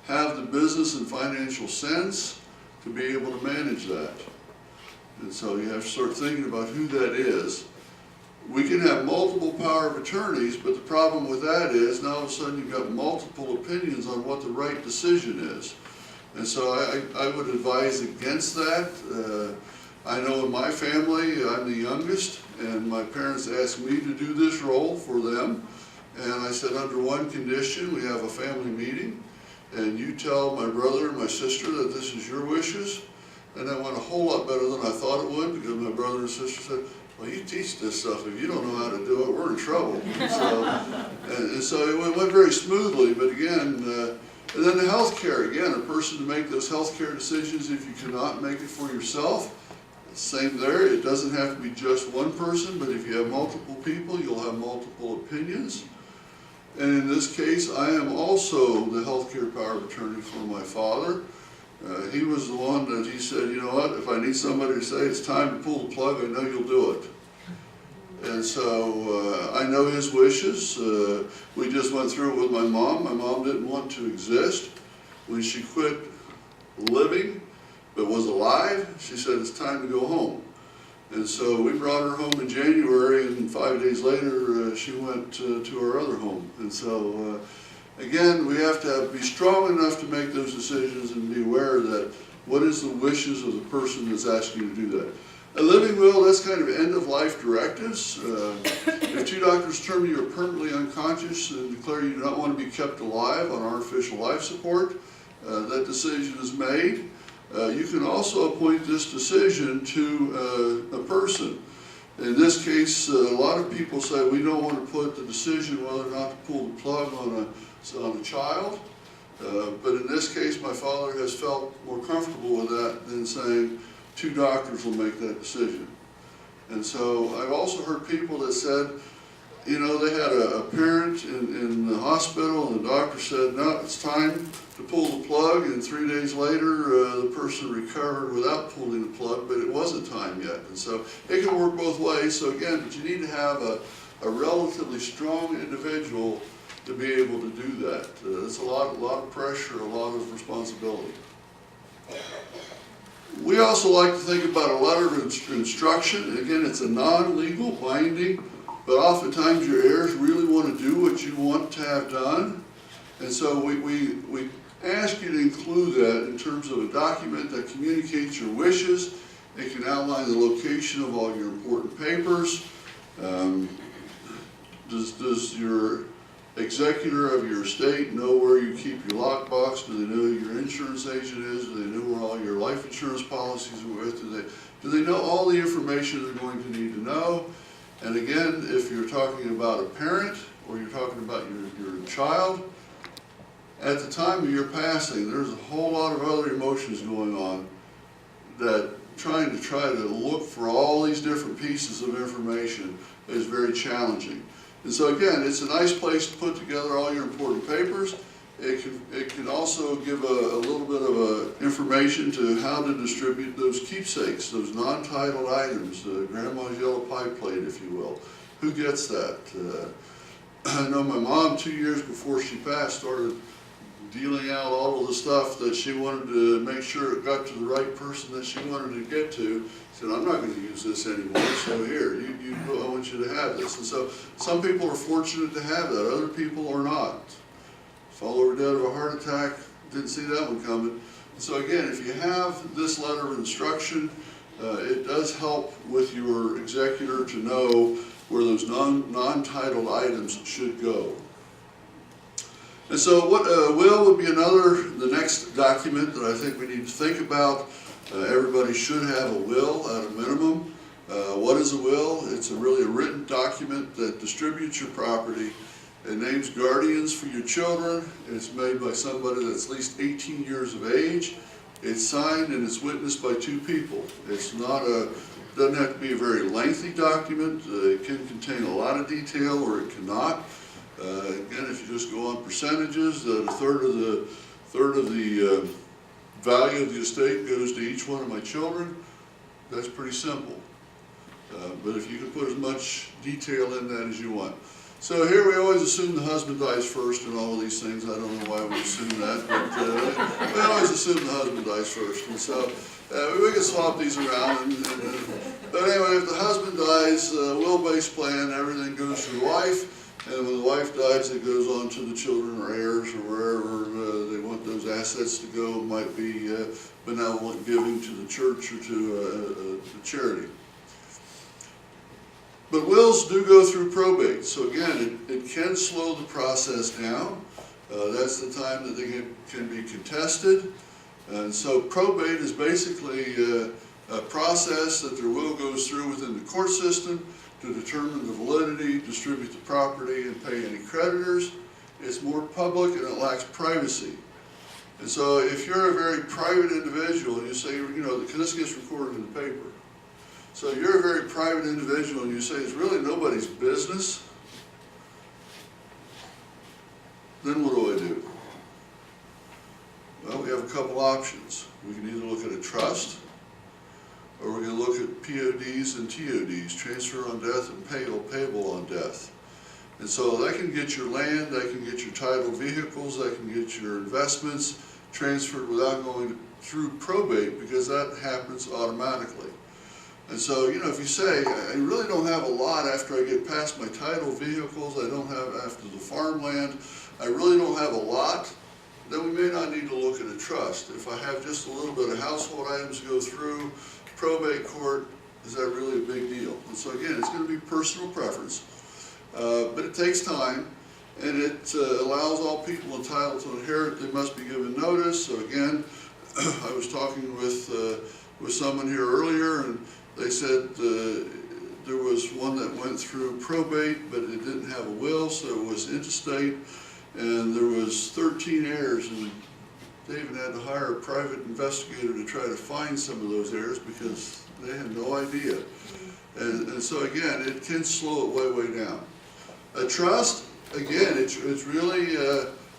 have the business and financial sense to be able to manage that. And so you have to start thinking about who that is. We can have multiple power of attorneys, but the problem with that is now all of a sudden you've got multiple opinions on what the right decision is. And so I would advise against that. I know in my family, I'm the youngest, and my parents asked me to do this role for them. And I said, under one condition, we have a family meeting, and you tell my brother and my sister that this is your wishes. And that went a whole lot better than I thought it would, because my brother and sister said, well, you teach this stuff, if you don't know how to do it, we're in trouble. And so it went very smoothly, but again, and then the health care, again, a person to make those health care decisions if you cannot make it for yourself. Same there, it doesn't have to be just one person, but if you have multiple people, you'll have multiple opinions. And in this case, I am also the healthcare power of attorney for my father. He was the one that he said, you know what, if I need somebody to say it's time to pull the plug, I know you'll do it. And so I know his wishes. We just went through it with my mom. My mom didn't want to exist. When she quit living but was alive, she said it's time to go home. And so we brought her home in January, and 5 days later she went to our other home. And so again, we have to be strong enough to make those decisions and be aware that what is the wishes of the person that's asking you to do that. A living will, that's kind of end-of-life directives. If two doctors determine you are permanently unconscious and declare you do not want to be kept alive on artificial life support, that decision is made. You can also appoint this decision to a person. In this case, a lot of people say we don't want to put the decision whether or not to pull the plug on a child. But in this case, my father has felt more comfortable with that than saying two doctors will make that decision. And so I've also heard people that said, you know, they had a parent in the hospital and the doctor said, no, it's time to pull the plug, and 3 days later the person recovered without pulling the plug, but it wasn't time yet. And so it can work both ways. So again, but you need to have a relatively strong individual to be able to do that. It's a lot of pressure, a lot of responsibility. We also like to think about a letter of instruction. Again, it's a non-legal binding, but oftentimes your heirs really want to do what you want to have done. And so we ask you to include that in terms of a document that communicates your wishes. It can outline the location of all your important papers. Does your executor of your estate know where you keep your lockbox? Do they know who your insurance agent is? Do they know where all your life insurance policies are with? Do they know all the information they're going to need to know? And again, if you're talking about a parent or you're talking about your child, at the time of your passing, there's a whole lot of other emotions going on that trying to look for all these different pieces of information is very challenging. And so again, it's a nice place to put together all your important papers. It can also give a little bit of information to how to distribute those keepsakes, those non-titled items, grandma's yellow pie plate, if you will. Who gets that? I know my mom, 2 years before she passed, started dealing out all of the stuff that she wanted to make sure it got to the right person that she wanted to get to. Said, I'm not going to use this anymore, so here, I want you to have this. And so some people are fortunate to have that, other people are not. Fall over dead of a heart attack, didn't see that one coming. And so again, if you have this letter of instruction, it does help with your executor to know where those non-titled items should go. And so what will would be the next document that I think we need to think about. Everybody should have a will at a minimum. What is a will? It's really a written document that distributes your property. It names guardians for your children. It's made by somebody that's at least 18 years of age. It's signed and it's witnessed by two people. It's not doesn't have to be a very lengthy document. It can contain a lot of detail or it cannot. Again, if you just go on percentages, that a third of the value of the estate goes to each one of my children, that's pretty simple. But if you can put as much detail in that as you want. So here we always assume the husband dies first in all of these things. I don't know why we assume that, but we always assume the husband dies first. And so we can swap these around. But anyway, if the husband dies, will-based plan, everything goes to the wife. And when the wife dies, it goes on to the children or heirs or wherever they want those assets to go. It might be benevolent giving to the church or to a charity. But wills do go through probate. So again, it can slow the process down. That's the time that they can be contested. And so probate is basically a process that their will goes through within the court system to determine the validity, distribute the property, and pay any creditors. It's more public and it lacks privacy. And so if you're a very private individual and you say, you know, because this gets recorded in the paper. So you're a very private individual and you say it's really nobody's business, then what do I do? Well, we have a couple couple options. We can either look at a trust, or we can look at PODs and TODs, transfer on death and payable on death. And so that can get your land, that can get your title vehicles, that can get your investments transferred without going through probate, because that happens automatically. And so, you know, if you say, I really don't have a lot after I get past my title vehicles, I don't have after the farmland, I really don't have a lot, then we may not need to look at a trust. If I have just a little bit of household items to go through, probate court, is that really a big deal? And so again, it's going to be personal preference, but it takes time, and it allows all people entitled to inherit, they must be given notice. So again, I was talking with someone here earlier, and they said there was one that went through probate, but it didn't have a will, so it was interstate, and there was 13 heirs, and they even had to hire a private investigator to try to find some of those heirs because they had no idea. And so again, it can slow it way down. A trust, again, it's really,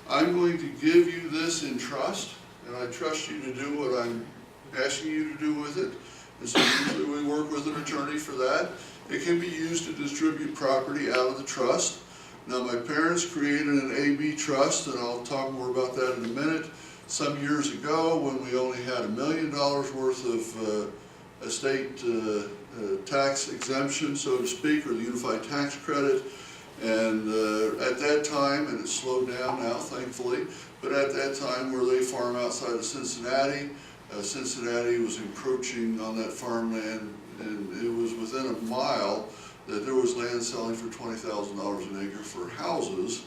I'm going to give you this in trust, and I trust you to do what I'm asking you to do with it. And so usually we work with an attorney for that. It can be used to distribute property out of the trust. Now, my parents created an AB trust, and I'll talk more about that in a minute. Some years ago, when we only had $1 million worth of estate tax exemption, so to speak, or the unified tax credit. And at that time, and it's slowed down now, thankfully, but at that time where they farm outside of Cincinnati, Cincinnati was encroaching on that farmland, and it was within a mile that there was land selling for $20,000 an acre for houses.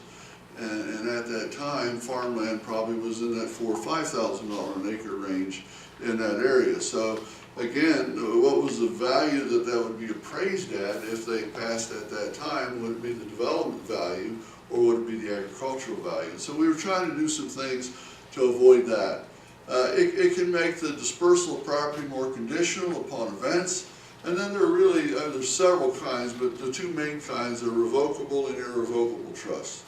And at that time, farmland probably was in that $4,000 or $5,000 an acre range in that area. So again, what was the value that would be appraised at if they passed at that time? Would it be the development value, or would it be the agricultural value? So we were trying to do some things to avoid that. It can make the dispersal of property more conditional upon events. And then there are really, there's several kinds, but the two main kinds are revocable and irrevocable trusts.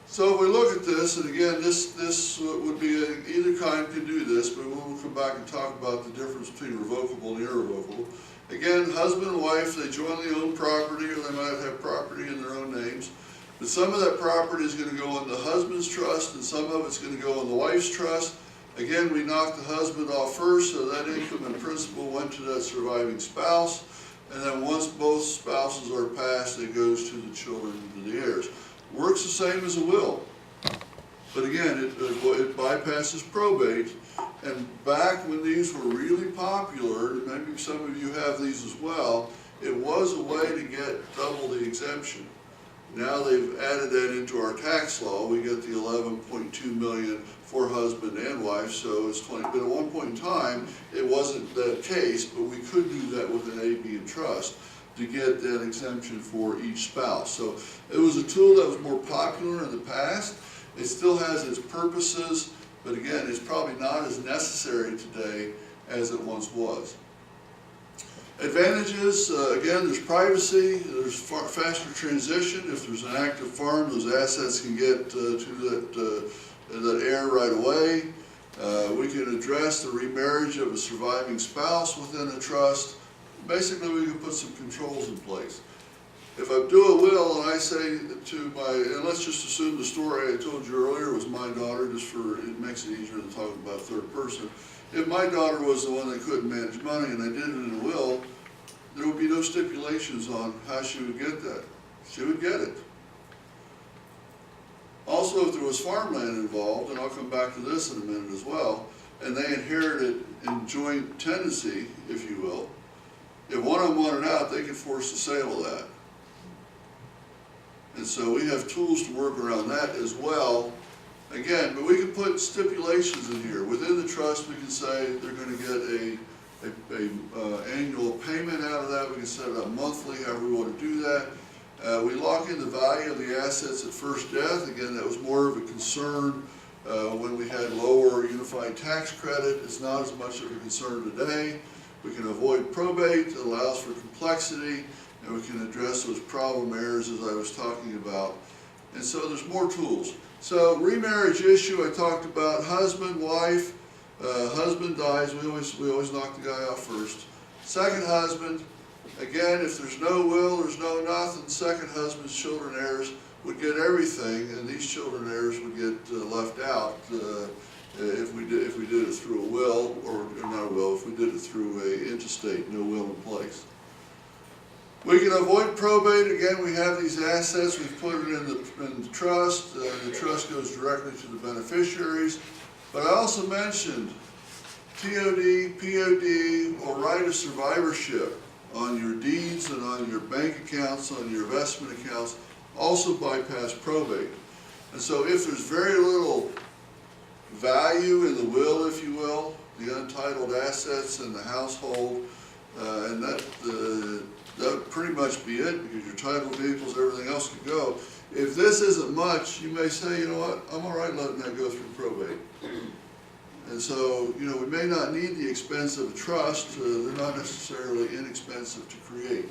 So if we look at this, and again, this would be, either kind can do this, but we'll come back and talk about the difference between revocable and irrevocable. Again, husband and wife, they jointly own property, or they might have property in their own names. But some of that property is going to go in the husband's trust, and some of it's going to go in the wife's trust. Again, we knocked the husband off first, so that income and principal went to that surviving spouse. And then once both spouses are passed, it goes to the children, to the heirs. Works the same as a will. But again, it bypasses probate. And back when these were really popular, and maybe some of you have these as well, it was a way to get double the exemption. Now they've added that into our tax law. We get the 11.2 million for husband and wife, so it's 20. But at one point in time, it wasn't that case, but we could do that with an AB and trust to get that exemption for each spouse. So it was a tool that was more popular in the past. It still has its purposes, but again, it's probably not as necessary today as it once was. Advantages, again, there's privacy, there's faster transition. If there's an active farm, those assets can get to that heir right away. We can address the remarriage of a surviving spouse within a trust. Basically, we can put some controls in place. If I do a will and I say to my, and let's just assume the story I told you earlier was my daughter, just for, it makes it easier to talk about third person. If my daughter was the one that couldn't manage money and I did it in a will, there would be no stipulations on how she would get that. She would get it. Also, if there was farmland involved, and I'll come back to this in a minute as well, and they inherited in joint tenancy, if you will, if one of them wanted out, they could force the sale of that. And so we have tools to work around that as well. Again, but we can put stipulations in here. Within the trust, we can say they're going to get a annual payment out of that. We can set it up monthly, however we want to do that. We lock in the value of the assets at first death. Again, that was more of a concern when we had lower unified tax credit. It's not as much of a concern today. We can avoid probate. It allows for complexity, and we can address those problem heirs as I was talking about. And so there's more tools. So remarriage issue, I talked about husband, wife, husband dies, we always knock the guy out first. Second husband, again, if there's no will, there's no nothing, second husband's children heirs would get everything, and these children heirs would get left out if we did it through a will, or not a will, if we did it through a intestate, no will in place. We can avoid probate. Again, we have these assets, we've put it in the trust. The trust goes directly to the beneficiaries. But I also mentioned TOD, POD, or right of survivorship on your deeds and on your bank accounts, on your investment accounts, also bypass probate. And so if there's very little value in the will, if you will, the untitled assets in the household, and that would pretty much be it, because your title vehicles, everything else could go. If this isn't much, you may say, you know what, I'm all right letting that go through probate. And so, you know, we may not need the expense of a trust. They're not necessarily inexpensive to create.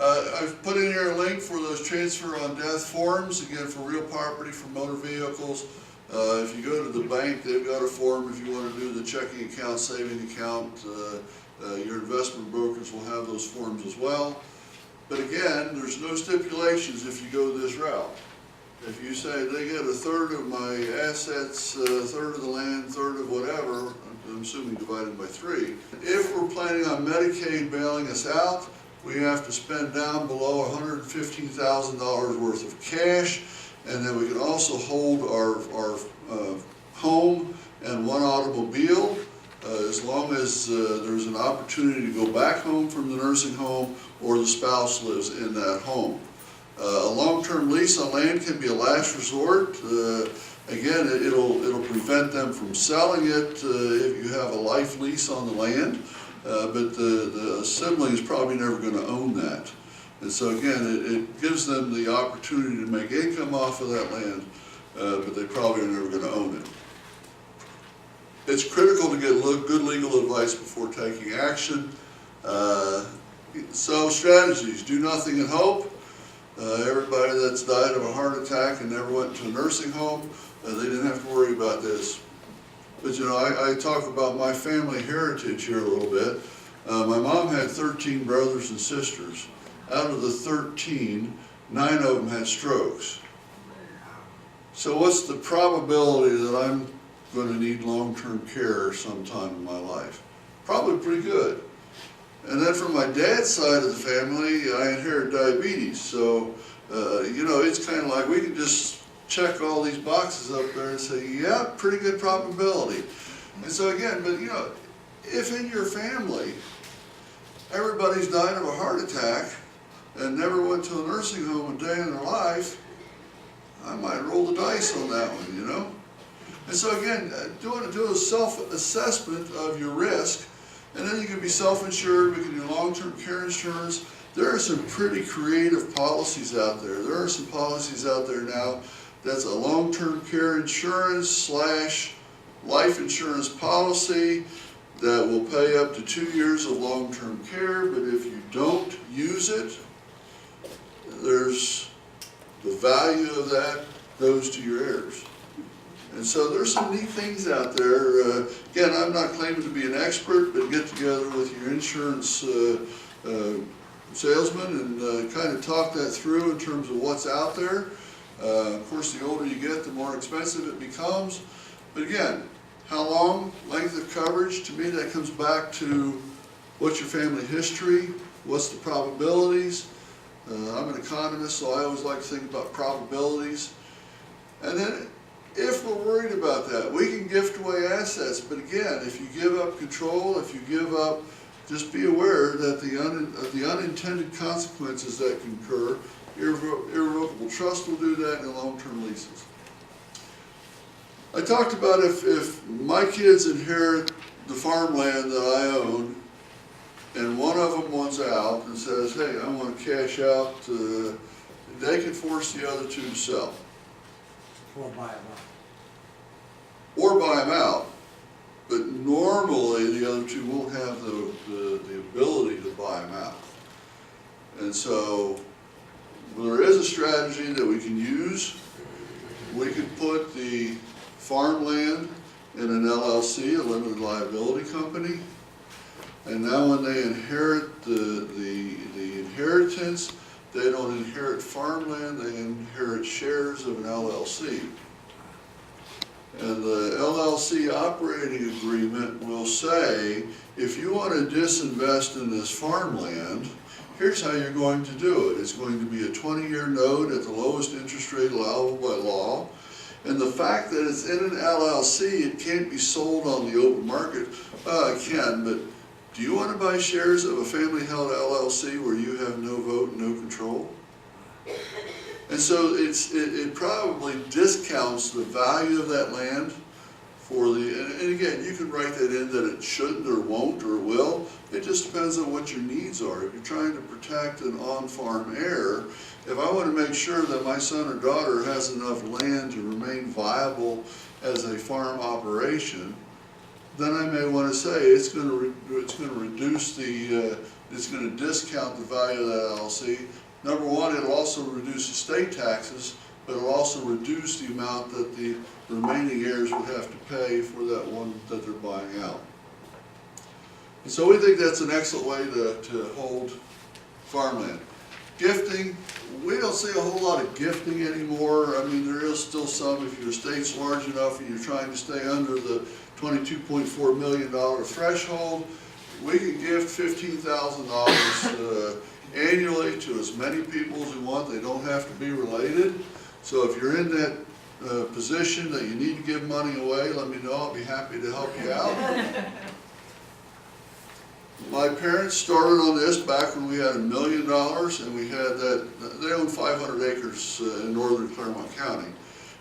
I've put in here a link for those transfer on death forms, again, for real property, for motor vehicles. If you go to the bank, they've got a form if you want to do the checking account, saving account. Your investment brokers will have those forms as well. But again, there's no stipulations if you go this route. If you say they get a third of my assets, a third of the land, third of whatever, I'm assuming divided by 3. If we're planning on Medicaid bailing us out, we have to spend down below $115,000 worth of cash, and then we can also hold our home and 1 automobile, as long as there's an opportunity to go back home from the nursing home or the spouse lives in that home. A long-term lease on land can be a last resort. Again, it'll prevent them from selling it if you have a life lease on the land, but the sibling is probably never going to own that. And so again, it gives them the opportunity to make income off of that land, but they probably are never going to own it. It's critical to get good legal advice before taking action. So strategies: do nothing and hope. Everybody that's died of a heart attack and never went to a nursing home, they didn't have to worry about this. But you know, I talk about my family heritage here a little bit. My mom had 13 brothers and sisters. Out of the 13, 9 of them had strokes. So what's the probability that I'm going to need long-term care sometime in my life? Probably pretty good. And then from my dad's side of the family, I inherited diabetes. So, you know, it's kind of like we can just check all these boxes up there and say, yeah, pretty good probability. And so again, but you know, if in your family, everybody's died of a heart attack and never went to a nursing home a day in their life, I might roll the dice on that one, you know? And so again, do a self-assessment of your risk. And then you can be self-insured, we can do long-term care insurance. There are some pretty creative policies out there. There are some policies out there now that's a long-term care insurance / life insurance policy that will pay up to 2 years of long-term care, but if you don't use it, there's the value of that goes to your heirs. And so there's some neat things out there. Again, I'm not claiming to be an expert, but get together with your insurance salesman and kind of talk that through in terms of what's out there. Of course, the older you get, the more expensive it becomes. But again, how long, length of coverage, to me that comes back to what's your family history, what's the probabilities. I'm an economist, so I always like to think about probabilities. And then if we're worried about that, we can gift away assets, but again, if you give up control, if you give up, just be aware that the unintended consequences that can occur, irrevocable trust will do that, and long-term leases. I talked about if my kids inherit the farmland that I own, and one of them wants out and says, hey, I want to cash out, they can force the other two to sell. Or buy them out. Or buy them out, but normally the other two won't have the ability to buy them out. And so there is a strategy that we can use. We could put the farmland in an LLC, a limited liability company. And now when they inherit the inheritance, they don't inherit farmland, they inherit shares of an LLC. And the LLC operating agreement will say, if you want to disinvest in this farmland, here's how you're going to do it. It's going to be a 20-year note at the lowest interest rate allowable by law. And the fact that it's in an LLC, it can't be sold on the open market. It can, but do you want to buy shares of a family-held LLC where you have no vote and no control? And so it probably discounts the value of that land for and again, you can write that in that it shouldn't or won't or will. It just depends on what your needs are. If you're trying to protect an on-farm heir, if I want to make sure that my son or daughter has enough land to remain viable as a farm operation, then I may want to say it's going to reduce it's going to discount the value of that LLC. Number one, it'll also reduce estate taxes, but it'll also reduce the amount that the remaining heirs would have to pay for that one that they're buying out. And so we think that's an excellent way to hold farmland. Gifting, we don't see a whole lot of gifting anymore. I mean, there is still some if your estate's large enough and you're trying to stay under the $22.4 million threshold. We can gift $15,000 annually to as many people as we want. They don't have to be related. So if you're in that position that you need to give money away, let me know. I'll be happy to help you out. My parents started on this back when we had $1 million, and we had that. They owned 500 acres in northern Claremont County.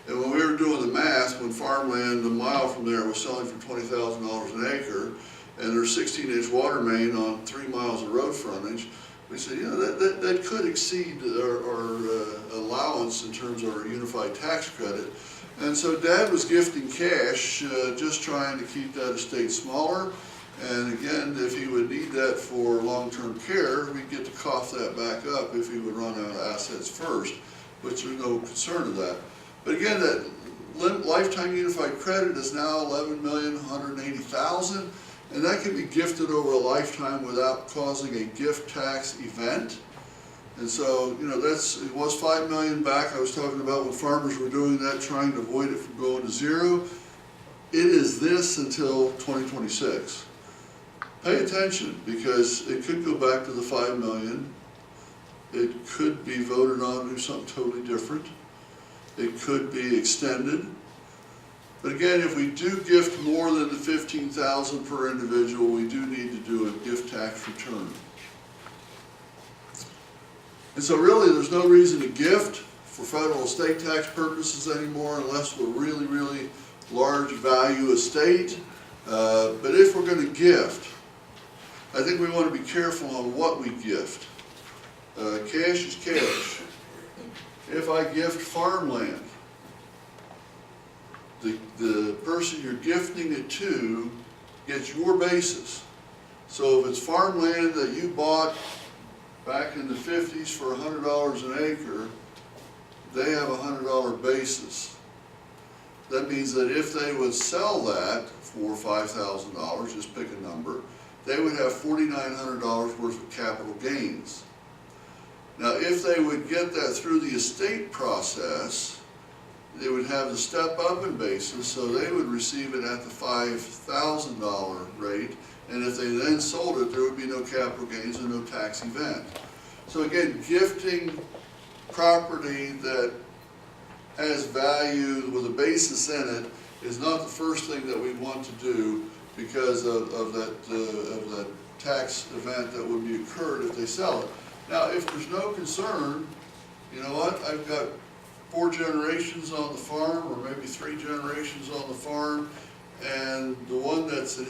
And when we were doing the math, when farmland a mile from there was selling for $20,000 an acre, and there's 16-inch water main on 3 miles of road frontage, we said, you know, that could exceed our allowance in terms of our unified tax credit. And so Dad was gifting cash, just trying to keep that estate smaller. And again, if he would need that for long-term care, we'd get to cough that back up if he would run out of assets first, which there's no concern of that. But again, that lifetime unified credit is now $11,180,000. And that can be gifted over a lifetime without causing a gift tax event. And so, you know, it was $5 million back. I was talking about when farmers were doing that, trying to avoid it from going to zero. It is this until 2026. Pay attention, because it could go back to the $5 million. It could be voted on to do something totally different. It could be extended. But again, if we do gift more than the $15,000 per individual, we do need to do a gift tax return. And so really there's no reason to gift for federal estate tax purposes anymore unless we're really, really large value estate. But if we're going to gift, I think we want to be careful on what we gift. Cash is cash. If I gift farmland, the person you're gifting it to gets your basis. So if it's farmland that you bought back in the 50s for $100 an acre, they have a $100 basis. That means that if they would sell that for $5,000, just pick a number, they would have $4,900 worth of capital gains. Now if they would get that through the estate process, they would have the step up in basis, so they would receive it at the $5,000 rate, and if they then sold it, there would be no capital gains and no tax event. So again, gifting property that has value with a basis in it is not the first thing that we want to do because of that tax event that would be occurred if they sell it. Now, if there's no concern, you know what, I've got 4 generations on the farm, or maybe 3 generations on the farm, and the one that's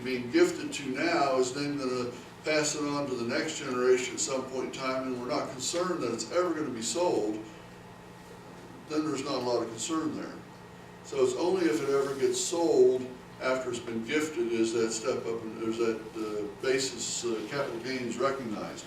being gifted to now is then going to pass it on to the next generation at some point in time, and we're not concerned that it's ever going to be sold, then there's not a lot of concern there. So it's only if it ever gets sold after it's been gifted is that step up and there's that basis capital gains recognized.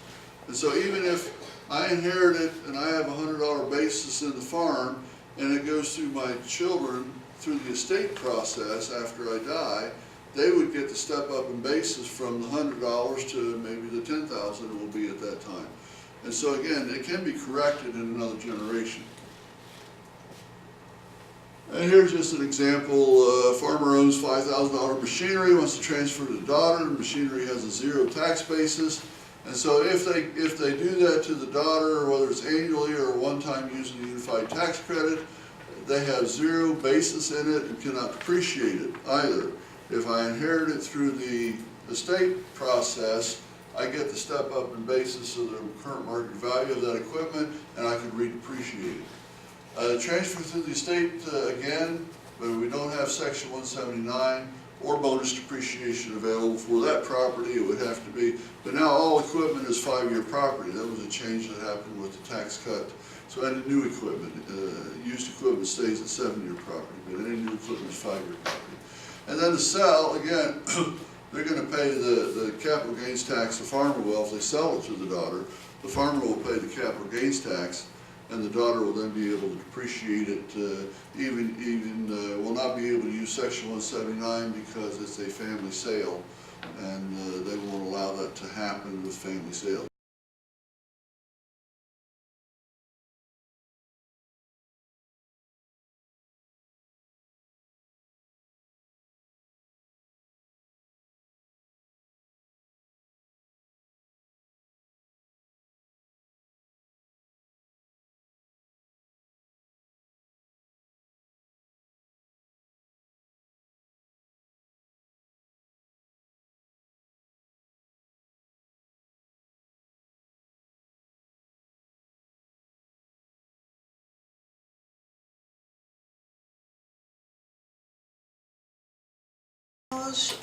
And so even if I inherit it and I have $100 basis in the farm, and it goes through my children through the estate process after I die, they would get the step up in basis from the $100 to maybe the $10,000 it will be at that time. And so again, it can be corrected in another generation. And here's just an example. A farmer owns $5,000 machinery, wants to transfer to the daughter. The machinery has a 0 tax basis. And so if they do that to the daughter, whether it's annually or one time using the unified tax credit, they have 0 basis in it and cannot depreciate it either. If I inherit it through the estate process, I get the step up in basis of the current market value of that equipment, and I can redepreciate it. Transfer through the estate, again, but we don't have Section 179 or bonus depreciation available for that property. It would have to be, but now all equipment is 5-year property. That was a change that happened with the tax cut. So any new equipment, used equipment stays at 7-year property, but any new equipment is 5-year property. And then to sell, again, they're going to pay the capital gains tax, the farmer will, if they sell it to the daughter. The farmer will pay the capital gains tax, and the daughter will then be able to depreciate it, will not be able to use Section 179 because it's a family sale, and they won't allow that to happen with family sales.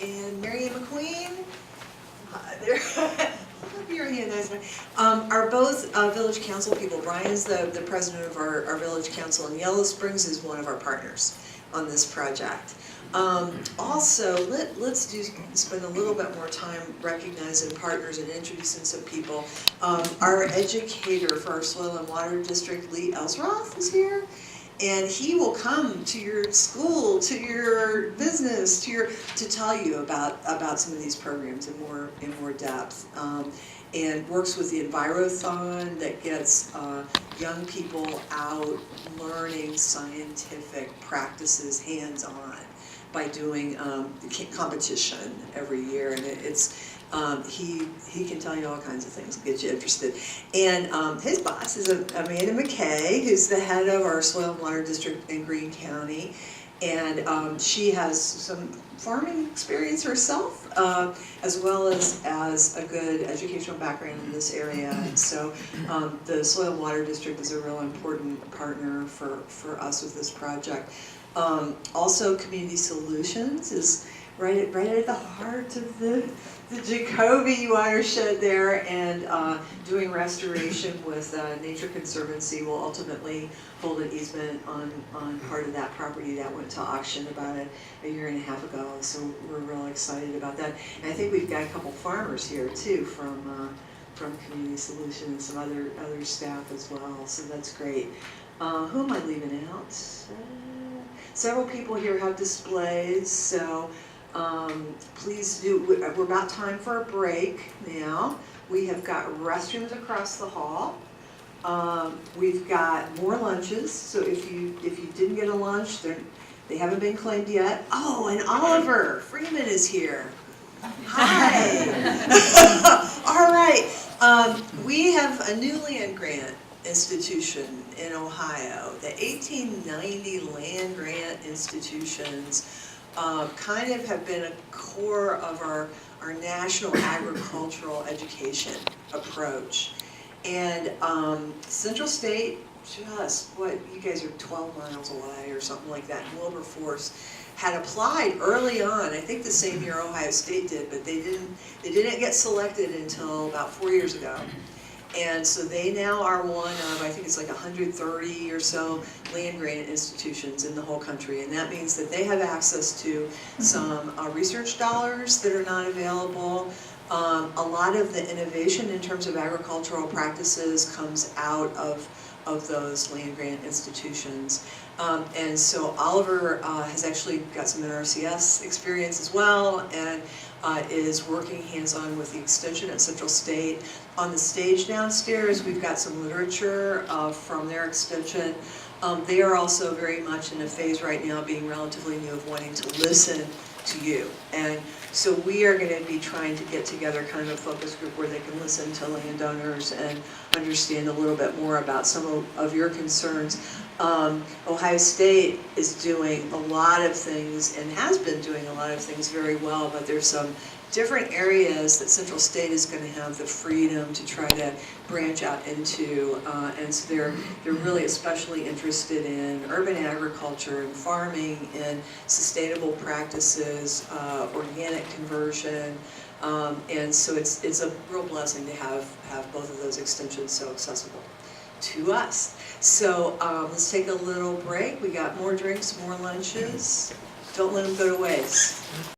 And Mary Ann McQueen, there, your hand, are both village council people. Brian's the president of our village council, and Yellow Springs is one of our partners on this project. Also, let's spend a little bit more time recognizing partners and introducing some people. Our educator for our soil and water district, Lee Elsroth, is here. And he will come to your school, to your business, to tell you about some of these programs in more depth. And works with the Envirothon that gets young people out learning scientific practices hands-on by doing competition every year, and he can tell you all kinds of things, get you interested. And his boss is Amanda McKay, who's the head of our Soil and Water District in Greene County, and she has some farming experience herself, as well as a good educational background in this area. And so the Soil and Water District is a real important partner for us with this project. Also, Community Solutions is right at the heart of the Jacoby watershed there, and doing restoration with Nature Conservancy will ultimately hold an easement on part of that property that went to auction about a year and a half ago. So we're real excited about that. And I think we've got a couple farmers here too from Community Solutions and some other staff as well. So that's great. Who am I leaving out? Several people here have displays, so please do. We're about time for a break now. We have got restrooms across the hall. We've got more lunches, so if you didn't get a lunch, they haven't been claimed yet. Oh, and Oliver Freeman is here. Hi. All right. We have a new land grant institution in Ohio. The 1890 land grant institutions kind of have been a core of our national agricultural education approach. And Central State, you guys are 12 miles away or something like that, and Wilberforce had applied early on, I think the same year Ohio State did, but they didn't get selected until about 4 years ago. And so they now are one of, I think it's like 130 or so land grant institutions in the whole country. And that means that they have access to some research dollars that are not available, A lot of the innovation in terms of agricultural practices comes out of those land grant institutions. And so Oliver has actually got some NRCS experience as well, and is working hands-on with the extension at Central State. On the stage downstairs, we've got some literature from their extension. They are also very much in a phase right now, being relatively new, of wanting to listen to you. And so we are going to be trying to get together kind of a focus group where they can listen to landowners and understand a little bit more about some of your concerns. Ohio State is doing a lot of things and has been doing a lot of things very well, but there's some different areas that Central State is going to have the freedom to try to branch out into, and so they're really especially interested in urban agriculture and farming and sustainable practices, organic conversion, and so it's a real blessing to have both of those extensions so accessible to us. So let's take a little break. We got more drinks, more lunches. Don't let them go to waste.